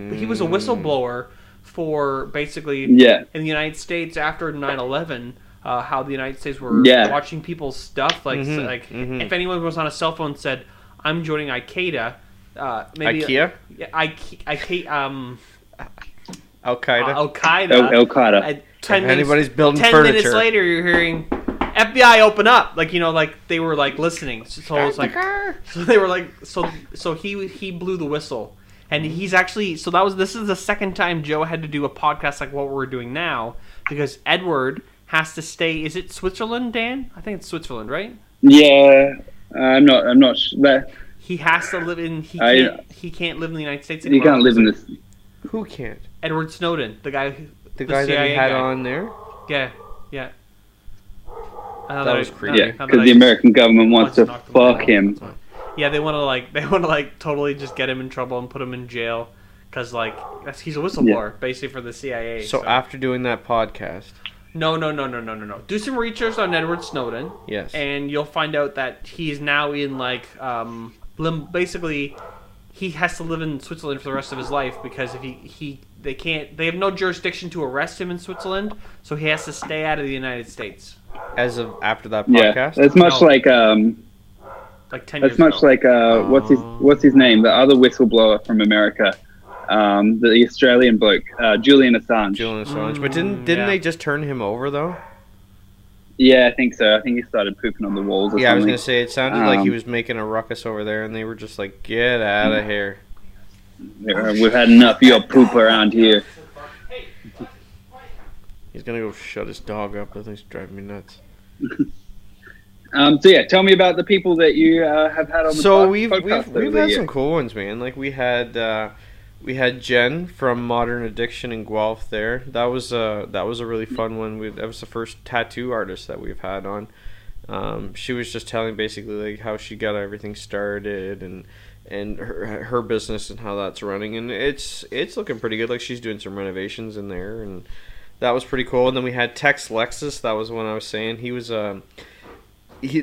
whistleblower for basically in the United States after 9/11, how the United States were watching people's stuff. Like if anyone was on a cell phone and said, "I'm joining Al-Qaeda," maybe IKEA, Al-Qaeda. 10 minutes, anybody's building 10 furniture. minutes later, you're hearing FBI open up, like like they were like listening. So it's like so they were like so he blew the whistle, and he's actually this is the second time Joe had to do a podcast like what we're doing now because Edward has to stay. Is it Switzerland, Dan? I think it's Switzerland, right? Yeah, I'm not sure. He has to live in. He can't live in the United States anymore. He can't live in this. Who can't? Edward Snowden, the guy that he had on there. Yeah. That was creepy. Yeah, because the American government wants to fuck him. Yeah, they want to totally just get him in trouble and put him in jail because he's a whistleblower basically for the CIA. So after doing that podcast. No. Do some research on Edward Snowden. Yes. And you'll find out that he's now in basically he has to live in Switzerland for the rest of his life because if they have no jurisdiction to arrest him in Switzerland, so he has to stay out of the United States. As of after that podcast? Yeah, it's much like 10 years it's much ago. like what's his name? The other whistleblower from America. the Australian bloke, Julian Assange. Julian Assange. But didn't yeah. they just turn him over though? Yeah, I think so. I think he started pooping on the walls or Yeah, I was something. gonna say it sounded like he was making a ruckus over there, and they were just like, "Get out of here." We've had enough of your poop around here. He's gonna go shut his dog up. That thing's driving me nuts. So yeah, tell me about the people that you have had on the So podcast. we've had some cool ones, man. Like we had Jen from Modern Addiction in Guelph there. That was a really fun one. That was the first tattoo artist that we've had on. She was just telling basically like how she got everything started and her business and how that's running, and it's looking pretty good. Like she's doing some renovations in there, and that was pretty cool. And then we had Tex Lexus. That was one I was saying. He was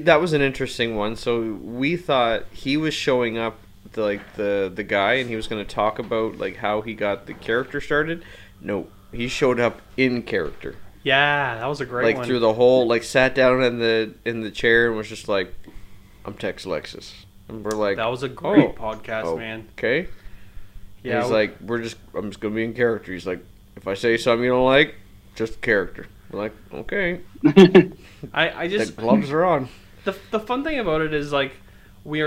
that was an interesting one. So we thought he was showing up the guy, and he was going to talk about like how he got the character started. No, he showed up in character. Yeah, that was a great one. Like through the whole, like sat down in the chair and was just like, "I'm Tex Lexus," and we're like, that was a great podcast, man. Okay. Yeah, And he's like, I'm just gonna be in character. He's like, if I say something you don't like, just character. We're like, okay. I just The gloves are on. the fun thing about it is like we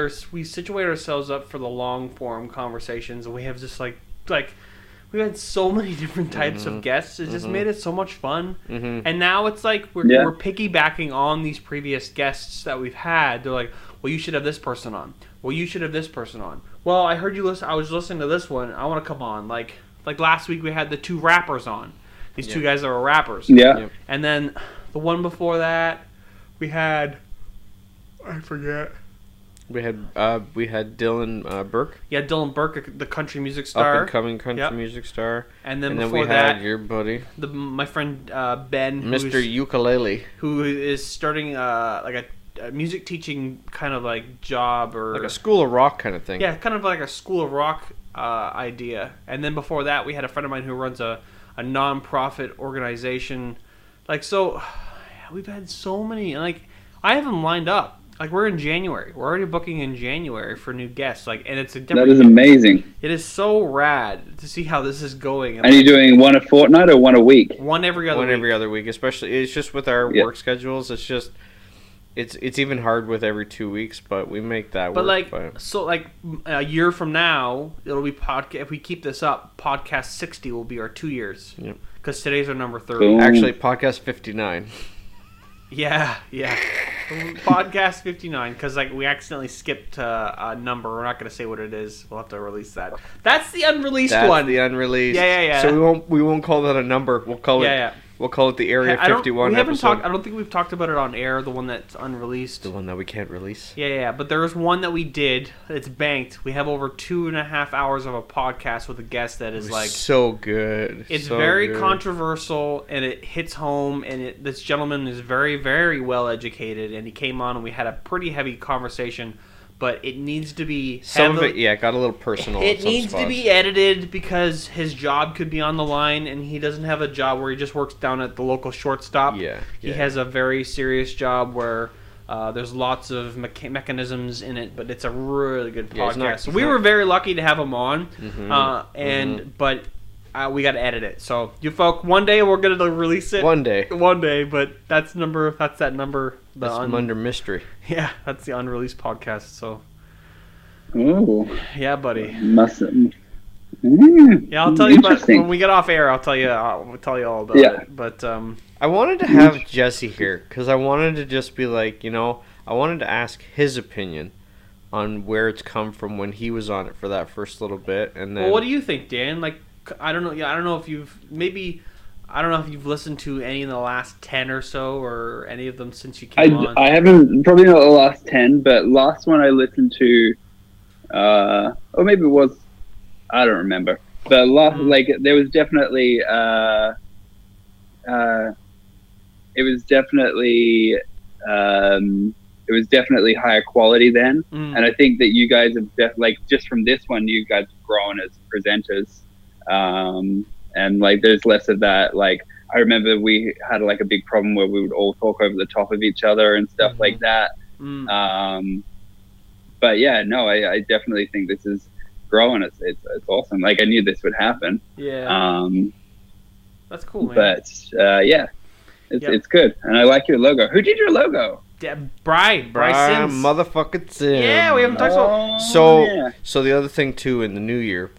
situate ourselves up for the long form conversations, and we have just like we've had so many different types of guests. It just made it so much fun. And now it's like we're piggybacking on these previous guests that we've had. They're like, well, you should have this person on. Well, you should have this person on. Well, I heard you listen. I was listening to this one. I want to come on. Like last week we had the 2 rappers on. These 2 guys that were rappers. Yeah. Yep. And then the one before that, we had, I forget. We had Dylan Burke. Yeah, Dylan Burke, the country music star. Up and coming country music star. And then we before that, had your buddy, my friend Ben, Mr. Ukulele, who is starting like a music teaching kind of like job or like a School of Rock kind of thing. Yeah, kind of like a School of Rock idea. And then before that, we had a friend of mine who runs a non-profit organization. Like, so we've had so many. Like, I have them lined up. Like, we're in January. We're already booking in January for new guests. Like, and it's a different. That is amazing. It is so rad to see how this is going. And you're doing one a fortnight or one a week? One every other week. Especially it's just with our work schedules. It's just it's even hard with every 2 weeks, but we make that work. So like a year from now, it'll be podcast. If we keep this up, podcast 60 will be our 2 years. Yep. Because today's our number 30. Boom. Actually, podcast 59. Yeah. Podcast 59, because like we accidentally skipped a number. We're not going to say what it is. We'll have to release that. That's the unreleased one. The unreleased. Yeah. So we won't call that a number. We'll call it. We'll call it the Area 51 we haven't episode. I don't think we've talked about it on air. The one that's unreleased. The one that we can't release. Yeah. But there's one that we did. It's banked. We have over 2.5 hours of a podcast with a guest that is like so good. It's so very good. controversial, and it hits home. And this gentleman is very, very well educated, and he came on, and we had a pretty heavy conversation. But it needs to be some of it, got a little personal. It needs to be edited because his job could be on the line, and he doesn't have a job where he just works down at the local shortstop. He has a very serious job where there's lots of mechanisms in it, but it's a really good podcast. So we were very lucky to have him on, but we got to edit it. So you folk, one day we're gonna release it. One day, but that's that number. That's under mystery. Yeah, that's the unreleased podcast. So. Ooh. Yeah, buddy. Yeah, I'll tell you about when we get off air. I'll tell you all about it. But I wanted to have Jesse here because I wanted to just be like, I wanted to ask his opinion on where it's come from when he was on it for that first little bit, and then. Well, what do you think, Dan? Like, I don't know. Yeah, I don't know if you've listened to any in the last 10 or so, or any of them since you came on. I haven't, probably not the last 10, but last one I listened to, or maybe it was, I don't remember. But there was definitely, it was definitely higher quality then. And I think that you guys have just from this one, you guys have grown as presenters. And there's less of that. Like, I remember we had a big problem where we would all talk over the top of each other and stuff like that. But yeah, no, I definitely think this is growing. It's awesome. Like, I knew this would happen. Yeah. That's cool, man. But it's good, and I like your logo. Who did your logo? Yeah, Bry Sims. Motherfucking Sims. Yeah, we haven't talked about. So the other thing too in the new year,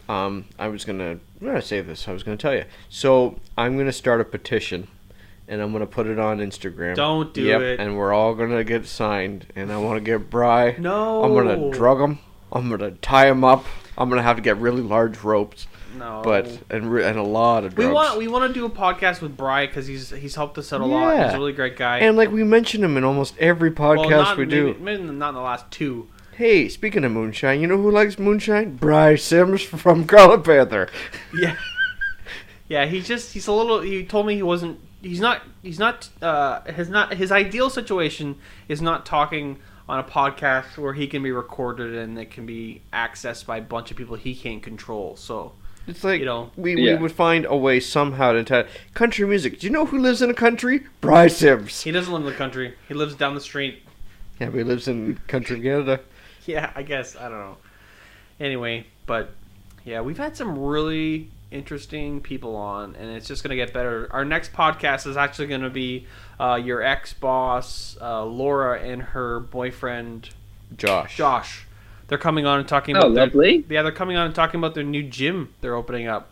I'm gonna save this. I was gonna tell you. So I'm gonna start a petition, and I'm gonna put it on Instagram. Don't do it. And we're all gonna get signed, and I want to get Bry. No. I'm gonna drug him. I'm gonna tie him up. I'm gonna have to get really large ropes. No. And a lot of drugs. We want to do a podcast with Bry because he's helped us out a lot. He's a really great guy. And like we mention him in almost every podcast we do. Maybe not in the last two. Hey, speaking of moonshine, you know who likes moonshine? Bry Sims from Scarlet Panther. Yeah. Yeah, he's a little. He told me he wasn't. His ideal situation is not talking on a podcast where he can be recorded and it can be accessed by a bunch of people he can't control. So it's like, we Yeah. would find a way somehow to tell country music. Do you know who lives in a country? Bry Sims. He doesn't live in the country. He lives down the street. Yeah, but he lives in country Canada. Yeah, I guess. I don't know. Anyway, but yeah, we've had some really interesting people on, and it's just going to get better. Our next podcast is actually going to be your ex-boss, Laura, and her boyfriend, Josh. They're coming on and talking about lovely. They're coming on and talking about their new gym they're opening up.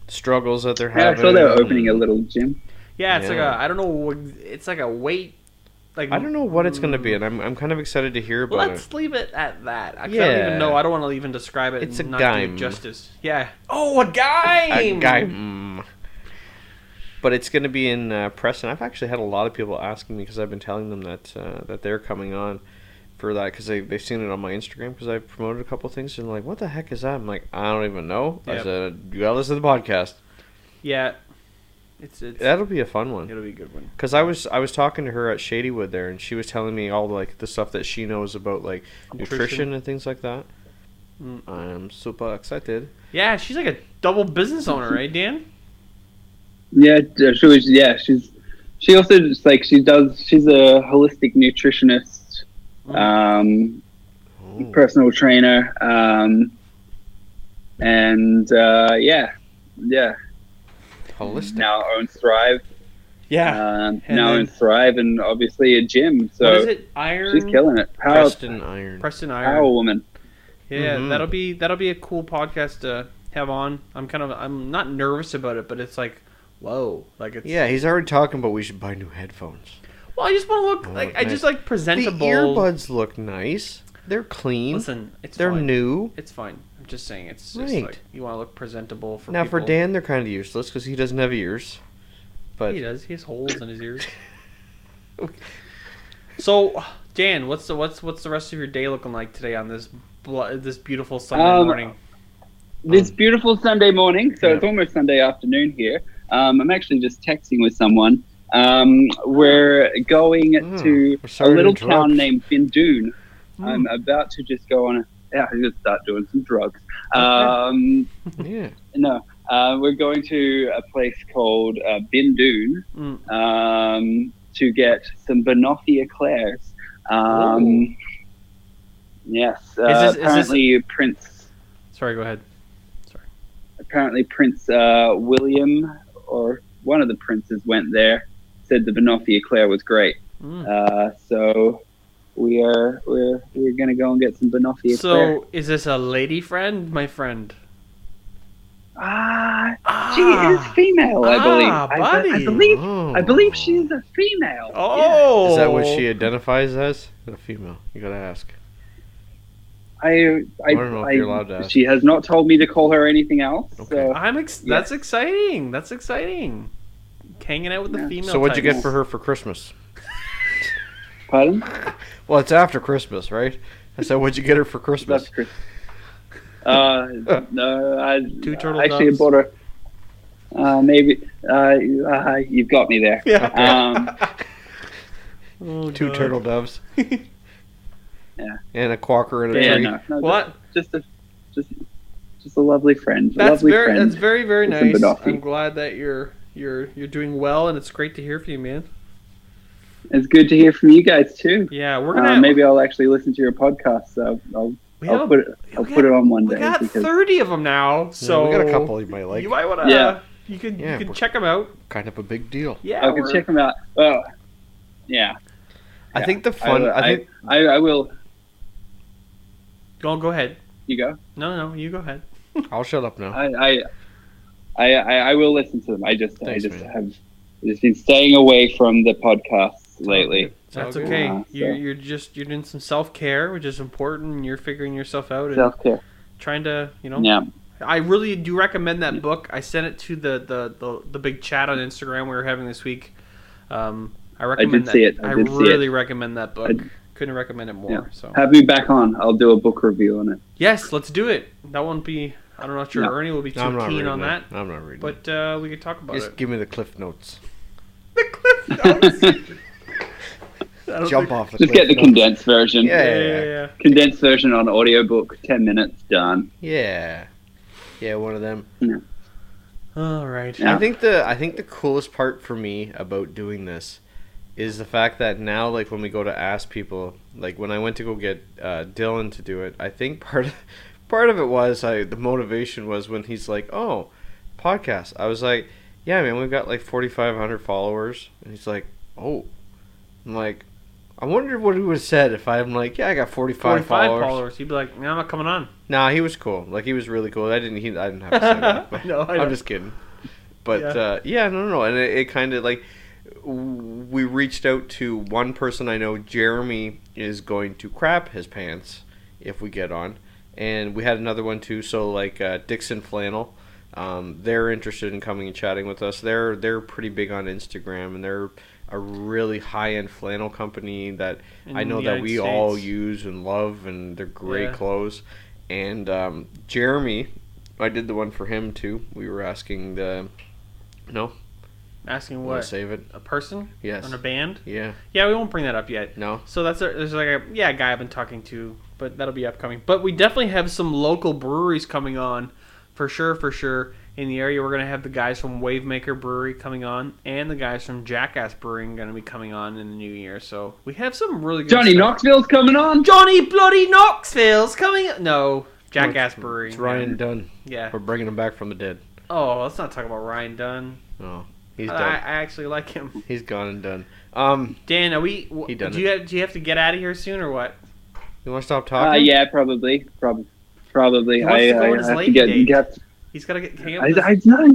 Struggles that they're Yeah, having. I saw they were opening a little gym. Yeah, it's like I don't know, it's like a weight. Like, I don't know what it's going to be, and I'm kind of excited to hear about let's it. leave it at that. I don't even know. I don't want to even describe it. It's and a not game. do it justice. Yeah. Oh, a game. A game. But it's going to be in Preston. I've actually had a lot of people asking me because I've been telling them that they're coming on for that because they've seen it on my Instagram because I've promoted a couple of things and they're like, what the heck is that? I'm like, I don't even know. Yep. I said, you got to listen to the podcast. Yeah. It's That'll be a fun one. It'll be a good one. Because I was talking to her at Shadywood there, and she was telling me all like the stuff that she knows about like nutrition and things like that. I'm super excited. Yeah, she's like a double business owner, right, Dan? Yeah, she also just like she's a holistic nutritionist, personal trainer, and Holistic. now owns Thrive. Yeah. Owns Thrive and obviously a gym. So what is it? Iron. she's killing it. Preston Iron. Power woman. Yeah, that'll be a cool podcast to have on. I'm not nervous about it, but it's like, whoa, like it's. Yeah, he's already talking about we should buy new headphones. Well, I just want to look like I just like presentable. The earbuds look nice. They're clean. Listen, they're fine. new. It's fine. I'm just saying it's just Right. like you want to look presentable for Now people. for Dan, they're kind of useless because he doesn't have ears. But He does. He has holes in his ears. So, Dan, what's the rest of your day looking like today on this beautiful Sunday morning? This beautiful Sunday morning, so it's almost Sunday afternoon here. I'm actually just texting with someone. We're going to a little town named Bindoon. I'm about to just go on I'm going to start doing some drugs. yeah. No, we're going to a place called Bindoon to get some banoffee eclairs. Yes, apparently Prince. Sorry, go ahead. Sorry. Apparently Prince William or one of the princes went there. Said the banoffee eclair was great. So we're gonna go and get some banoffee eclair. So is this a lady friend, my friend? She is female, I believe. Buddy. I believe she's a female. Oh, Is that what she identifies as? A female. You gotta ask. I don't know if you're allowed to ask. She has not told me to call her anything else. Okay. So That's exciting. That's exciting. Hanging out with the female. So what'd you get types. for her for Christmas? Pardon? Well, it's after Christmas, right? I said, what'd you get her for Christmas? That's Chris. No, I Two turtle actually doves. bought her. Maybe you've got me there. Yeah. Two turtle doves. Yeah. And a quacker and a Yeah, tree. No, What? Just a lovely friend. That's lovely very friend. that's very very with some nice. banoffee. I'm glad that you're doing well, and it's great to hear from you, man. It's good to hear from you guys too. Yeah, we're gonna Maybe I'll actually listen to your podcast. So I'll I'll put it on one We day. got because 30 of them now, so we got a couple you might like. You might want to. Yeah. You could Yeah, check them out. Kind of a big deal. Yeah, I can check them out. Well, yeah. I think the fun. I will. Go ahead. You go. No, you go ahead. I'll shut up now. I will listen to them. Thanks, man. have just been staying away from the podcasts lately. That's all good. okay. So- You're doing some self care, which is important. And you're figuring yourself out and Self care. trying to, Yeah. I really do recommend that book. I sent it to the big chat on Instagram we were having this week. I recommend did see it. I did see really it. recommend that book. Couldn't recommend it more. Yeah. So Have me back on. I'll do a book review on it. yes, let's do it. That won't be. I'm not sure No. Ernie will be too I'm not keen reading on that, I'm not reading. but we could talk about Just it. give me the cliff notes. The Cliff Notes. I don't Jump think- off the Just cliff get the notes. condensed version. Yeah. Condensed version on audiobook. 10 minutes done. Yeah, one of them. All right. Yeah. I think the coolest part for me about doing this is the fact that now, like, when we go to ask people, like when I went to go get Dylan to do it, I think part of it was the motivation was when he's like, "Oh, podcast." I was like, "Yeah, man, we've got like 4,500 followers," and he's like, "Oh," I'm like, I wonder what he would have said if I'm like, "Yeah, I got 45 followers." He'd be like, "No, I'm not coming on." Nah, he was cool. Like, he was really cool. I didn't have to say that. But No, I know. I'm just kidding. But no, and it kind of like we reached out to one person I know. Jeremy is going to crap his pants if we get on, and we had another one too. So like Dixon Flannel, they're interested in coming and chatting with us. They're pretty big on Instagram, and they're a really high-end flannel company that I know that we all use and love, and they're great clothes. And Jeremy, I did the one for him too. We were asking Asking wanna what? save it? A person? Yes. On a band? Yeah. Yeah, we won't bring that up yet. No. So there's like a guy I've been talking to, but that'll be upcoming. But we definitely have some local breweries coming on, for sure. In the area, we're gonna have the guys from Wavemaker Brewery coming on, and the guys from Jackass Brewing gonna be coming on in the new year. So we have some really good Johnny stuff. Knoxville's coming on. Johnny Bloody Knoxville's coming. No, Jackass Brewery. It's Ryan Dunn. Yeah. We're bringing him back from the dead. Oh, let's not talk about Ryan Dunn. Oh, he's I done. actually like him. He's gone and done. Dan, are we? He done do you have to get out of here soon or what? You want to stop talking? Yeah, probably. He wants to go on his have to lady get. date. He's got to get. Hang up with his- It's not.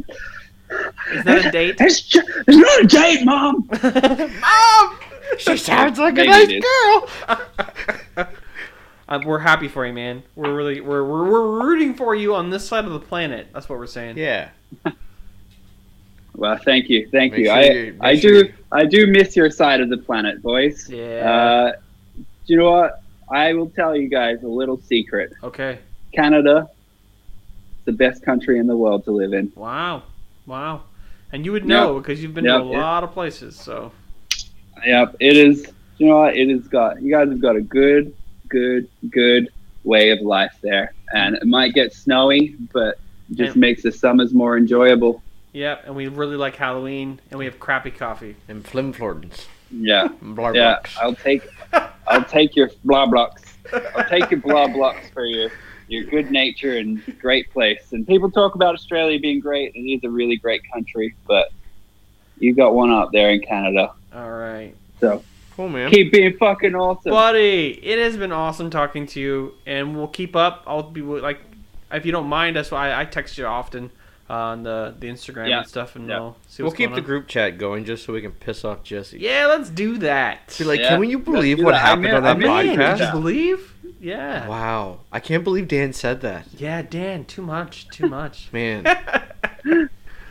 Is that a date? It's not a date, Mom. Mom! She sounds like Maybe a nice it girl. We're happy for you, man. We're rooting for you on this side of the planet. That's what we're saying. Yeah. Well, thank you. Make sure I do miss your side of the planet, boys. Yeah. Do you know what? I will tell you guys a little secret. Okay. Canada is the best country in the world to live in. Wow. And you would know because you've been to a Yep. lot of places. So. Yep, it is. You know what? You guys have got a good way of life there, and it might get snowy, but it just makes the summers more enjoyable. Yep, and we really like Halloween, and we have crappy coffee. And Flim Flordens. Yeah, Blar yeah. blocks. I'll take your blah blocks. I'll take your blah blocks for your good nature and great place. And people talk about Australia being great. It is a really great country, but you got one out there in Canada. All right. So Cool, man. keep being fucking awesome. Buddy, it has been awesome talking to you, and we'll keep up. I'll be like, if you don't mind, that's why I text you often on the Instagram and stuff, and we'll see We'll what's keep going the on. group chat going just so we can piss off Jesse. Yeah, let's do that. Be like, Yeah, can you let's believe do what that. happened on that I mean, Man, podcast? did you believe? Yeah. Wow. I can't believe Dan said that. Yeah, Dan, too much. Man.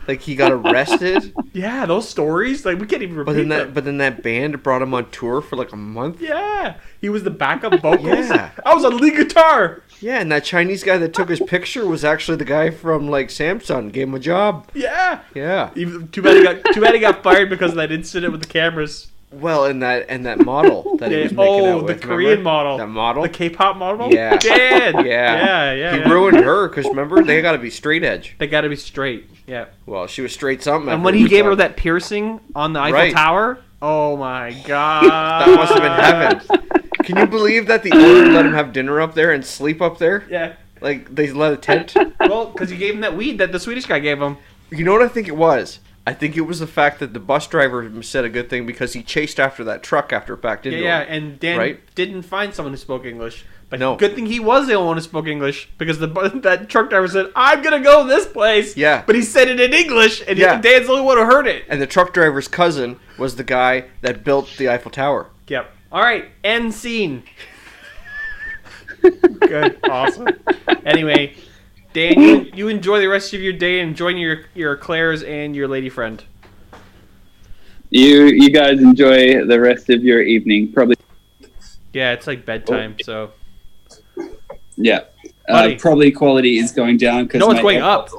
Like, he got arrested, Yeah, those stories, like we can't even repeat them. but then that band brought him on tour for like a month. Yeah, he was the backup vocals. Yeah. I was on lead guitar. Yeah, and that Chinese guy that took his picture was actually the guy from like Samsung. Gave him a job. Yeah. Yeah. Even, too bad he got fired because of that incident with the cameras. Well, and that model that he was making out with. the Korean remember? model. That model. The K-pop model? Yeah. Dan! Yeah. He yeah. ruined her because remember they got to be straight edge. They gotta be straight. Yeah. Well, she was straight something. And after when we he gave her talked. that piercing on the Eiffel Right. Tower, oh my god. That must have been heaven. Can you believe that the owner let him have dinner up there and sleep up there? Yeah. Like, they let a tent? Well, because you gave him that weed that the Swedish guy gave him. You know what I think it was? I think it was the fact that the bus driver said a good thing because he chased after that truck after it backed into him. Yeah, and Dan Right? didn't find someone who spoke English. But No. good thing he was the only one who spoke English because that truck driver said, "I'm gonna go this place." Yeah. But he said it in English, and Yeah. Dan's the only one who heard it. And the truck driver's cousin was the guy that built the Eiffel Tower. Yep. All right. End scene. Good. Awesome. Anyway, Dan, you enjoy the rest of your day and join your Claire's and your lady friend. You guys enjoy the rest of your evening. Probably. Yeah, it's like bedtime, so. Yeah. Buddy. Probably quality is going down because No, it's going up.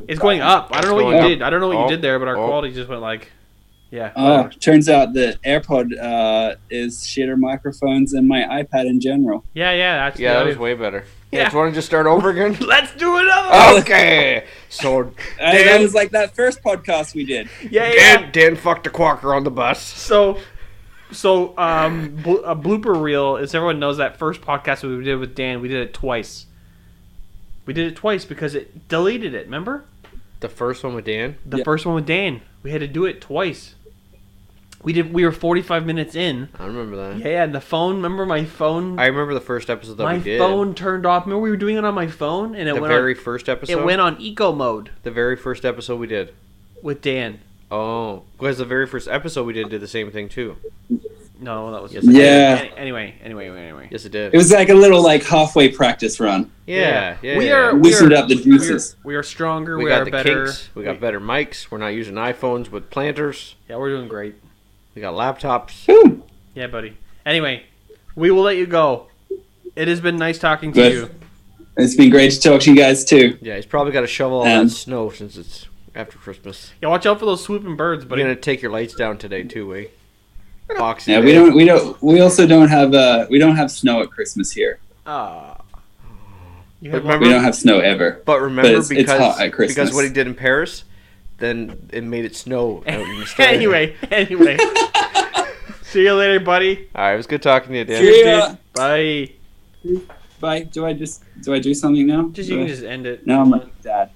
It's going up. I don't know what you going did. I don't know what you Oh. did there, but our Oh. quality just went like, yeah. Oh, turns out the AirPod is shitter microphones than my iPad in general. Yeah, that's Yeah, that the was way better. Yeah. Yeah. Do you want to just start over again? Let's do another one. Okay. So, That was like that first podcast we did. Yeah. Dan fucked a quacker on the bus. So, a blooper reel is everyone knows that first podcast we did with Dan. We did it twice. We did it twice because it deleted it. Remember The first one with Dan? the first one with Dan? We had to do it twice. We were 45 minutes in. I remember that. Yeah, and the phone. Remember my phone? I remember the first episode that my we did. phone turned off. Remember we were doing it on my phone, and it The went very on, first episode? it went on eco mode The very first episode we did. with Dan. Oh. Because the very first episode we did the same thing too. No, that was Yes, it did. Anyway. Yes, it did. It was like a little halfway practice run. Yeah. We are Loosened up the juices. We are stronger. We We, got are the better. kinks. We got better mics. We're not using iPhones with planters. Yeah, we're doing great. We got laptops. Whew. Yeah, buddy. Anyway, we will let you go. It has been nice talking to Good. you. It's been great to talk to you guys too. Yeah, he's probably got to shovel all that snow since it's after Christmas. Yeah, watch out for those swooping birds, You're buddy. gonna take your lights down today too, eh? Boxing. Yeah, Day. we also don't have snow at Christmas here. You But have remember- We don't have snow ever. But remember, But it's hot at Christmas. because what he did in Paris, then it made it snow out in Australia. anyway. See you later, buddy. All right, it was good talking to you, Dan. See ya. Bye. Bye. Do I do something now? You can just end it. No, I'm like dad.